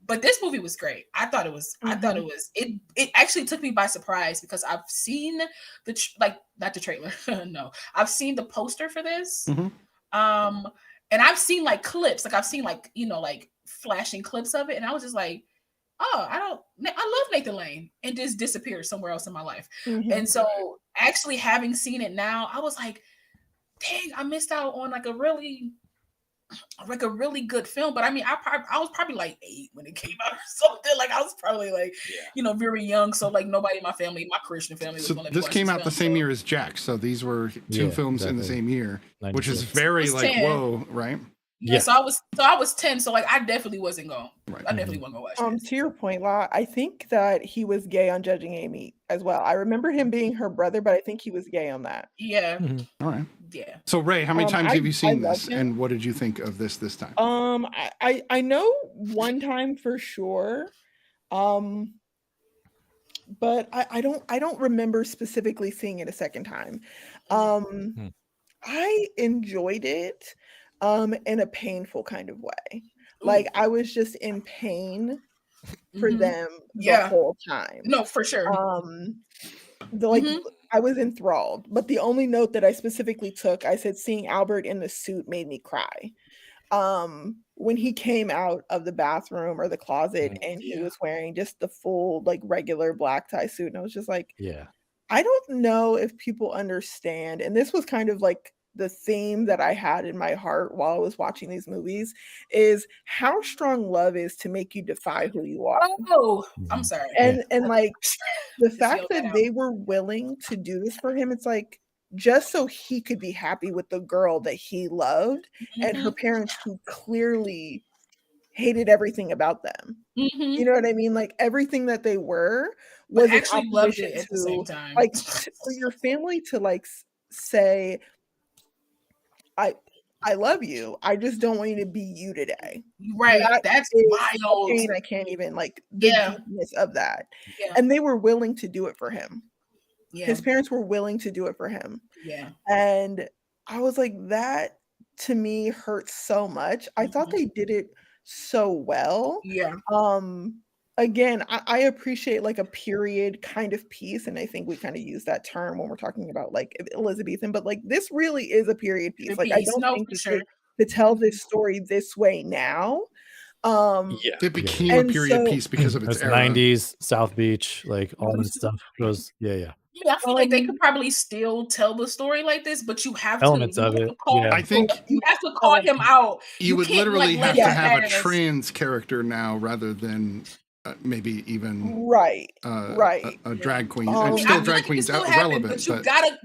But this movie was great. I thought it actually took me by surprise, because I've seen not the trailer. No, I've seen the poster for this. And I've seen like clips, like I've seen like, like flashing clips of it. And I was just like, oh, I love Nathan Lane, and just disappeared somewhere else in my life. And so actually having seen it now, I was like, dang, I missed out on like a really good film. But I mean, I was probably like 8 when it came out or something. Like, I was probably like, very young. So like nobody in my family, my Christian family, was going to this came out the same year as Jack. So these were two films in the same year, which is very like, whoa, right? Yeah, so I was 10, so like I definitely wasn't going. Right. I definitely wasn't going to watch this. To your point, La, I think that he was gay on Judging Amy as well. I remember him being her brother, but I think he was gay on that. Yeah. All right. Yeah. So Ray, how many times have you seen I this, love him. and what did you think of this time? I know one time for sure. But I don't remember specifically seeing it a second time. I enjoyed it in a painful kind of way. Like I was just in pain for them the whole time. No, for sure. I was enthralled, but the only note that I specifically took, I said seeing Albert in the suit made me cry. When he came out of the bathroom or the closet and he was wearing just the full like regular black tie suit, and I was just like, I don't know if people understand, and this was kind of like the theme that I had in my heart while I was watching these movies, is how strong love is to make you defy who you are. Oh, I'm sorry. And like the fact that they were willing to do this for him, it's like, just so he could be happy with the girl that he loved and her parents who clearly hated everything about them. You know what I mean? Like everything that they were was an actually loved it opposition at the same time. like for your family to like say, I love you. I just don't want you to be you today. Right. That's wild. Pain, I can't even like the deepness of that. And they were willing to do it for him. His parents were willing to do it for him. And I was like, that to me hurts so much. I thought they did it so well. Again, I appreciate like a period kind of piece, and I think we kind of use that term when we're talking about like Elizabethan, but like this really is a period piece. Like I don't think to tell this story this way now. It became a period piece because of its era. 90s, South Beach, like all that stuff goes, Yeah, I feel like they could probably still tell the story like this, but you have elements to. of it. I think you have to call him out. You would literally have to have a trans character now rather than maybe even a drag queen. And still, drag queens relevant.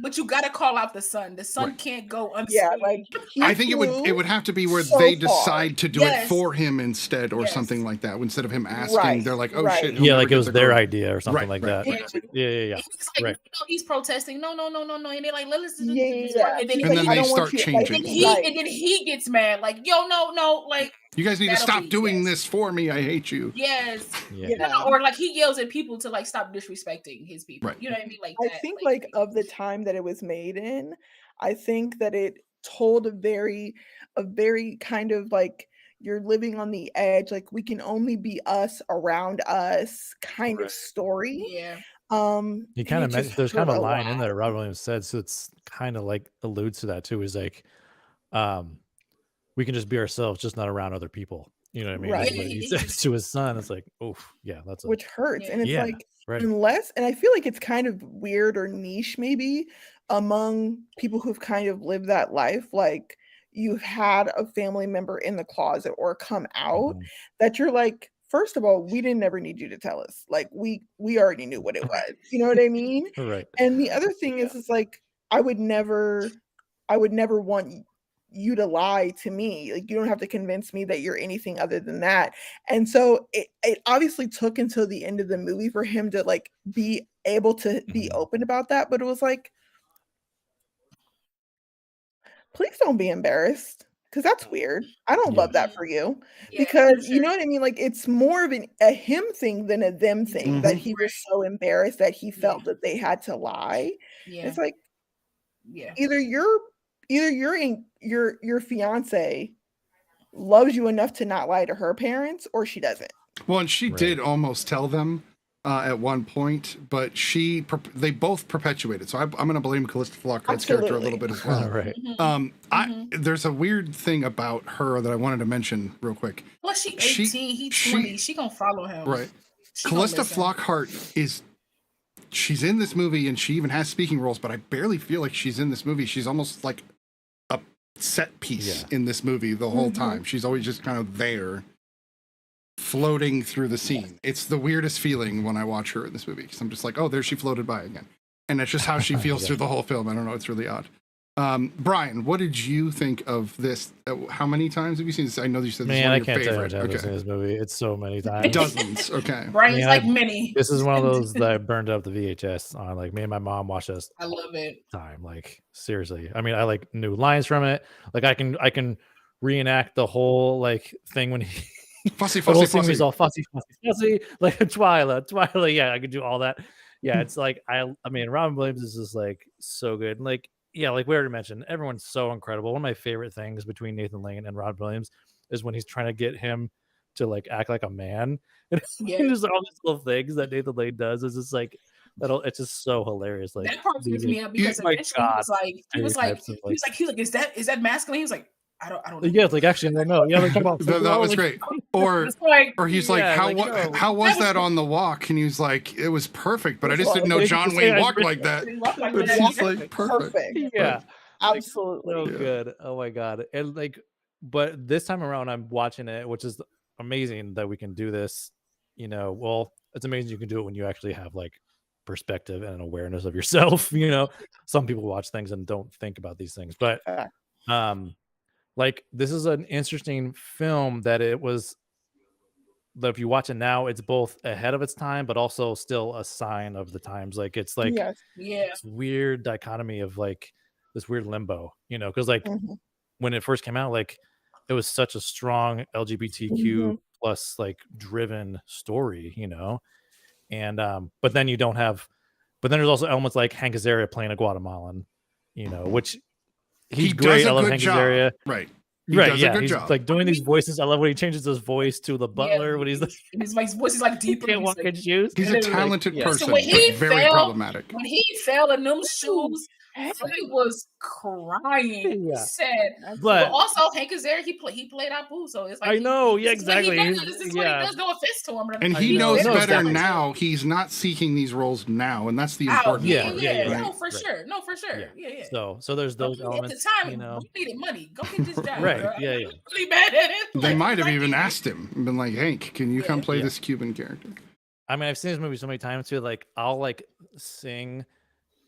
But you gotta call out the son. The son can't go unseen. Yeah, like I think it would have to be where they decide to do it for him instead, or something like that. Instead of him asking, they're like, "Oh shit!" Yeah, like it was their idea or something like that. Yeah. He's like, he's protesting. No, and they're like, "Let's do this." And then they start changing. And then he gets mad, like, "Yo, no, like." You guys need to stop doing this for me. I hate you. Yes. Yeah. Or like he yells at people to like stop disrespecting his people. Right. You know what I mean? Like I think like of the time that it was made in, I think that it told a very kind of like you're living on the edge, like we can only be us around us kind of story. Yeah. He kind of there's kind of a line in there Robin Williams said, so it's kind of like alludes to that too. Is like we can just be ourselves, just not around other people. You know what I mean? Right. He says to his son, it's like, oh yeah, that's which hurts. And it's like right. unless, and I feel like it's kind of weird or niche maybe among people who've kind of lived that life, like you've had a family member in the closet or come out that you're like, first of all, we didn't ever need you to tell us. Like we already knew what it was. You know what I mean? Right. And the other thing is like I would never want you to lie to me. Like you don't have to convince me that you're anything other than that. And so it obviously took until the end of the movie for him to like be able to be open about that. But it was like, please don't be embarrassed, because that's weird. I don't love that for you, because you know what I mean? Like it's more of a him thing than a them thing, that he was so embarrassed that he felt that they had to lie. It's like, either your fiance loves you enough to not lie to her parents, or she doesn't. Well, and she did almost tell them at one point, but they both perpetuated. So I'm going to blame Callista Flockhart's character a little bit as well. There's a weird thing about her that I wanted to mention real quick. Well, she 18, he's 20. She gonna follow him. Right. Callista Flockhart she's in this movie, and she even has speaking roles, but I barely feel like she's in this movie. She's almost like a set piece in this movie the whole time. She's always just kind of there, floating through the scene. It's the weirdest feeling when I watch her in this movie, because I'm just like, oh, there she floated by again. And that's just how she feels through the whole film. I don't know. It's really odd. Brian, what did you think of this? How many times have you seen this? I know you said this is Man, one I of your can't tell you favorite. how I've seen this movie. It's so many times. Dozens. Okay. Brian's Man, like many. This is one of those that I burned up the VHS on. Like me and my mom watched this. I love it. Time, like seriously. I mean, I like knew lines from it. Like I can reenact the whole like thing when he fussy, the whole fussy, thing fussy. was all fussy, like Twilight. Yeah, I could do all that. Yeah, it's like I mean, Robin Williams is just like so good. And like, yeah, like we already mentioned, everyone's so incredible. One of my favorite things between Nathan Lane and Robin Williams is when he's trying to get him to like act like a man. And just all these little things that Nathan Lane does is just like it's just so hilarious. Like that part freaks me out because eventually he was like, is that masculine? He was like, I don't know. Yeah, it's like actually no. Yeah, like, come on. That was great. Or he's like, how was that on the walk? And he was like, it was perfect, but I just didn't know John Wayne walked like that. It's just like perfect. Yeah, absolutely. So good. Oh my god. And like, but this time around, I'm watching it, which is amazing that we can do this. You know, well, it's amazing you can do it when you actually have like perspective and an awareness of yourself. You know, some people watch things and don't think about these things, but like this is an interesting film that it was that if you watch it now, it's both ahead of its time, but also still a sign of the times. Like it's like this weird dichotomy of like this weird limbo, you know, because like when it first came out, like it was such a strong LGBTQ plus like driven story, you know, and but then there's also elements like Hank Azaria playing a Guatemalan, you know, which he's great. I love Hank Azaria. Right. He's like doing these voices. I love when he changes his voice to the butler when he's like his voice is like deeper. Can't walk in shoes. He's a talented person. So when he very problematic. When he fell in them shoes, he was crying. He said, but also Hank Azaria, he played Apu, so it's like I know, exactly. This is what he does. No offense to him, and he knows better now. He's not seeking these roles now, and that's the important part. No, for sure. Yeah. So there's those elements. At the time, you know, we needed money. Go get this job. Right? Bro. Yeah. Really bad at it. They might have even asked him and been like, "Hank, can you come play this Cuban character?" I mean, I've seen this movie so many times too. Like, I'll like sing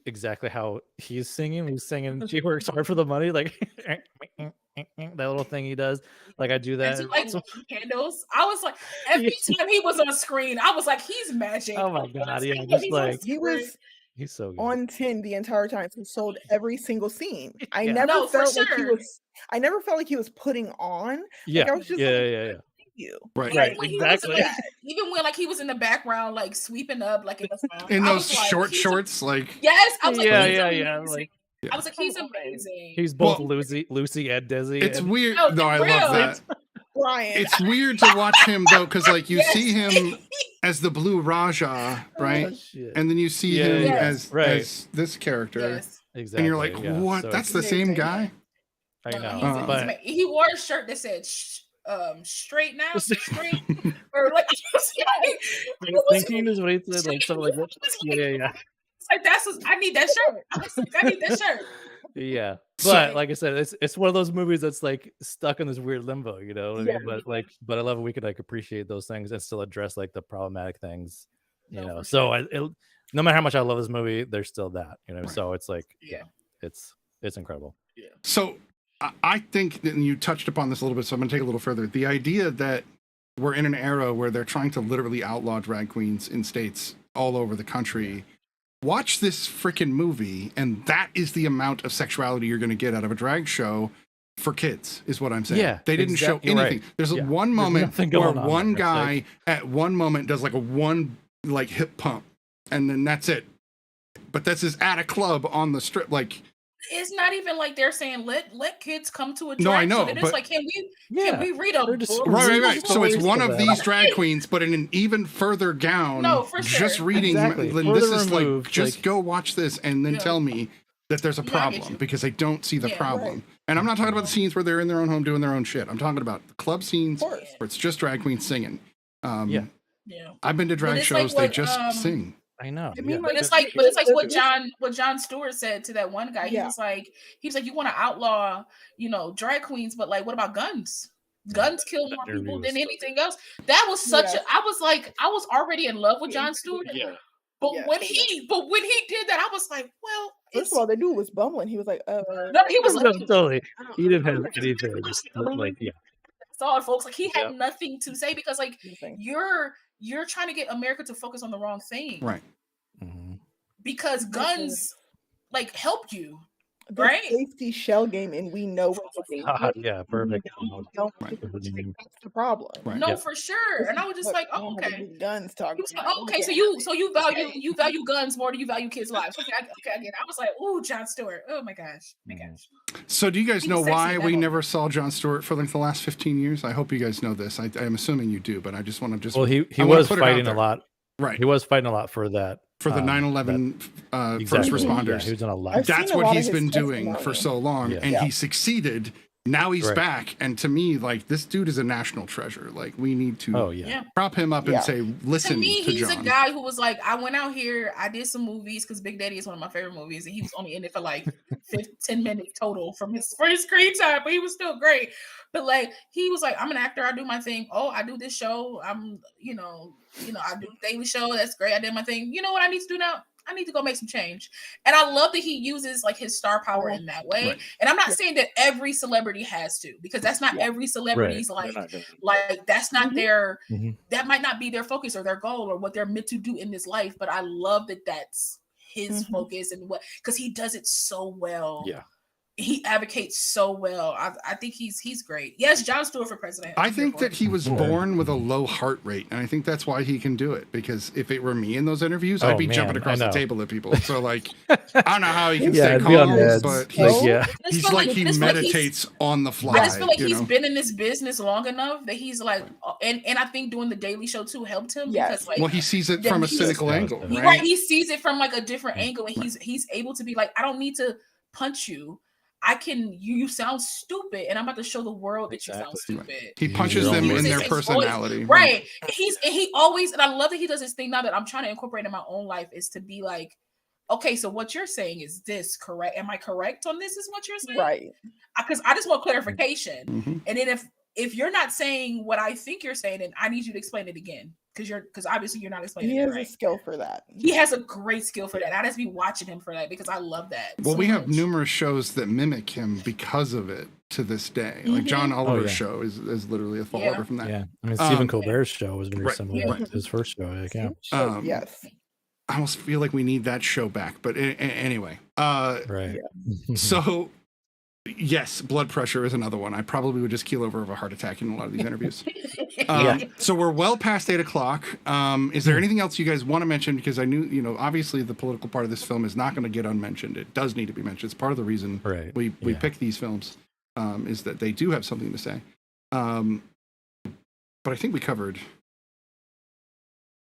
exactly how he's singing. He's singing "She Works Hard for the Money," like that little thing he does. Like I do that. Like candles. I was like, every time he was on screen, I was like, he's magic. Oh my god, yeah, just like he's so good. On 10 the entire time. He sold every single scene. I never felt like he was putting on. Yeah, like, I was just you. Right, exactly. Even when like he was in the background, like sweeping up, like in those shorts, like yes, I was like, like I was like, he's amazing. He's both Lucy and Desi. It's weird. No, I love that. Brian. It's weird to watch him though, because like you see him as the Blue Raja, right? And then you see him as this character, exactly. And you're like, what? So that's the same guy. I know, but he wore a shirt that said straight now, straight, or like thinking is what he said, like something like that. Yeah. It's like I need that shirt. I need that shirt. Yeah, but like I said, it's one of those movies that's like stuck in this weird limbo, you know what I mean? But I love it. We could like appreciate those things and still address like the problematic things, you know. So no matter how much I love this movie, there's still that, you know. So it's like, it's incredible. Yeah. So I think that you touched upon this a little bit, so I'm going to take it a little further. The idea that we're in an era where they're trying to literally outlaw drag queens in states all over the country. Watch this freaking movie, and that is the amount of sexuality you're going to get out of a drag show for kids, is what I'm saying. Yeah, they didn't show anything. Right. There's one moment where one guy at one moment does like a one like hip pump, and then that's it. But this is at a club on the strip, like. It's not even like they're saying let kids come to a drag. No, I know. Show. It's like can we read a book? Right. So it's one of these drag queens, but in an even further gown. No, for sure. Just reading. This is like just go watch this and then tell me that there's a problem because I don't see the problem. Right. And I'm not talking about the scenes where they're in their own home doing their own shit. I'm talking about the club scenes where it's just drag queens singing. I've been to drag shows. They just sing. I know. I mean, but it's like what John Stewart said to that one guy. He was like, you want to outlaw, drag queens, but like, what about guns? Guns kill more people than anything else. That was such I was already in love with John Stewart. But Yeah. when he did that, I was like, well, First of all, the dude was bumbling. He was like, no, he was No, like, totally. He didn't have anything. Just like, yeah. saw it, folks. Like he had Yep. nothing to say because like Nothing. you're trying to get America to focus on the wrong thing, Right. because guns like help you, the right? safety shell game, and we know what the Yeah, perfect. That's the problem. Right. No, Yep. for sure. And I was just like, oh, okay. Guns talking. He was like, oh, okay, so you value guns more than you value kids' lives. Okay, I get it. I was like, ooh, Jon Stewart. Oh my gosh. So do you guys He know was sexy why in we that never saw Jon Stewart for like the last 15 years? I hope you guys know this. I'm assuming you do, but I just want to Well, he I wanna was put it out fighting a there. lot. Right. He was fighting a lot for that. For the 9/11 that- first exactly. responders. Yeah, he was doing a lot. I've That's seen a what lot of he's his been doing testimony. for so long, Yeah. and Yeah. he succeeded. Now he's Right. back, and to me, like, this dude is a national treasure. Like, we need to Oh yeah. Yeah. prop him up Yeah. and say, listen To me, he's John. a guy who was like, I went out here, I did some movies because Big Daddy is one of my favorite movies, and he was only in it for like 10 minutes total for his screen time, but he was still great. But like, he was like, I'm an actor, I do my thing. Oh, I do this show. I'm, I do Daily Show. That's great. I did my thing. You know what I need to do now? I need to go make some change. And I love that he uses like his star power in that way. Right. And I'm not saying that every celebrity has to, because that's not every celebrity's Right. like that's not their Mhm. that might not be their focus or their goal or what they're meant to do in this life. But I love that that's his focus and what, because he does it so well. Yeah. He advocates so well. I think he's great. Yes, Jon Stewart for president. I think that he was born with a low heart rate, and I think that's why he can do it. Because if it were me in those interviews, I'd Oh, be man, jumping across I the know. table at people. So like, I don't know how he can Yeah, stay I'd be on calm, meds. but Like, he's, yeah. I just he's feel like he I just feel like he's- meditates on the fly. I just feel like you he's know? been in this business long enough that he's like, and I think doing the Daily Show too helped him Yes. because like, Well, he sees it Yeah, from a he's- cynical Yeah, angle, definitely. right? he sees it from like a different angle, and he's able to be like, I don't need to punch you. I can. You sound stupid, and I'm about to show the world that you sound Exactly. stupid. He Use punches your them own in their Uses his voice. personality. Right. He always, and I love that he does this thing now that I'm trying to incorporate in my own life, is to be like, okay, so what you're saying is this correct? Am I correct on this? Is what you're saying? Right. Because I just want clarification. Mhm. And then if you're not saying what I think you're saying, then I need you to explain it again. Because obviously you're not explaining He it has right. a skill for that. He has a great skill for that. I just be watching him for that because I love that. Well, so we have much. numerous shows that mimic him because of it to this day. Like John Oliver's yeah. show is literally a Yeah. follower from that. Yeah. I mean, Stephen Um, Colbert's show was very right, similar right. to his first show. Like, yeah. Yes. I almost feel like we need that show back. But anyway, Right. so yes, blood pressure is another one. I probably would just keel over of a heart attack in a lot of these interviews. So we're well past 8:00. Is there anything else you guys want to mention? Because I knew, obviously the political part of this film is not going to get unmentioned. It does need to be mentioned. It's part of the reason Right. we Yeah. pick these films, is that they do have something to say. But I think we covered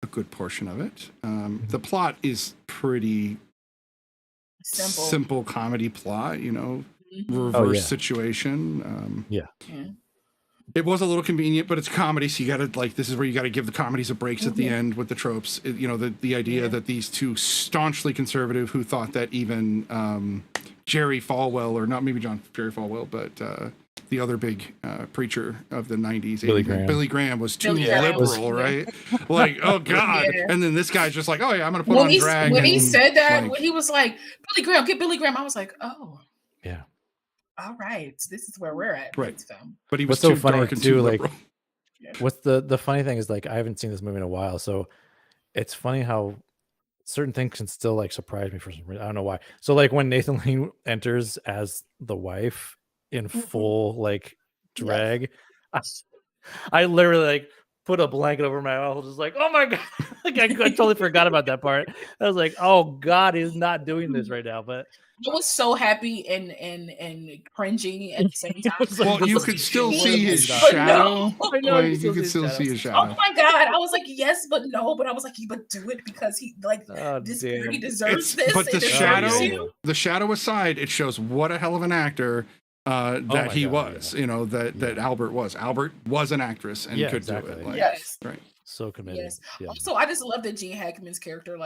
a good portion of it. The plot is pretty simple comedy plot, reverse situation. Yeah. It was a little convenient, but it's comedy, so you gotta this is where you gotta give the comedies a breaks at the end with the tropes. The idea that these two staunchly conservative who thought that even Jerry Falwell, or not maybe Jerry Falwell, but the other big preacher of the 90s, Billy Graham was too liberal, right? Like, oh God. Yeah. And then this guy's just like, oh yeah, I'm gonna put When on drag. he and, said that, like, when he was like, Billy Graham, get Billy Graham, I was like, oh. Yeah. All right, this is where we're at. Right. With this film. but he was What's so too funny dark and too, too like, liberal. What's the funny thing is, like, I haven't seen this movie in a while, so it's funny how certain things can still like surprise me for some reason. I don't know why. So like when Nathan Lane enters as the wife in full like drag, I literally like put a blanket over my mouth, just like, oh my God. Like I totally forgot about that part. I was like, oh God, he's not doing this right now. But I was so happy and cringy at the same time. Well, you could still see his But shadow. no. I know, Like, you could still see his Oh shadow. my God. I was like, yes, but no. But I was like, but do it because he oh, this damn. he deserves this. But the It deserves shadow, you. the shadow aside, it shows what a hell of an actor that my he God, was. That Albert was. Albert was an actress and Yeah, could do exactly. it. Like, Yes. right. So committed. Yes. Yeah. Also, I just love that Gene Hackman's character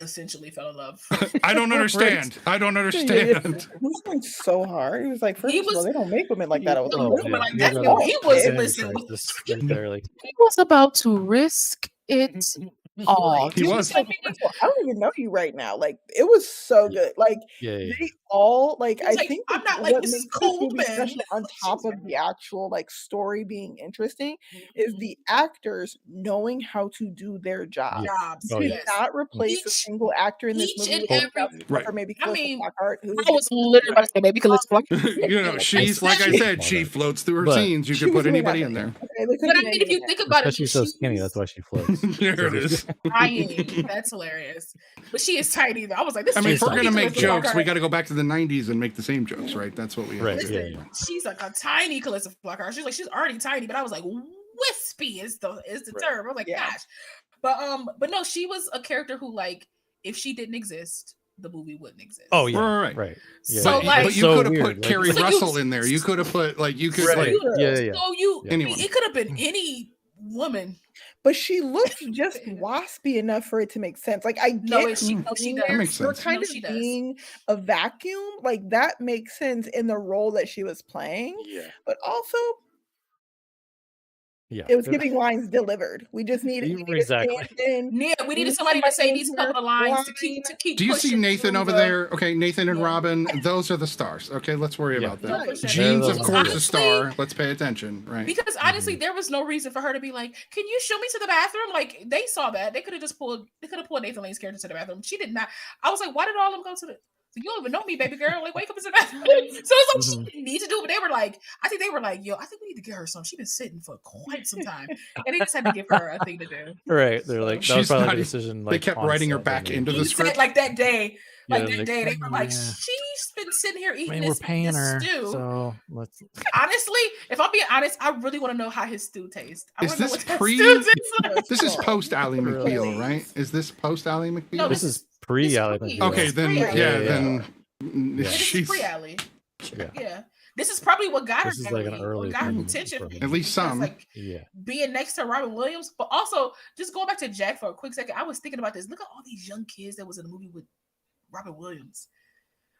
essentially fell in love. I don't understand. I don't understand. He was going so hard. He was like, first of all, they don't make women like that. I was Oh, like, yeah. But like, He that's was what about he was to listening. this right there, like, He was about to risk it Oh, He was. I don't even know you right now. Like it was so good. Like they all like. He was I like, think I'm not what like, this makes is cold, movie man. special on top of the actual like story being interesting is the actors knowing how to do their job. Jobs. You Yes. cannot replace a single actor in this each movie and with every- Right. or maybe I Calista mean, Flockhart, who I was literally about to say maybe Calista Flockhart. You know, she's like I said, she floats through her But- scenes. You she could was put doing anybody in nothing. there. Okay, they But couldn't I do mean, if you anything. think about Because it, she's so she skinny, was that's why she floats. There it is. trying. That's hilarious. But she is tiny. Though. I was like, this I mean, chick's if we're tiny gonna make Calista jokes, Flockhart. we got to go back to the '90s and make the same jokes, right? That's what we have Right, to do. yeah. She's like a tiny Calista Flockhart. She's like, she's already tiny, but I was like, wispy is the term. I was like, gosh. But no, she was a character who, like, if she didn't exist, the movie wouldn't exist. Oh yeah, right. Yeah. So, like- but you So could have weird, put like- Carrie So you- Russell in there. You could have put like you could Right. like Yeah. So you, Anyone. it could have been any woman. But she looked just waspy enough for it to make sense. Like I get she That does. makes her sense. kind No, of she does. being a vacuum, like that makes sense in the role that she was playing. Yeah. But also, Yeah. it was giving lines delivered. We just needed, Exactly. Yeah, we needed somebody to say these couple of lines to keep. Do you see pushing Nathan through over the- there? Okay, Nathan and Yeah. Robin, those are the stars. Okay, let's worry about Yeah, that. for sure. Jean's, of Those course, are- a star. Let's pay attention, right? Because honestly, there was no reason for her to be like, "Can you show me to the bathroom?" Like they saw that they could have just pulled. They could have pulled Nathan Lane's character to the bathroom. She did not. I was like, "Why did all of them go to the?" So you don't even know me, baby girl. Like, wake up to the bathroom. So it's like she didn't need to do it. But they were like, I think they were like, "Yo, I think we need to get her some. She's been sitting for quite some time, and they just had to give her a thing to do." Right. They're like, that She's was probably not the e- decision. they Like, kept on writing her set, back maybe. into the He script. said like that day, Yeah, they were like, yeah. she's been sitting here I eating mean, this, we're paying this her, stew. so let's. Honestly, if I'm being honest, I really want to know how his stew tastes. I Is wanna know this what that pre- stew tastes like. This is post Ally Really? McBeal, right? Is this post Ally McBeal? No, This is pre Ally pre- McBeal. Okay, then pre-Ally. yeah, Yeah. then This is she's pre-Ally. Yeah. Yeah. This is probably what got This her is like an Emmy, early what got her thing attention. for me. at least That's some. like Yeah. being next to Robin Williams, but also just going back to Jack for a quick second. I was thinking about this. Look at all these young kids that was in the movie with Robin Williams.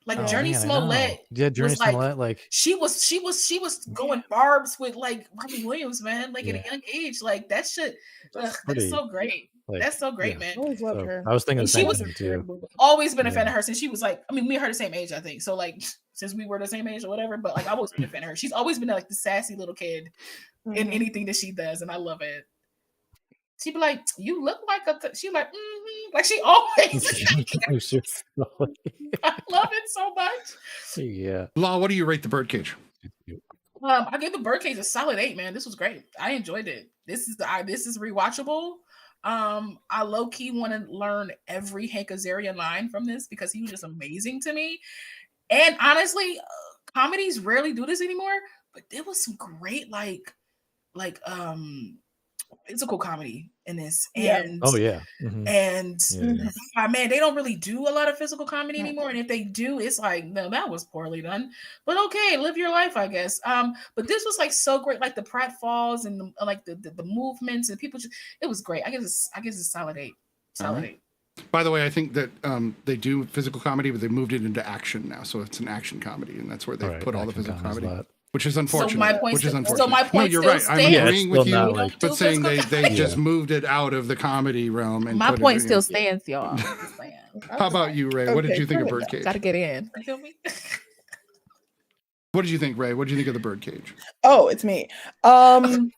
Like Oh, Journey man, I know. Smollett. Yeah, Journey was like- Smollett. Like, She was going barbs with like Robin Williams, man. Like at Yeah. a young age, like that shit. That's pretty, so great. like, That's so great, yeah. man. I always loved So, her. I was thinking the And she same was- thing too. Always been a fan Yeah. of her since she was like, I mean, me and her the same age, I think. So like since we were the same age or whatever, but like I've always been a fan of her. She's always been like the sassy little kid in anything that she does, and I love it. She'd be like, "You look like a." She like, like she always. I love it so much. Yeah. Law, what do you rate the Birdcage? I gave the Birdcage a solid 8, man. This was great. I enjoyed it. This is rewatchable. I low key want to learn every Hank Azaria line from this because he was just amazing to me. And honestly, comedies rarely do this anymore. But there was some great physical comedy in this. Yeah. And Oh yeah. Mhm. and Yeah. man, they don't really do a lot of physical comedy anymore. And if they do, it's like, no, that was poorly done. But okay, live your life, I guess. But this was like so great, like the pratfalls and the movements and people. It was great. I guess it's a solid 8. Solid Alright. 8. By the way, I think that they do physical comedy, but they moved it into action now, so it's an action comedy, and that's where they Right, put all the action physical comedy comedy, slot. which is unfortunate. my point which is still- unfortunate. so my no, point you're still right. I'm stands. agreeing Yeah, with it's you, still not like- but saying they Yeah. just moved it out of the comedy realm. And My put point it, still stands, y'all. Just saying. How about you, Ray? What did Okay, you think of fair enough. Birdcage? Gotta get in. You feel me? What did you think, Ray? What did you think of the Birdcage? Oh, it's me. I'm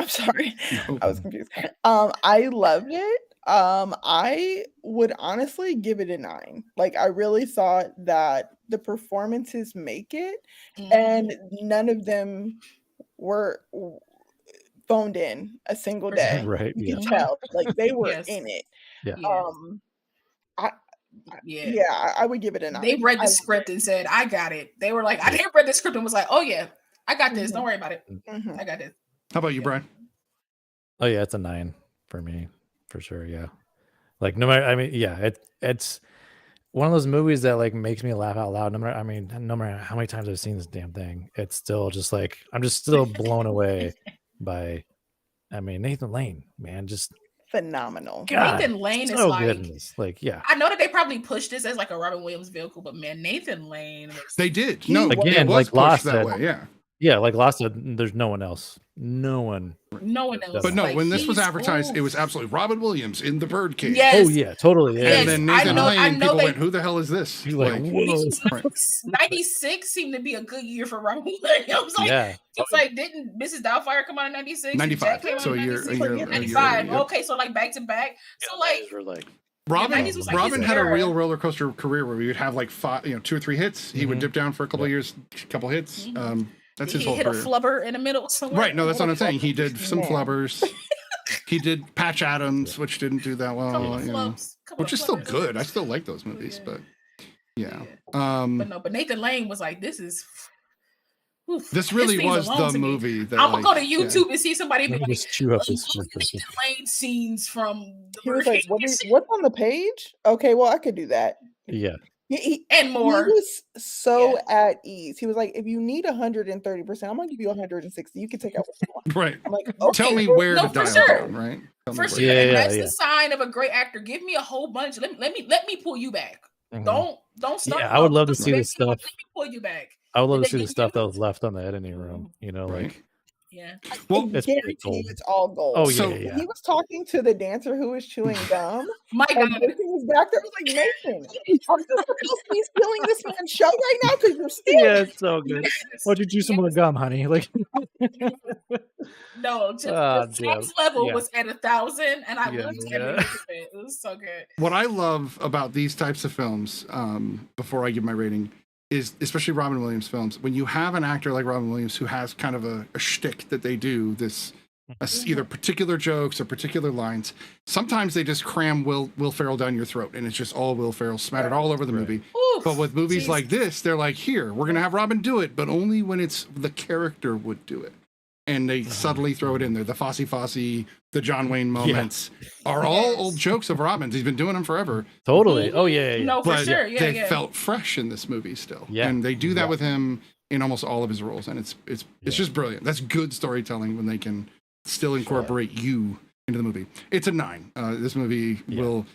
sorry. Oh. I was confused. I loved it. I would honestly give it a 9. Like I really thought that the performances make it, and none of them were phoned in a single For day. sure. Right. You Yeah. could tell, like they were Yes. in it. Yeah. Yeah. I would give it a 9. They read I the script and said, I got it. They were like, I didn't read the script and was like, oh yeah, I got this. Don't worry about it. Mhm. I got this. How about you, Brian? Oh yeah, it's a 9 for me, for sure. Yeah. Like no matter, I mean, yeah, it's one of those movies that like makes me laugh out loud. No matter how many times I've seen this damn thing, it's still just like I'm just still blown away by. I mean, Nathan Lane, man, just phenomenal. God, Nathan Lane is so like, good in this. Like, yeah, I know that they probably pushed this as like a Robin Williams vehicle, but man, Nathan Lane was They did. He No, was- it Again, was like pushed Lost that said, way. Yeah. Yeah, like Lost, there's no one else. No one. No one else. But no, Like, when this was he's- advertised, ooh. it was absolutely Robin Williams in the Birdcage. Yes. Oh yeah, totally. Yeah. And then Nathan I Lane, know people they- went, "Who the hell is this?" You're like, whoa. 96 seemed to be a good year for Robin Williams. Like, Yeah. it's like, didn't Mrs. Doubtfire come out in 96? 95. Came out So in a year- 96? a year- a year 95. later, yep. Okay, so like back to back. So like, We're like, Robin, 90s was like Robin his had a era. real roller coaster career where we would have like 2 or 3 hits. He would dip down for a couple of years, couple hits. That's his he whole hit career. a flubber in the middle somewhere. Right? No, that's what I'm saying. He did some Man. flubbers. He did Patch Adams, which didn't do that well. Couple of You know, flubs, couple which of is still flubbers. good. I still like those movies, but yeah. But Nathan Lane was like, this is. Oof, This really thing's was alone the to me. movie that I'm gonna go to like, yeah. YouTube and see somebody be let me like, just chew up "Look this. at Nathan Lane scenes from the He was like, Birdcage." what's on the page? Okay, well, I could do that. Yeah. And more. He was so at ease. He was like, if you need 130%, I'm gonna give you 160. You can take out what you want. Right. I'm like, Tell okay. me where No, to for dial sure. down, right? Tell me For where. sure, Yeah, and yeah, that's yeah. the sign of a great actor. Give me a whole bunch. Let me pull you back. Mhm. Don't start. Yeah, I would love to see Let this stuff. me pull you back. I would love And to see then the stuff that was left on the editing room. You know, Right. like Yeah. Well, it's I pretty guarantee cool. you it's all gold. Oh yeah, So- yeah. He was talking to the dancer who was chewing gum. My And God. Nathan was back there. I was like, Nathan, are you supposed to be stealing this man's show right now? Because you're stealing. Yeah, it's so good. Why'd you choose some more gum, honey? Like, No, just Ah, the sex damn. level Yeah. was at 1,000, and I Yeah, loved yeah. every minute of it. It was so good. What I love about these types of films, before I give my rating, is especially Robin Williams films. When you have an actor like Robin Williams who has kind of a shtick that they do, either particular jokes or particular lines. Sometimes they just cram Will Ferrell down your throat, and it's just all Will Ferrell smattered all over the movie. Oof, But with movies Jesus. like this, they're like, here, we're gonna have Robin do it, but only when it's the character would do it. And they subtly throw it in there. The Fosse, the John Wayne moments are all old jokes of Robin's. He's been doing them forever. totally. Oh yeah, yeah, yeah. No, for But sure. Yeah, they yeah. felt fresh in this movie still. Yeah. And they do that Yeah. with him in almost all of his roles. And it's just brilliant. That's good storytelling when they can still incorporate you into the movie. It's a 9. This movie will,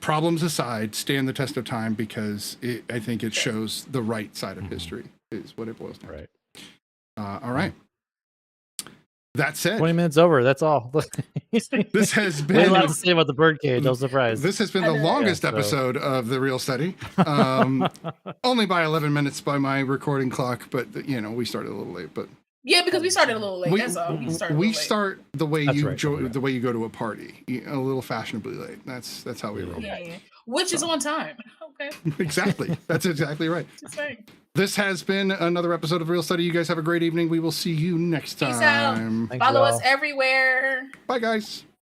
problems aside, stand the test of time because I think it shows the right side of history is what it boils down to. Right. All right. That said, 20 minutes over. That's all. this has We had a lot been to say about the Birdcage. No surprise. this has been the longest so- episode of The Real Study. Only by 11 minutes by my recording clock, but you know, we started a little late, but Yeah, because we started a little late. we, That's all. We started. we start the way That's you right, the way you go to a party, a little fashionably late. That's how we roll. Yeah, yeah. Which is on time. Okay. Exactly. That's exactly right. Just saying. This has been another episode of Real Study. You guys have a great evening. We will see you next Peace out. time. Thanks, Follow us y'all. everywhere. Bye, guys.